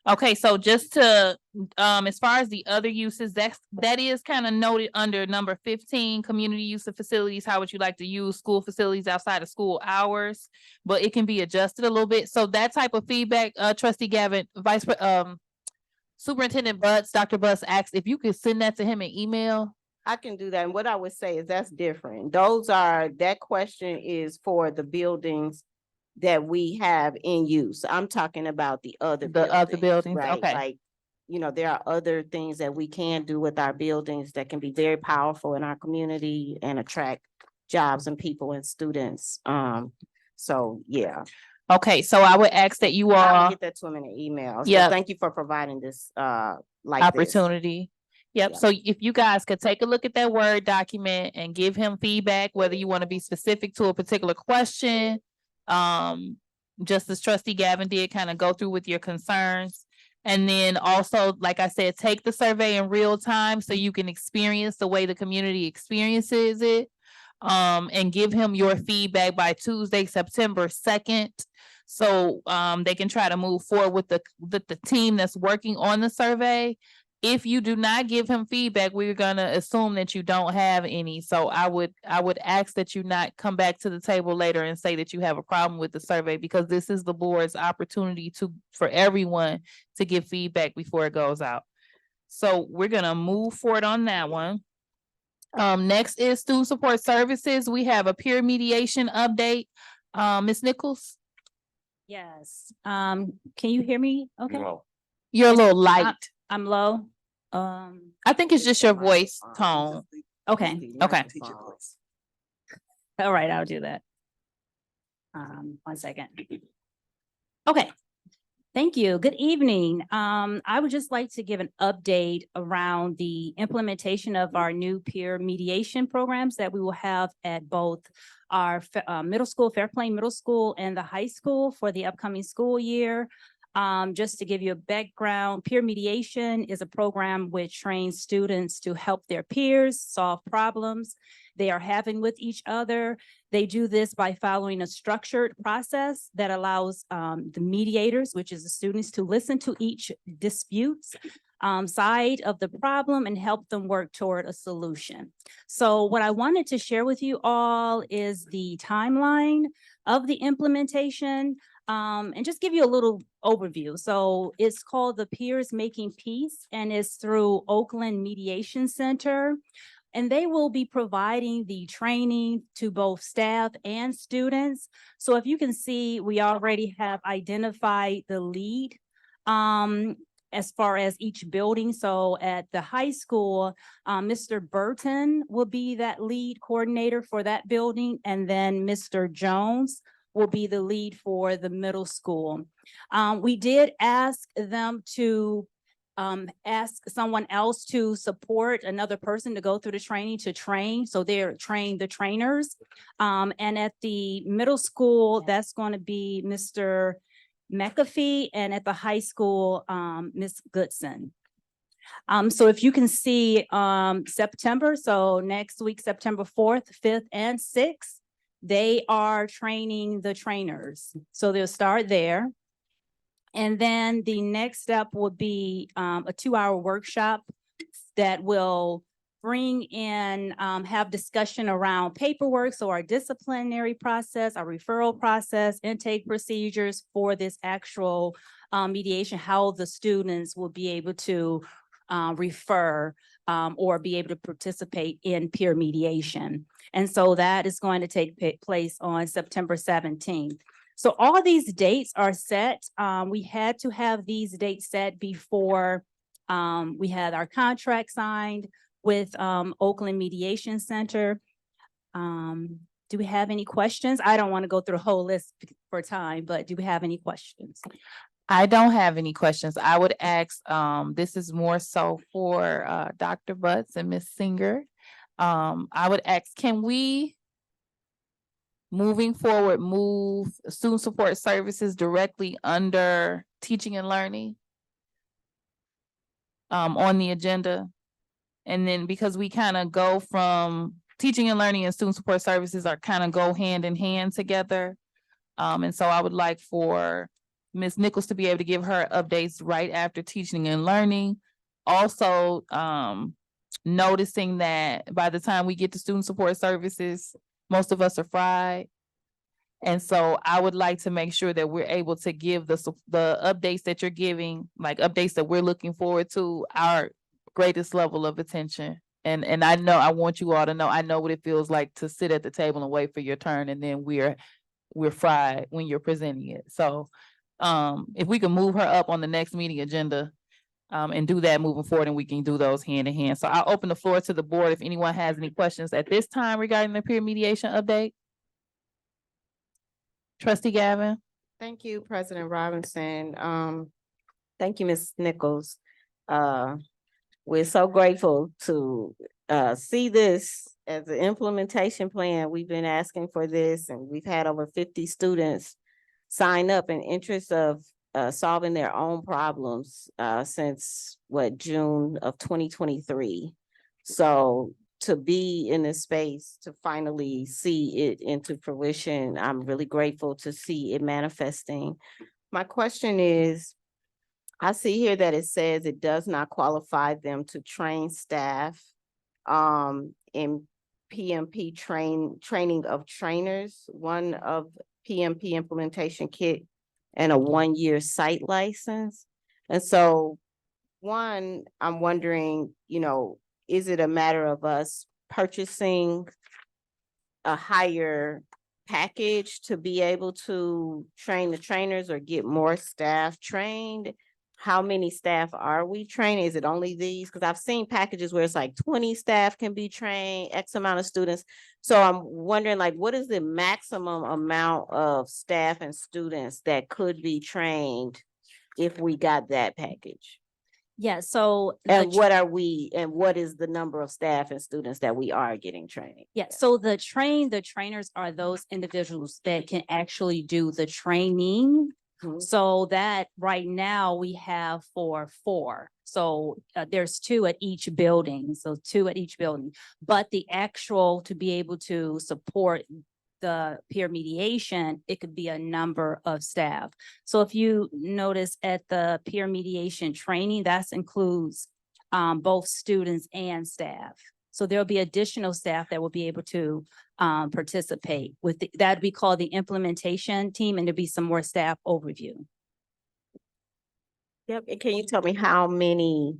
Okay, so just to, as far as the other uses, that is kind of noted under number 15, community use of facilities. How would you like to use school facilities outside of school hours? But it can be adjusted a little bit. So that type of feedback, Trustee Gavin, Superintendent Butts, Dr. Butts asked if you could send that to him in email. I can do that. And what I would say is that's different. That question is for the buildings that we have in use. I'm talking about the other buildings, right? okay. Like, you know, there are other things that we can do with our buildings that can be very powerful in our community and attract jobs and people and students. So yeah. Okay, so I would ask that you I'll all get that to him in an email. So Yeah. thank you for providing this like opportunity. Yep, Yeah. so if you guys could take a look at that Word document and give him feedback, whether you want to be specific to a particular question, just as Trustee Gavin did, kind of go through with your concerns. And then also, like I said, take the survey in real time so you can experience the way the community experiences it. And give him your feedback by Tuesday, September 2nd. So they can try to move forward with the team that's working on the survey. If you do not give him feedback, we're gonna assume that you don't have any. So I would ask that you not come back to the table later and say that you have a problem with the survey, because this is the board's opportunity for everyone to give feedback before it goes out. So we're gonna move forward on that one. Next is student support services. We have a peer mediation update. Ms. Nichols? Yes, can you hear me? Okay, No. You're a little light. I'm low. I think it's just your voice tone. Okay, Okay. all right, I'll do that. 1 second. Okay. Thank you. Good evening. I would just like to give an update around the implementation of our new peer mediation programs that we will have at both our middle school, Fair Plain Middle School, and the high school for the upcoming school year. Just to give you a background, peer mediation is a program which trains students to help their peers solve problems they are having with each other. They do this by following a structured process that allows the mediators, which is the students, to listen to each dispute's side of the problem and help them work toward a solution. So what I wanted to share with you all is the timeline of the implementation. and just give you a little overview. So it's called the Peers Making Peace, and it's through Oakland Mediation Center. And they will be providing the training to both staff and students. So if you can see, we already have identified the lead as far as each building. So at the high school, Mr. Burton will be that lead coordinator for that building. And then Mr. Jones will be the lead for the middle school. We did ask them to ask someone else to support another person to go through the training to train. So they're train the trainers. And at the middle school, that's going to be Mr. McAfee, and at the high school, Ms. Goodson. So if you can see September, so next week, September 4th, 5th, and 6th, they are training the trainers. So they'll start there. And then the next step would be a 2-hour workshop that will bring in, have discussion around paperwork. So our disciplinary process, our referral process, intake procedures for this actual mediation, how the students will be able to refer or be able to participate in peer mediation. And so that is going to take place on September 17th. So all these dates are set. We had to have these dates set before we had our contract signed with Oakland Mediation Center. Do we have any questions? I don't want to go through the whole list for time, but do we have any questions? I don't have any questions. I would ask, this is more so for Dr. Butts and Ms. Singer. I would ask, can we, moving forward, move student support services directly under teaching and learning on the agenda? And then because we kind of go from teaching and learning and student support services are kind of go hand in hand together. And so I would like for Ms. Nichols to be able to give her updates right after teaching and learning. Also, noticing that by the time we get to student support services, most of us are fried. And so I would like to make sure that we're able to give the updates that you're giving, like updates that we're looking forward to, our greatest level of attention. And I know, I want you all to know, I know what it feels like to sit at the table and wait for your turn, and then we're fried when you're presenting it. So if we can move her up on the next meeting agenda and do that moving forward, and we can do those hand in hand. So I'll open the floor to the board if anyone has any questions at this time regarding the peer mediation update. Trustee Gavin. Thank you, President Robinson. Thank you, Ms. Nichols. We're so grateful to see this as an implementation plan. We've been asking for this, and we've had over 50 students sign up in interest of solving their own problems since June of 2023. So to be in this space, to finally see it into fruition, I'm really grateful to see it manifesting. My question is, I see here that it says it does not qualify them to train staff in PMP training of trainers, one of PMP implementation kit, and a 1-year site license. And so one, I'm wondering, is it a matter of us purchasing a higher package to be able to train the trainers or get more staff trained? How many staff are we training? Is it only these? Because I've seen packages where it's like 20 staff can be trained, X amount of students. So I'm wondering, like, what is the maximum amount of staff and students that could be trained if we got that package? Yeah, so. And what is the number of staff and students that we are getting training? Yeah, so the trainers are those individuals that can actually do the training. So that right now we have four. So there's 2 at each building. So 2 at each building, but the actual to be able to support the peer mediation, it could be a number of staff. So if you notice at the peer mediation training, that includes both students and staff. So there'll be additional staff that will be able to participate with, that'd be called the implementation team, and there'll be some more staff overview. Yep, and can you tell me how many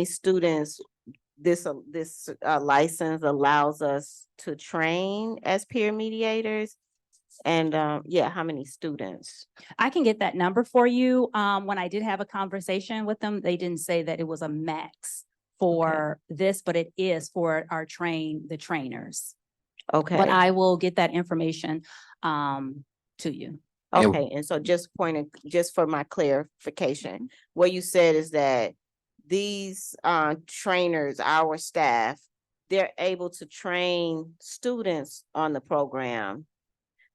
students this license allows us to train as peer mediators? And yeah, how many students? I can get that number for you. When I did have a conversation with them, they didn't say that it was a max for this, but it is for our the trainers. Okay. But I will get that information to you. Okay, and so just for my clarification, what you said is that these trainers, our staff, they're able to train students on the program.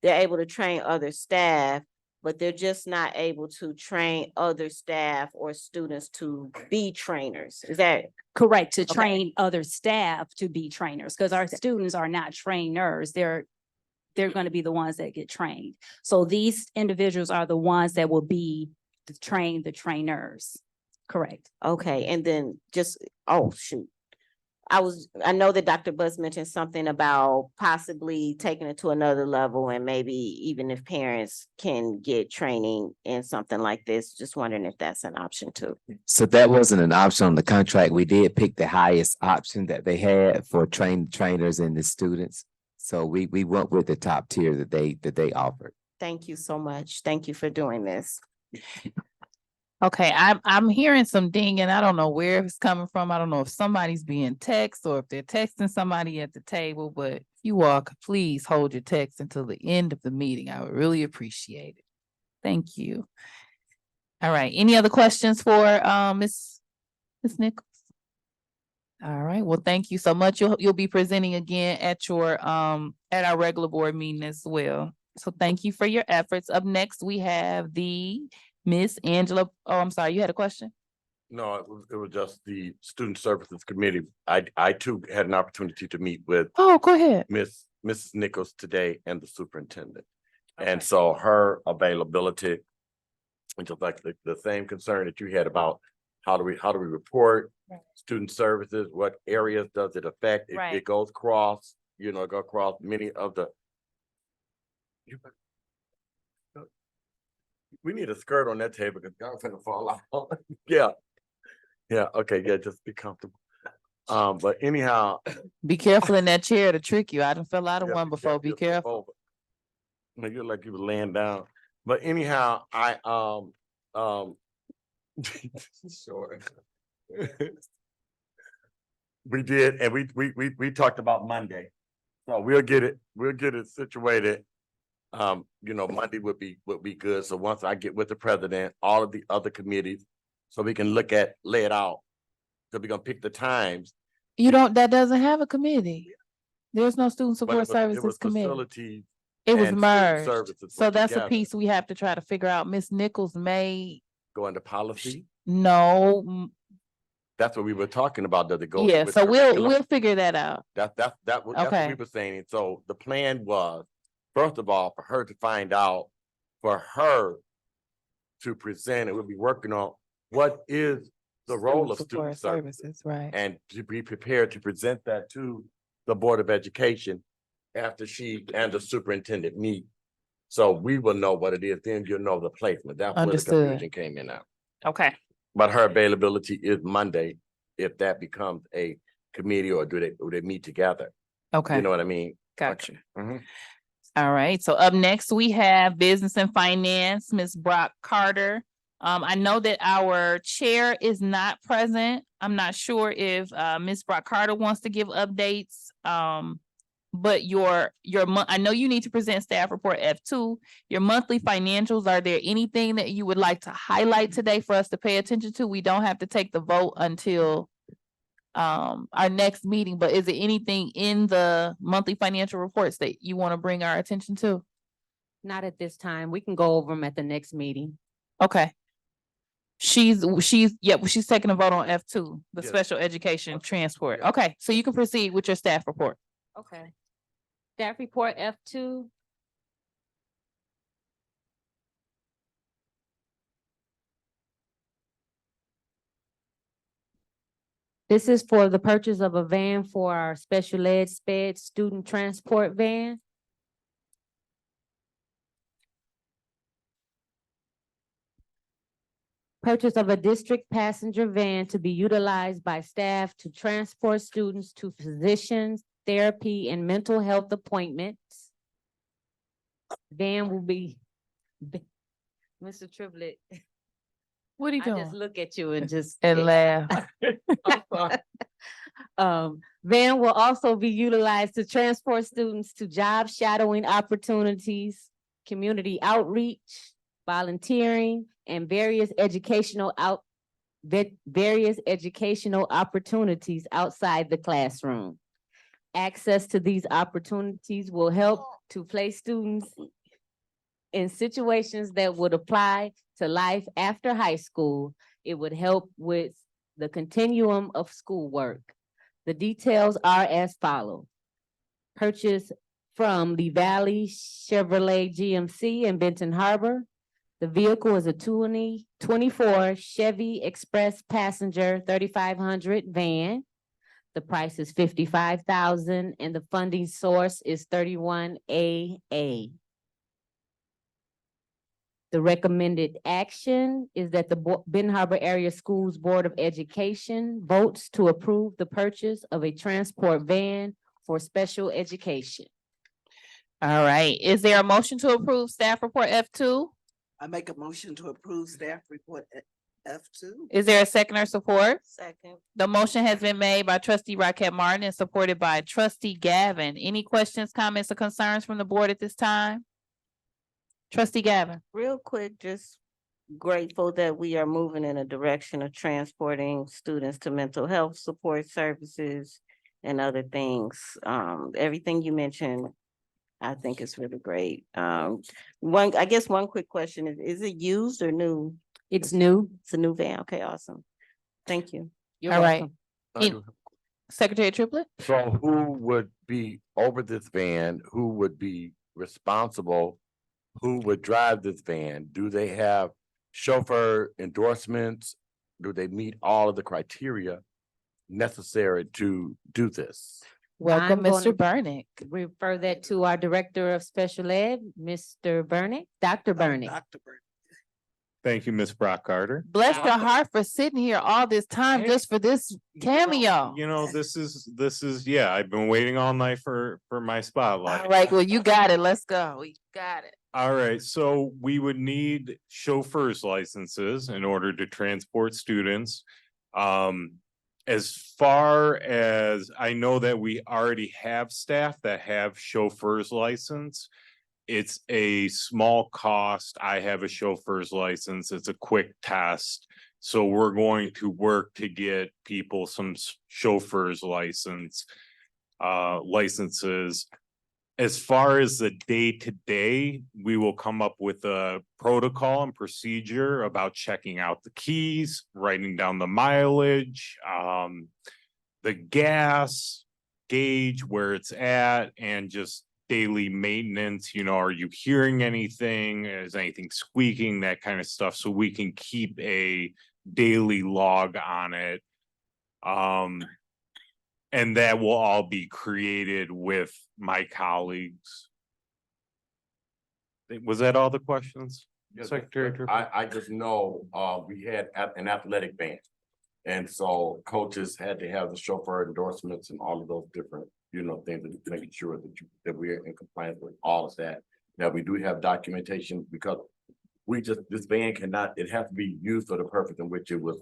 They're able to train other staff, but they're just not able to train other staff or students to be trainers. Is that correct? To train other staff to be trainers, because our students are not trainers. They're going to be the ones that get trained. So these individuals are the ones that will be the trainers. Correct. okay? And then oh, shoot. I know that Dr. Bus mentioned something about possibly taking it to another level, and maybe even if parents can get training in something like this, just wondering if that's an option too. So that wasn't an option on the contract. We did pick the highest option that they had for trainers and the students. So we went with the top tier that they offered. Thank you so much. Thank you for doing this. Okay, I'm hearing some dinging. I don't know where it's coming from. I don't know if somebody's being texted or if they're texting somebody at the table, but if you all could please hold your text until the end of the meeting. I would really appreciate it. Thank you. All right, any other questions for Ms. Nichols? All right, well, thank you so much. You'll be presenting again at your at our regular board meeting as well. So thank you for your efforts. Up next, we have the Miss Angela. Oh, I'm sorry, you had a question? No, it was just the Student Services Committee. I too had an opportunity to meet with Oh, go ahead. Mrs. Nichols today and the superintendent. And so her availability, and just like the same concern that you had about how do we report student services, what areas does it affect? It goes across, go across many of the. We need a skirt on that table because y'all finna fall out. Yeah. Okay. Yeah. Just be comfortable. But anyhow, be careful in that chair to trick you. I done fell out of one before. Be careful. You're like you were laying down. But anyhow, sure. We did, and we talked about Monday. So we'll get it situated. Monday would be good. So once I get with the president, all of the other committees, so we can lay it out. So we're gonna pick the times. That doesn't have a committee. There's no student support services committee. It was merged. So that's a piece we have to try to figure out. Ms. Nichols may go into policy. No. That's what we were talking about. Does it go? Yeah, so we'll figure that out. That's what we were saying. And so the plan was, first of all, for her to find out, for her to present, and we'll be working on what is the role of student services, right? And to be prepared to present that to the Board of Education after she and the superintendent meet. So we will know what it is, then you'll know the placement. That's where the confusion came in now. Okay. But her availability is Monday, if that becomes a committee, or do they meet together? Okay. You know what I mean? Gotcha. Mm-hmm. All right. So up next we have Business and Finance, Ms. Brock Carter. I know that our chair is not present. I'm not sure if Ms. Brock Carter wants to give updates. But I know you need to present staff report F2, your monthly financials. Are there anything that you would like to highlight today for us to pay attention to? We don't have to take the vote until our next meeting, but is there anything in the monthly financial reports that you want to bring our attention to? Not at this time. We can go over them at the next meeting. Okay. She's taking a vote on F2, the special education transport. Okay, so you can proceed with your staff report. Okay. Staff report F2. This is for the purchase of a van for our special ed sped student transport van. Purchase of a district passenger van to be utilized by staff to transport students to physicians, therapy, and mental health appointments. Van will be, Mr. Triplet, What are you I just doing? look at you and just. And laugh. Van will also be utilized to transport students to job shadowing opportunities, community outreach, volunteering, and various educational opportunities outside the classroom. Access to these opportunities will help to place students in situations that would apply to life after high school. It would help with the continuum of schoolwork. The details are as follows. Purchase from the Valley Chevrolet GMC in Benton Harbor. The vehicle is a 2024 Chevy Express Passenger 3500 van. The price is $55,000 and the funding source is 31AA. The recommended action is that the Benton Harbor Area Schools Board of Education votes to approve the purchase of a transport van for special education. All right, is there a motion to approve staff report F2? I make a motion to approve staff report F2. Is there a second or support? Second. The motion has been made by trustee Rocket Martin and supported by trustee Gavin. Any questions, comments, or concerns from the board at this time? Trustee Gavin. Real quick, just grateful that we are moving in a direction of transporting students to mental health support services and other things. Everything you mentioned, I think is really great. One quick question is it used or new? It's new. It's a new van. Okay, awesome. Thank you. All right. I do- Secretary Triplett? So who would be over this van? Who would be responsible? Who would drive this van? Do they have chauffeur endorsements? Do they meet all of the criteria necessary to do this? Welcome, I'm Mr. gonna Burnick. Refer that to our Director of Special Ed, Mr. Burnick, Dr. Burnick. Dr. Burton. Thank you, Ms. Brock Carter. Bless your heart for sitting here all this time just for this cameo. You know, this is, yeah, I've been waiting all night for my spotlight. All right, well, you got it. Let's go. We got it. All right, so we would need chauffeurs licenses in order to transport students. As far as I know that we already have staff that have chauffeurs license. It's a small cost. I have a chauffeur's license. It's a quick test. So we're going to work to get people some chauffeur's licenses. As far as the day-to-day, we will come up with a protocol and procedure about checking out the keys, writing down the mileage, the gas gauge, where it's at, and just daily maintenance. You know, are you hearing anything? Is anything squeaking? That kind of stuff, so we can keep a daily log on it. And that will all be created with my colleagues. Was that all the questions? Yes, Secretary Triplett? I just know, we had an athletic band. And so coaches had to have the chauffeur endorsements and all of those different, things, making sure that we're in compliance with all of that. Now, we do have documentation because this van cannot, it has to be used for the purpose in which it was,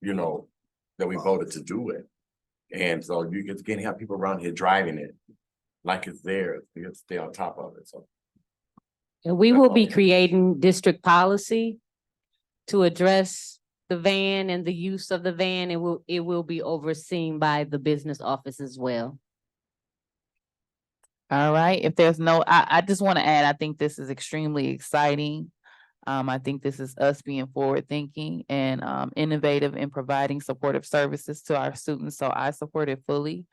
that we voted to do it. And so you can't have people around here driving it like it's theirs. You have to stay on top of it, so. And we will be creating district policy to address the van and the use of the van. It will be overseen by the business office as well. All right, if there's no, I just want to add, I think this is extremely exciting. I think this is us being forward thinking and innovative in providing supportive services to our students. So I support it fully.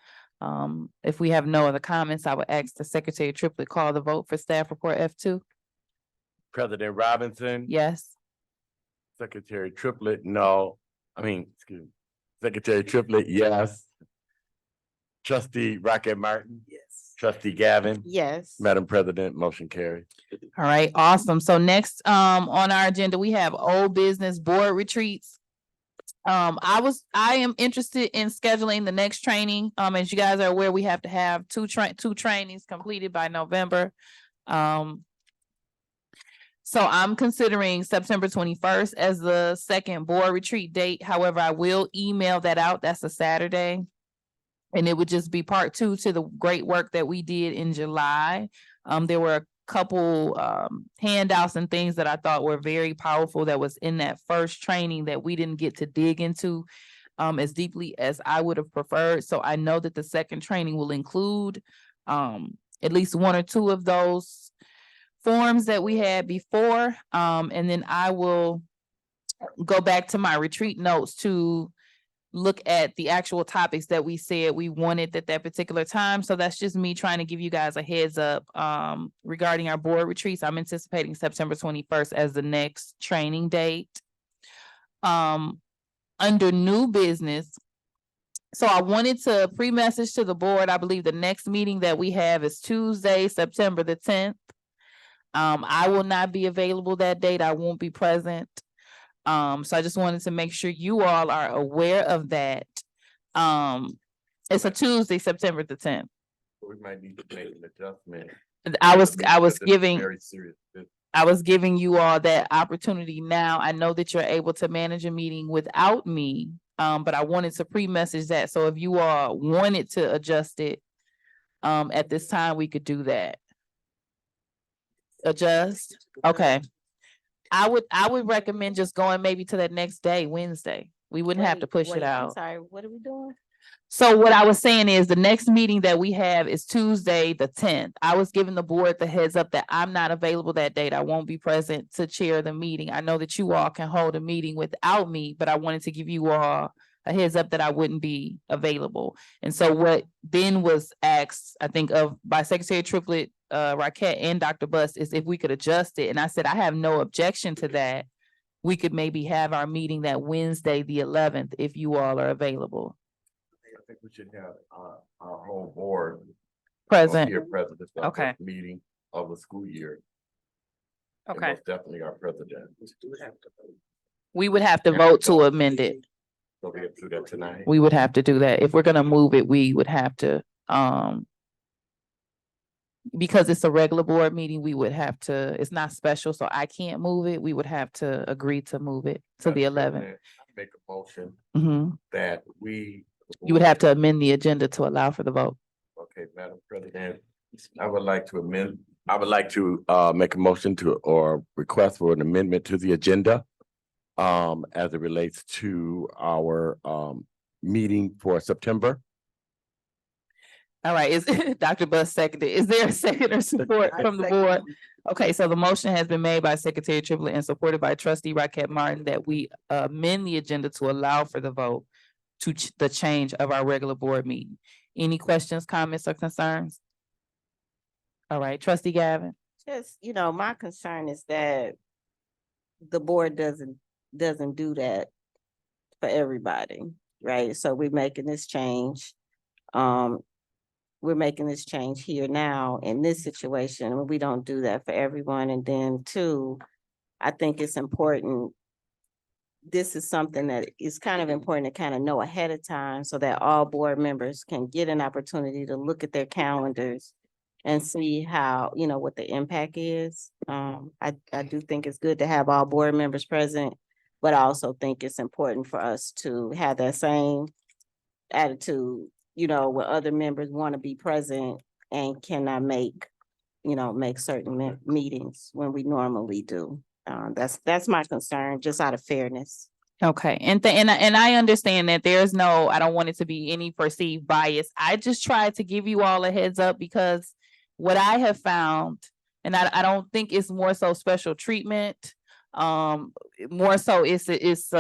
If we have no other comments, I would ask the Secretary Triplett call the vote for staff report F2. President Robinson. Yes. Secretary Triplett, no. Excuse me. Secretary Triplett, yes. Trustee Rocket Martin, Yes. trustee Gavin, Yes. Madam President, motion carried. All right, awesome. So next, on our agenda, we have old business board retreats. I am interested in scheduling the next training. As you guys are aware, we have to have two trainings completed by November. So I'm considering September 21st as the second board retreat date. However, I will email that out. That's a Saturday. And it would just be part 2 to the great work that we did in July. There were a couple handouts and things that I thought were very powerful that was in that first training that we didn't get to dig into as deeply as I would have preferred. So I know that the second training will include at least 1 or 2 of those forms that we had before. And then I will go back to my retreat notes to look at the actual topics that we said we wanted at that particular time. So that's just me trying to give you guys a heads up regarding our board retreats. I'm anticipating September 21st as the next training date. Under new business, so I wanted to pre-message to the board. I believe the next meeting that we have is Tuesday, September the 10th. I will not be available that date. I won't be present. So I just wanted to make sure you all are aware of that. It's a Tuesday, September the 10th. We might need to make an adjustment. I was Because it's giving, very serious business. I was giving you all that opportunity now. I know that you're able to manage a meeting without me. But I wanted to pre-message that. So if you all wanted to adjust it, at this time, we could do that. Adjust, okay. I would recommend just going maybe to that next day, Wednesday. We wouldn't have to push it I'm out. sorry, what are we doing? So what I was saying is the next meeting that we have is Tuesday, the 10th. I was giving the board the heads up that I'm not available that date. I won't be present to chair the meeting. I know that you all can hold a meeting without me, but I wanted to give you all a heads up that I wouldn't be available. And so what then was asked, I think of by Secretary Triplett, Raquette and Dr. Bus is if we could adjust it. And I said, I have no objection to that. We could maybe have our meeting that Wednesday, the 11th, if you all are available. I think we should have our whole board. Present. Here present, this is our Okay. first meeting of the school year. And Okay. most definitely our president. We would have to vote to amend it. So we have to do that tonight. We would have to do that. If we're gonna move it, we would have to, because it's a regular board meeting, we would have to, it's not special, so I can't move it. We would have to agree to move it to the 11th. Make a motion Mm-hmm. that we. You would have to amend the agenda to allow for the vote. Okay, Madam President, I would like to make a motion to, or request for an amendment to the agenda. As it relates to our meeting for September. All right, is Dr. Bus seconded? Is there a second or support from the board? Okay, so the motion has been made by Secretary Triplett and supported by Trustee Raquette Martin that we amend the agenda to allow for the vote to the change of our regular board meeting. Any questions, comments, or concerns? All right, Trustee Gavin. Just, my concern is that the board doesn't do that for everybody, right? So we're making this change. We're making this change here now in this situation, and we don't do that for everyone. And then 2, I think it's important. This is something that is kind of important to kind of know ahead of time so that all board members can get an opportunity to look at their calendars and see how, what the impact is. I do think it's good to have all board members present, but I also think it's important for us to have that same attitude, where other members want to be present and cannot make certain meetings when we normally do. That's my concern, just out of fairness. Okay, and I understand that there's no, I don't want it to be any perceived bias. I just tried to give you all a heads up because what I have found, and I don't think it's more so special treatment. More so it's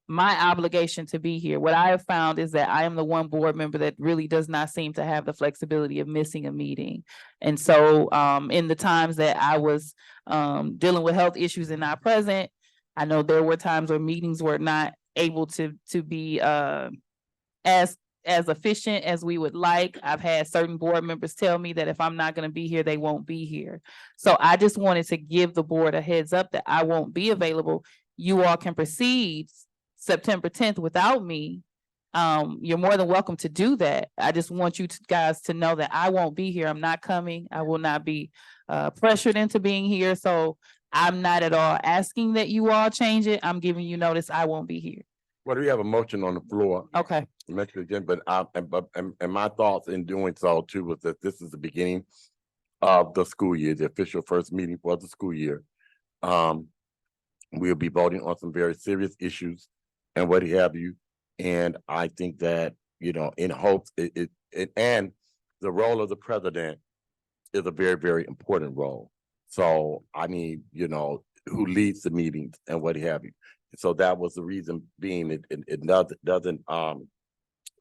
my obligation to be here. What I have found is that I am the one board member that really does not seem to have the flexibility of missing a meeting. And so in the times that I was dealing with health issues and not present, I know there were times where meetings were not able to be as efficient as we would like. I've had certain board members tell me that if I'm not gonna be here, they won't be here. So I just wanted to give the board a heads up that I won't be available. You all can proceed September 10th without me. You're more than welcome to do that. I just want you guys to know that I won't be here. I'm not coming. I will not be pressured into being here. So I'm not at all asking that you all change it. I'm giving you notice I won't be here. Well, we have a motion on the floor. Okay. And my thoughts in doing so too was that this is the beginning of the school year, the official first meeting for the school year. We'll be voting on some very serious issues and what have you. And I think that, you know, in hopes and the role of the president is a very, very important role. So, I mean, you know, who leads the meetings and what have you. So that was the reason being it doesn't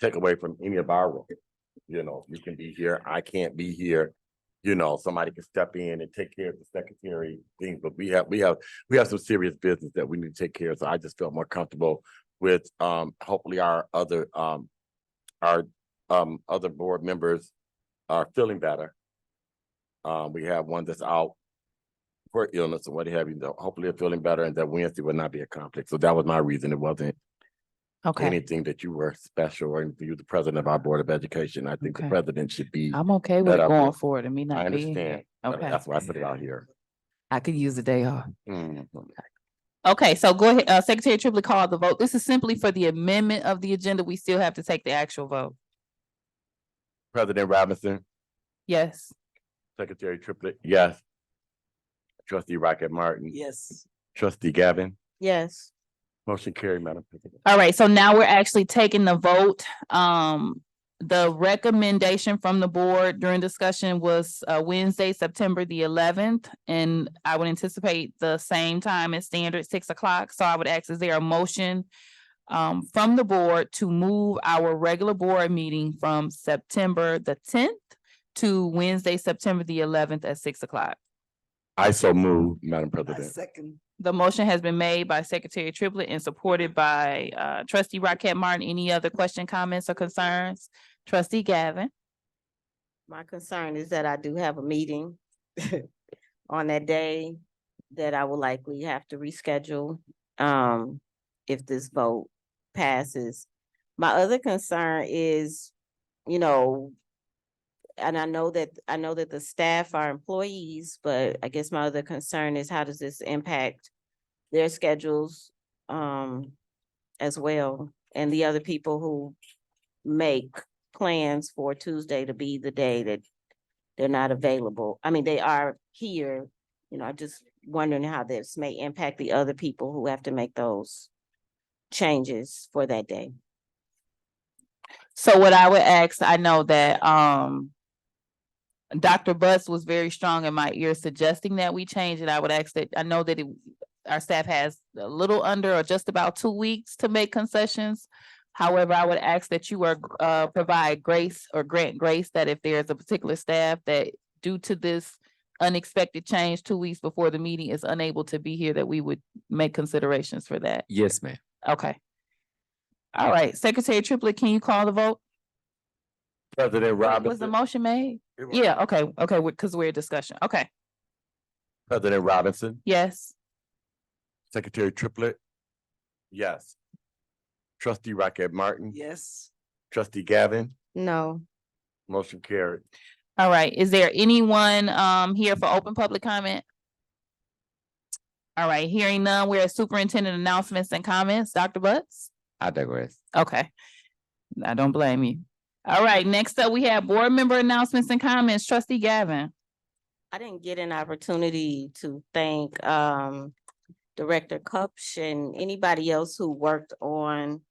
take away from any of our work. You know, you can be here, I can't be here. You know, somebody can step in and take care of the secretary thing, but we have some serious business that we need to take care of. So I just felt more comfortable with hopefully our other board members are feeling better. We have one that's out for illness and what have you, hopefully they're feeling better and that Wednesday will not be a conflict. So that was my reason. It wasn't anything that you were special or anything. You're the president of our Board of Education. I think the president should be. I'm okay with it going forward and me not I being here. understand. But Okay. that's why I put it out here. I could use a day off. Mhm. Okay, so go ahead, Secretary Triplett called the vote. This is simply for the amendment of the agenda. We still have to take the actual vote. President Robinson, Yes. Secretary Triplett, yes. Trustee Rocket Martin. Yes. Trustee Gavin, Yes. motion carried, Madam President. All right, so now we're actually taking the vote. The recommendation from the board during discussion was Wednesday, September the 11th. And I would anticipate the same time as standard 6 o'clock. So I would ask, is there a motion from the board to move our regular board meeting from September the 10th to Wednesday, September the 11th at 6 o'clock? I so move, Madam I President. second. The motion has been made by Secretary Triplett and supported by Trustee Rocket Martin. Any other question, comments, or concerns? Trustee Gavin? My concern is that I do have a meeting on that day that I will likely have to reschedule if this vote passes. My other concern is, you know, and I know that the staff are employees, but I guess my other concern is how does this impact their schedules as well, and the other people who make plans for Tuesday to be the day that they're not available. I mean, they are here, you know, I'm just wondering how this may impact the other people who have to make those changes for that day. So what I would ask, I know that Dr. Butts was very strong in my ear suggesting that we change it. I would ask that, I know that our staff has a little under or just about 2 weeks to make concessions. However, I would ask that you are provide grace or grant grace that if there's a particular staff that due to this unexpected change 2 weeks before the meeting is unable to be here, that we would make considerations for that. Yes, ma'am. Okay. All right, Secretary Triplett, can you call the vote? President Robinson. Was the motion made? It was. Yeah, okay, because we're in discussion. Okay, President Robinson, yes. Secretary Triplett, yes. Trustee Rocket Martin, Yes. Trustee Gavin, No. motion carried. All right, is there anyone here for open public comment? All right, hearing none, we're at superintendent announcements and comments. Dr. Butts? I digress. Okay, I don't blame you. All right, next up, we have board member announcements and comments. Trustee Gavin. I didn't get an opportunity to thank Director Kupch and anybody else who worked on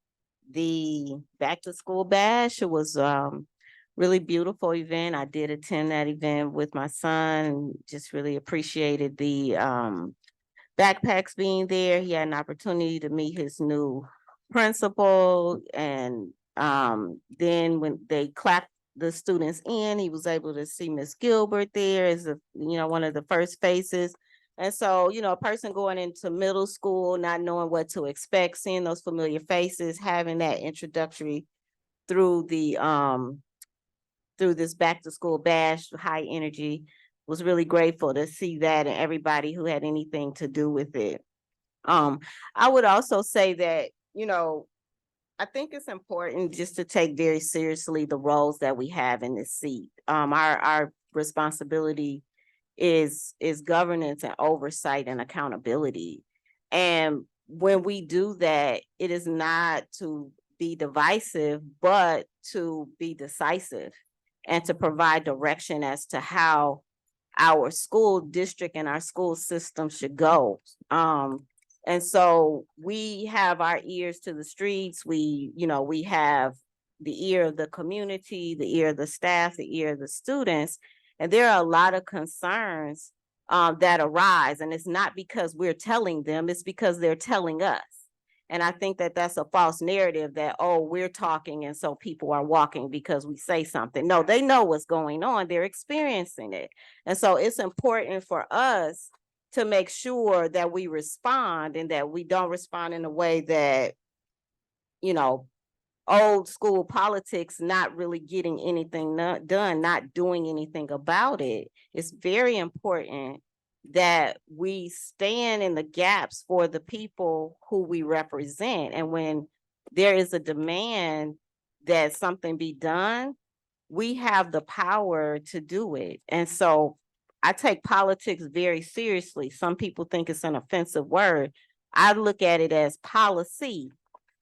the back to school bash. It was really beautiful event. I did attend that event with my son and just really appreciated the backpacks being there. He had an opportunity to meet his new principal, and then when they clapped the students in, he was able to see Miss Gilbert there as one of the first faces. And so, you know, a person going into middle school, not knowing what to expect, seeing those familiar faces, having that introductory through the through this back to school bash, high energy, was really grateful to see that and everybody who had anything to do with it. I would also say that, you know, I think it's important just to take very seriously the roles that we have in this seat. Our responsibility is governance and oversight and accountability. And when we do that, it is not to be divisive, but to be decisive and to provide direction as to how our school district and our school system should go. And so we have our ears to the streets. We, you know, we have the ear of the community, the ear of the staff, the ear of the students. And there are a lot of concerns that arise. And it's not because we're telling them, it's because they're telling us. And I think that that's a false narrative that, oh, we're talking and so people are walking because we say something. No, they know what's going on. They're experiencing it. And so it's important for us to make sure that we respond and that we don't respond in a way that, you know, old school politics, not really getting anything done, not doing anything about it. It's very important that we stand in the gaps for the people who we represent. And when there is a demand that something be done, we have the power to do it. And so I take politics very seriously. Some people think it's an offensive word. I look at it as policy,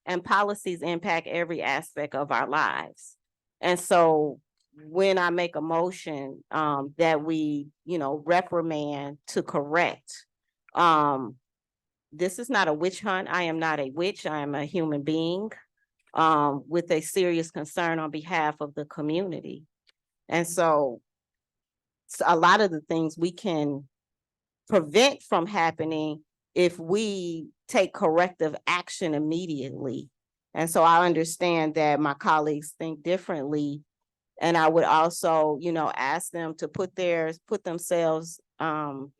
and policies impact every aspect of our lives. And so when I make a motion that we, you know, reprimand to correct, this is not a witch hunt. I am not a witch. I am a human being with a serious concern on behalf of the community. And so a lot of the things we can prevent from happening if we take corrective action immediately. And so I understand that my colleagues think differently. And I would also, you know, ask them to put themselves in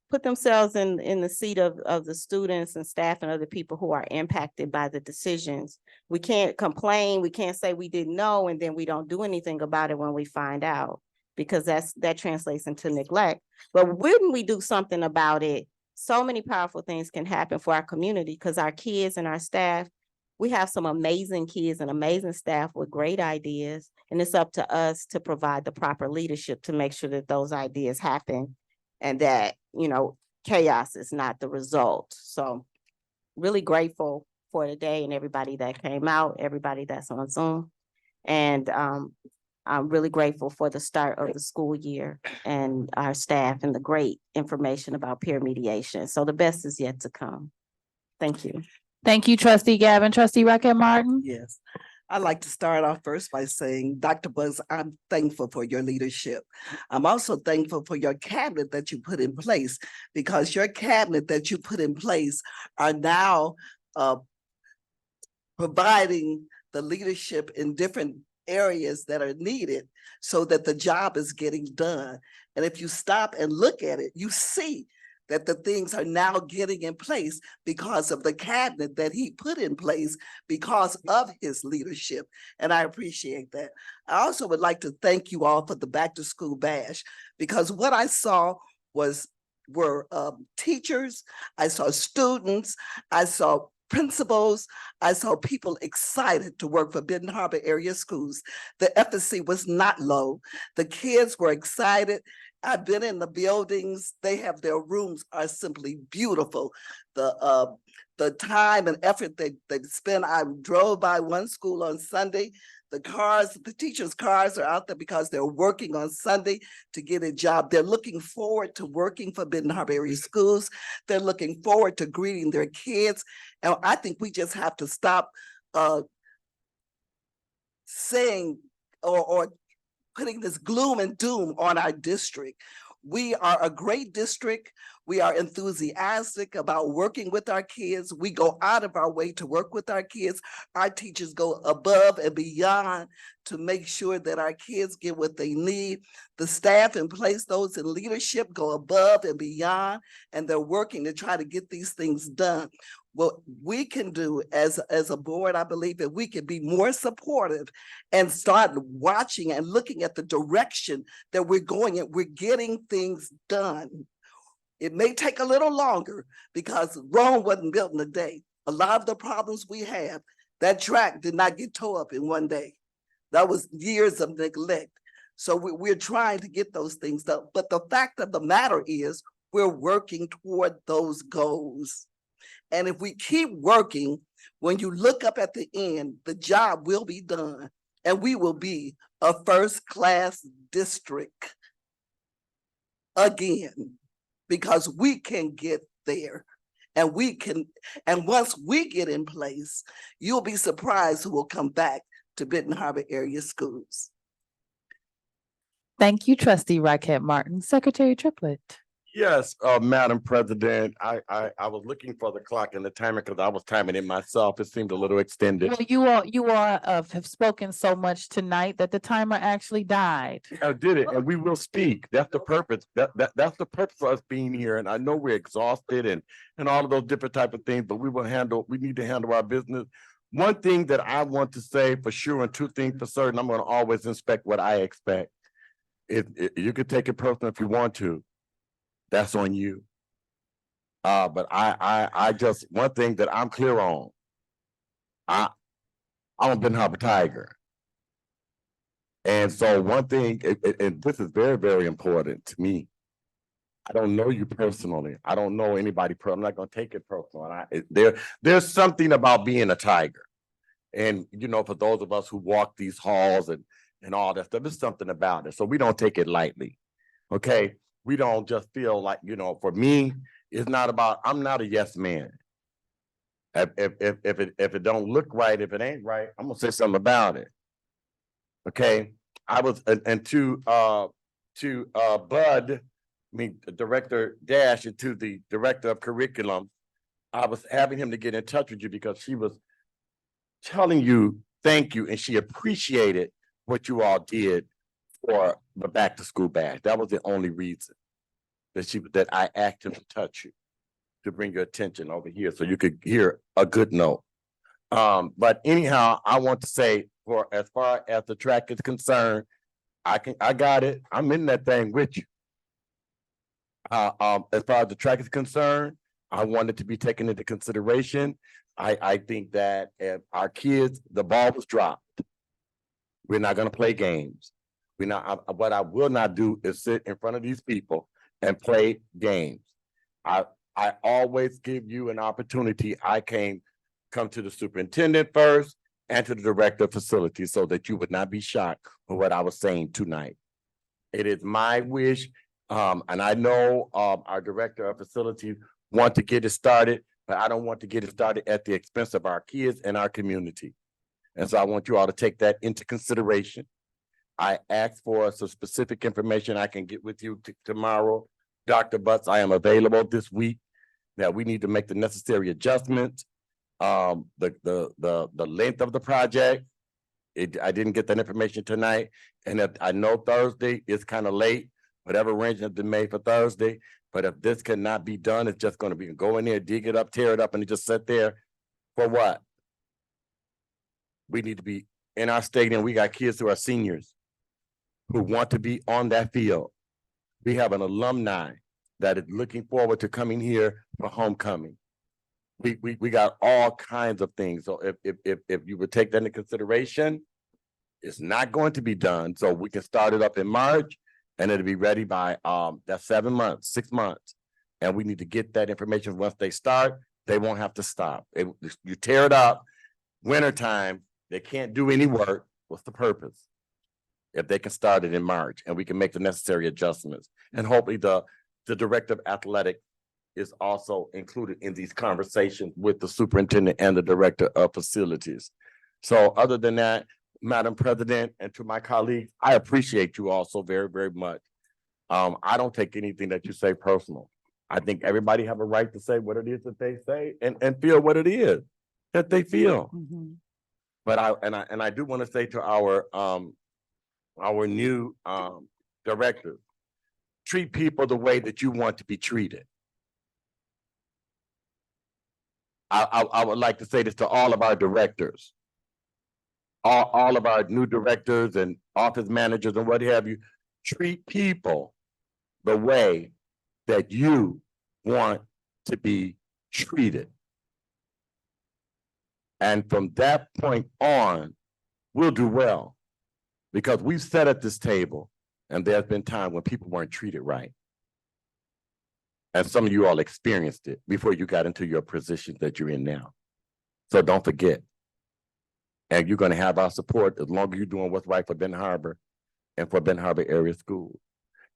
the seat of the students and staff and other people who are impacted by the decisions. We can't complain. We can't say we didn't know and then we don't do anything about it when we find out, because that translates into neglect. But when we do something about it, so many powerful things can happen for our community, because our kids and our staff, we have some amazing kids and amazing staff with great ideas. And it's up to us to provide the proper leadership to make sure that those ideas happen and that, you know, chaos is not the result. So really grateful for today and everybody that came out, everybody that's on Zoom. And I'm really grateful for the start of the school year and our staff and the great information about peer mediation. So the best is yet to come. Thank you. Thank you, trustee Gavin. Trustee Raquel Martin. Yes. I'd like to start off first by saying, Dr. Buzz, I'm thankful for your leadership. I'm also thankful for your cabinet that you put in place, because your cabinet that you put in place are now providing the leadership in different areas that are needed so that the job is getting done. And if you stop and look at it, you see that the things are now getting in place because of the cabinet that he put in place because of his leadership. And I appreciate that. I also would like to thank you all for the back to school bash, because what I saw were teachers, I saw students, I saw principals, I saw people excited to work for Benton Harbor area schools. The efficacy was not low. The kids were excited. I've been in the buildings. They have their rooms are simply beautiful. The time and effort they spend. I drove by one school on Sunday. The teachers' cars are out there because they're working on Sunday to get a job. They're looking forward to working for Benton Harbor area schools. They're looking forward to greeting their kids. And I think we just have to stop saying or putting this gloom and doom on our district. We are a great district. We are enthusiastic about working with our kids. We go out of our way to work with our kids. Our teachers go above and beyond to make sure that our kids get what they need. The staff in place, those in leadership, go above and beyond, and they're working to try to get these things done. What we can do as a board, I believe that we can be more supportive and start watching and looking at the direction that we're going in. We're getting things done. It may take a little longer because Rome wasn't built in a day. A lot of the problems we have, that track did not get tore up in one day. That was years of neglect. So we're trying to get those things done. But the fact of the matter is we're working toward those goals. And if we keep working, when you look up at the end, the job will be done and we will be a first-class district again, because we can get there and we can, and once we get in place, you'll be surprised who will come back to Benton Harbor area schools. Thank you, trustee Rocket Martin. Secretary Triplett. Yes, Madam President, I was looking for the clock and the timer because I was timing it myself. It seemed a little extended. Well, you all have spoken so much tonight that the timer actually died. I did it, and we will speak. That's the purpose. That's the purpose of us being here. And I know we're exhausted and all of those different type of things, but we need to handle our business. One thing that I want to say for sure, and two things for certain, I'm going to always inspect what I expect. If you could take it personal if you want to. That's on you. But I just, one thing that I'm clear on, I'm a Benton Harbor Tiger. And so one thing, and this is very, very important to me. I don't know you personally. I don't know anybody. I'm not going to take it personal. And there's something about being a tiger. And, you know, for those of us who walk these halls and all that stuff, there's something about it. So we don't take it lightly. Okay. We don't just feel like, you know, for me, it's not about, I'm not a yes man. If it don't look right, if it ain't right, I'm gonna say something about it. Okay. I was, and to Bud, Director Dash, and to the Director of Curriculum, I was having him to get in touch with you because she was telling you thank you, and she appreciated what you all did for the back to school bash. That was the only reason that I asked him to touch you, to bring your attention over here so you could hear a good note. But anyhow, I want to say, for as far as the track is concerned, I got it. I'm in that thing with you. As far as the track is concerned, I want it to be taken into consideration. I think that if our kids, the ball was dropped. We're not going to play games. What I will not do is sit in front of these people and play games. I always give you an opportunity. I come to the superintendent first and to the director of facilities so that you would not be shocked with what I was saying tonight. It is my wish, and I know our director of facilities want to get it started, but I don't want to get it started at the expense of our kids and our community. And so I want you all to take that into consideration. I asked for some specific information I can get with you tomorrow. Dr. Butts, I am available this week. Now we need to make the necessary adjustments. The length of the project, I didn't get that information tonight. And if I know Thursday is kind of late, whatever arrangement has been made for Thursday, but if this cannot be done, it's just going to be go in there, dig it up, tear it up, and just sit there for what? We need to be in our stadium. We got kids who are seniors who want to be on that field. We have an alumni that is looking forward to coming here for homecoming. We got all kinds of things. So if you would take that into consideration, it's not going to be done. So we can start it up in March and it'll be ready by that's 7 months, 6 months. And we need to get that information. Once they start, they won't have to stop. You tear it up, wintertime, they can't do any work. What's the purpose? If they can start it in March and we can make the necessary adjustments. And hopefully the director of athletic is also included in these conversations with the superintendent and the director of facilities. So other than that, Madam President, and to my colleagues, I appreciate you all so very, very much. I don't take anything that you say personal. I think everybody have a right to say what it is that they say and feel what it is that they feel. But I do want to say to our new directors, treat people the way that you want to be treated. I would like to say this to all of our directors, all of our new directors and office managers and what have you. Treat people the way that you want to be treated. And from that point on, we'll do well. Because we've sat at this table and there's been times when people weren't treated right. And some of you all experienced it before you got into your positions that you're in now. So don't forget. And you're going to have our support as long as you're doing what's right for Ben Harbor and for Ben Harbor area schools.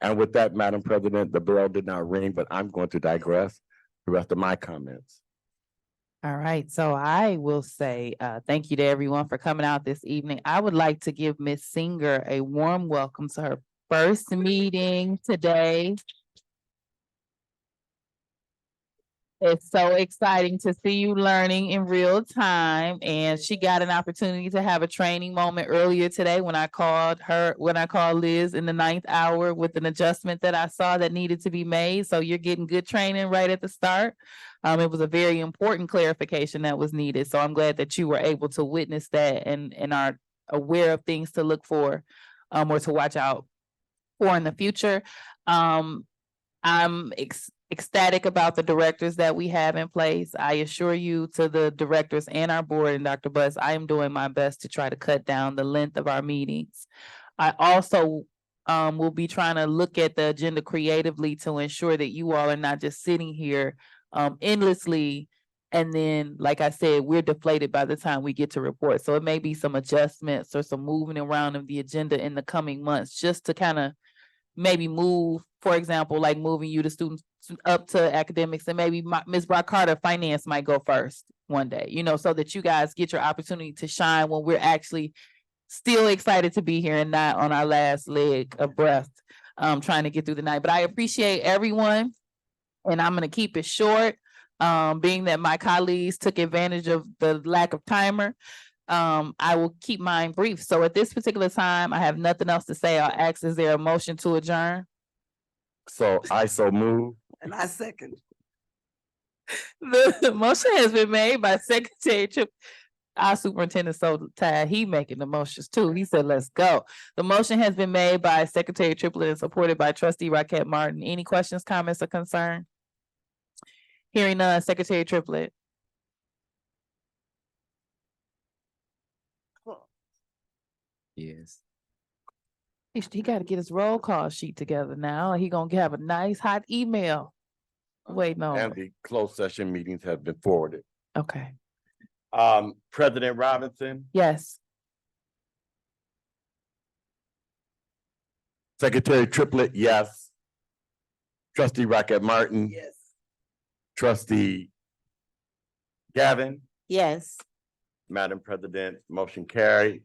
And with that, Madam President, the bell did not ring, but I'm going to digress the rest of my comments. All right, so I will say thank you to everyone for coming out this evening. I would like to give Ms. Singer a warm welcome to her first meeting today. It's so exciting to see you learning in real time. And she got an opportunity to have a training moment earlier today when I called Liz in the 9th hour with an adjustment that I saw that needed to be made. So you're getting good training right at the start. It was a very important clarification that was needed. So I'm glad that you were able to witness that and are aware of things to look for or to watch out for in the future. I'm ecstatic about the directors that we have in place. I assure you, to the directors and our board and Dr. Buss, I am doing my best to try to cut down the length of our meetings. I also will be trying to look at the agenda creatively to ensure that you all are not just sitting here endlessly. And then, like I said, we're deflated by the time we get to report. So it may be some adjustments or some moving around of the agenda in the coming months, just to kind of maybe move, for example, like moving you to students up to academics, and maybe Ms. Brock Carter, finance might go first one day, so that you guys get your opportunity to shine when we're actually still excited to be here and not on our last leg of breath, trying to get through the night. But I appreciate everyone, and I'm going to keep it short, being that my colleagues took advantage of the lack of timer. I will keep mine brief. So at this particular time, I have nothing else to say. I'll ask, is there a motion to adjourn? So I so move. And I second. The motion has been made by Secretary Tripp. Our superintendent's so tired, he making the motions too. He said, let's go. The motion has been made by Secretary Triplett and supported by Trustee Rocket Martin. Any questions, comments, or concern? Hearing none, Secretary Triplett. Yes. He got to get his roll call sheet together now. He gonna have a nice hot email waiting on. And the closed session meetings have been forwarded. Okay. President Robinson, Yes. Secretary Triplett, yes. Trustee Rocket Martin. Yes. Trustee Gavin. Yes. Madam President, motion carried.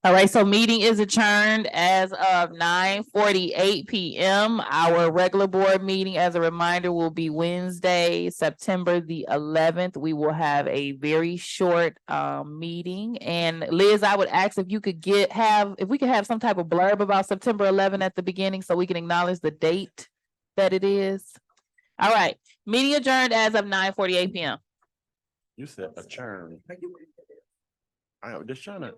All right, so meeting is adjourned as of 9:48 p.m. Our regular board meeting, as a reminder, will be Wednesday, September the 11th. We will have a very short meeting. And Liz, I would ask if you could if we could have some type of blurb about September 11th at the beginning so we can acknowledge the date that it is. All right, meeting adjourned as of 9:48 p.m. You said adjourn. I am just trying to.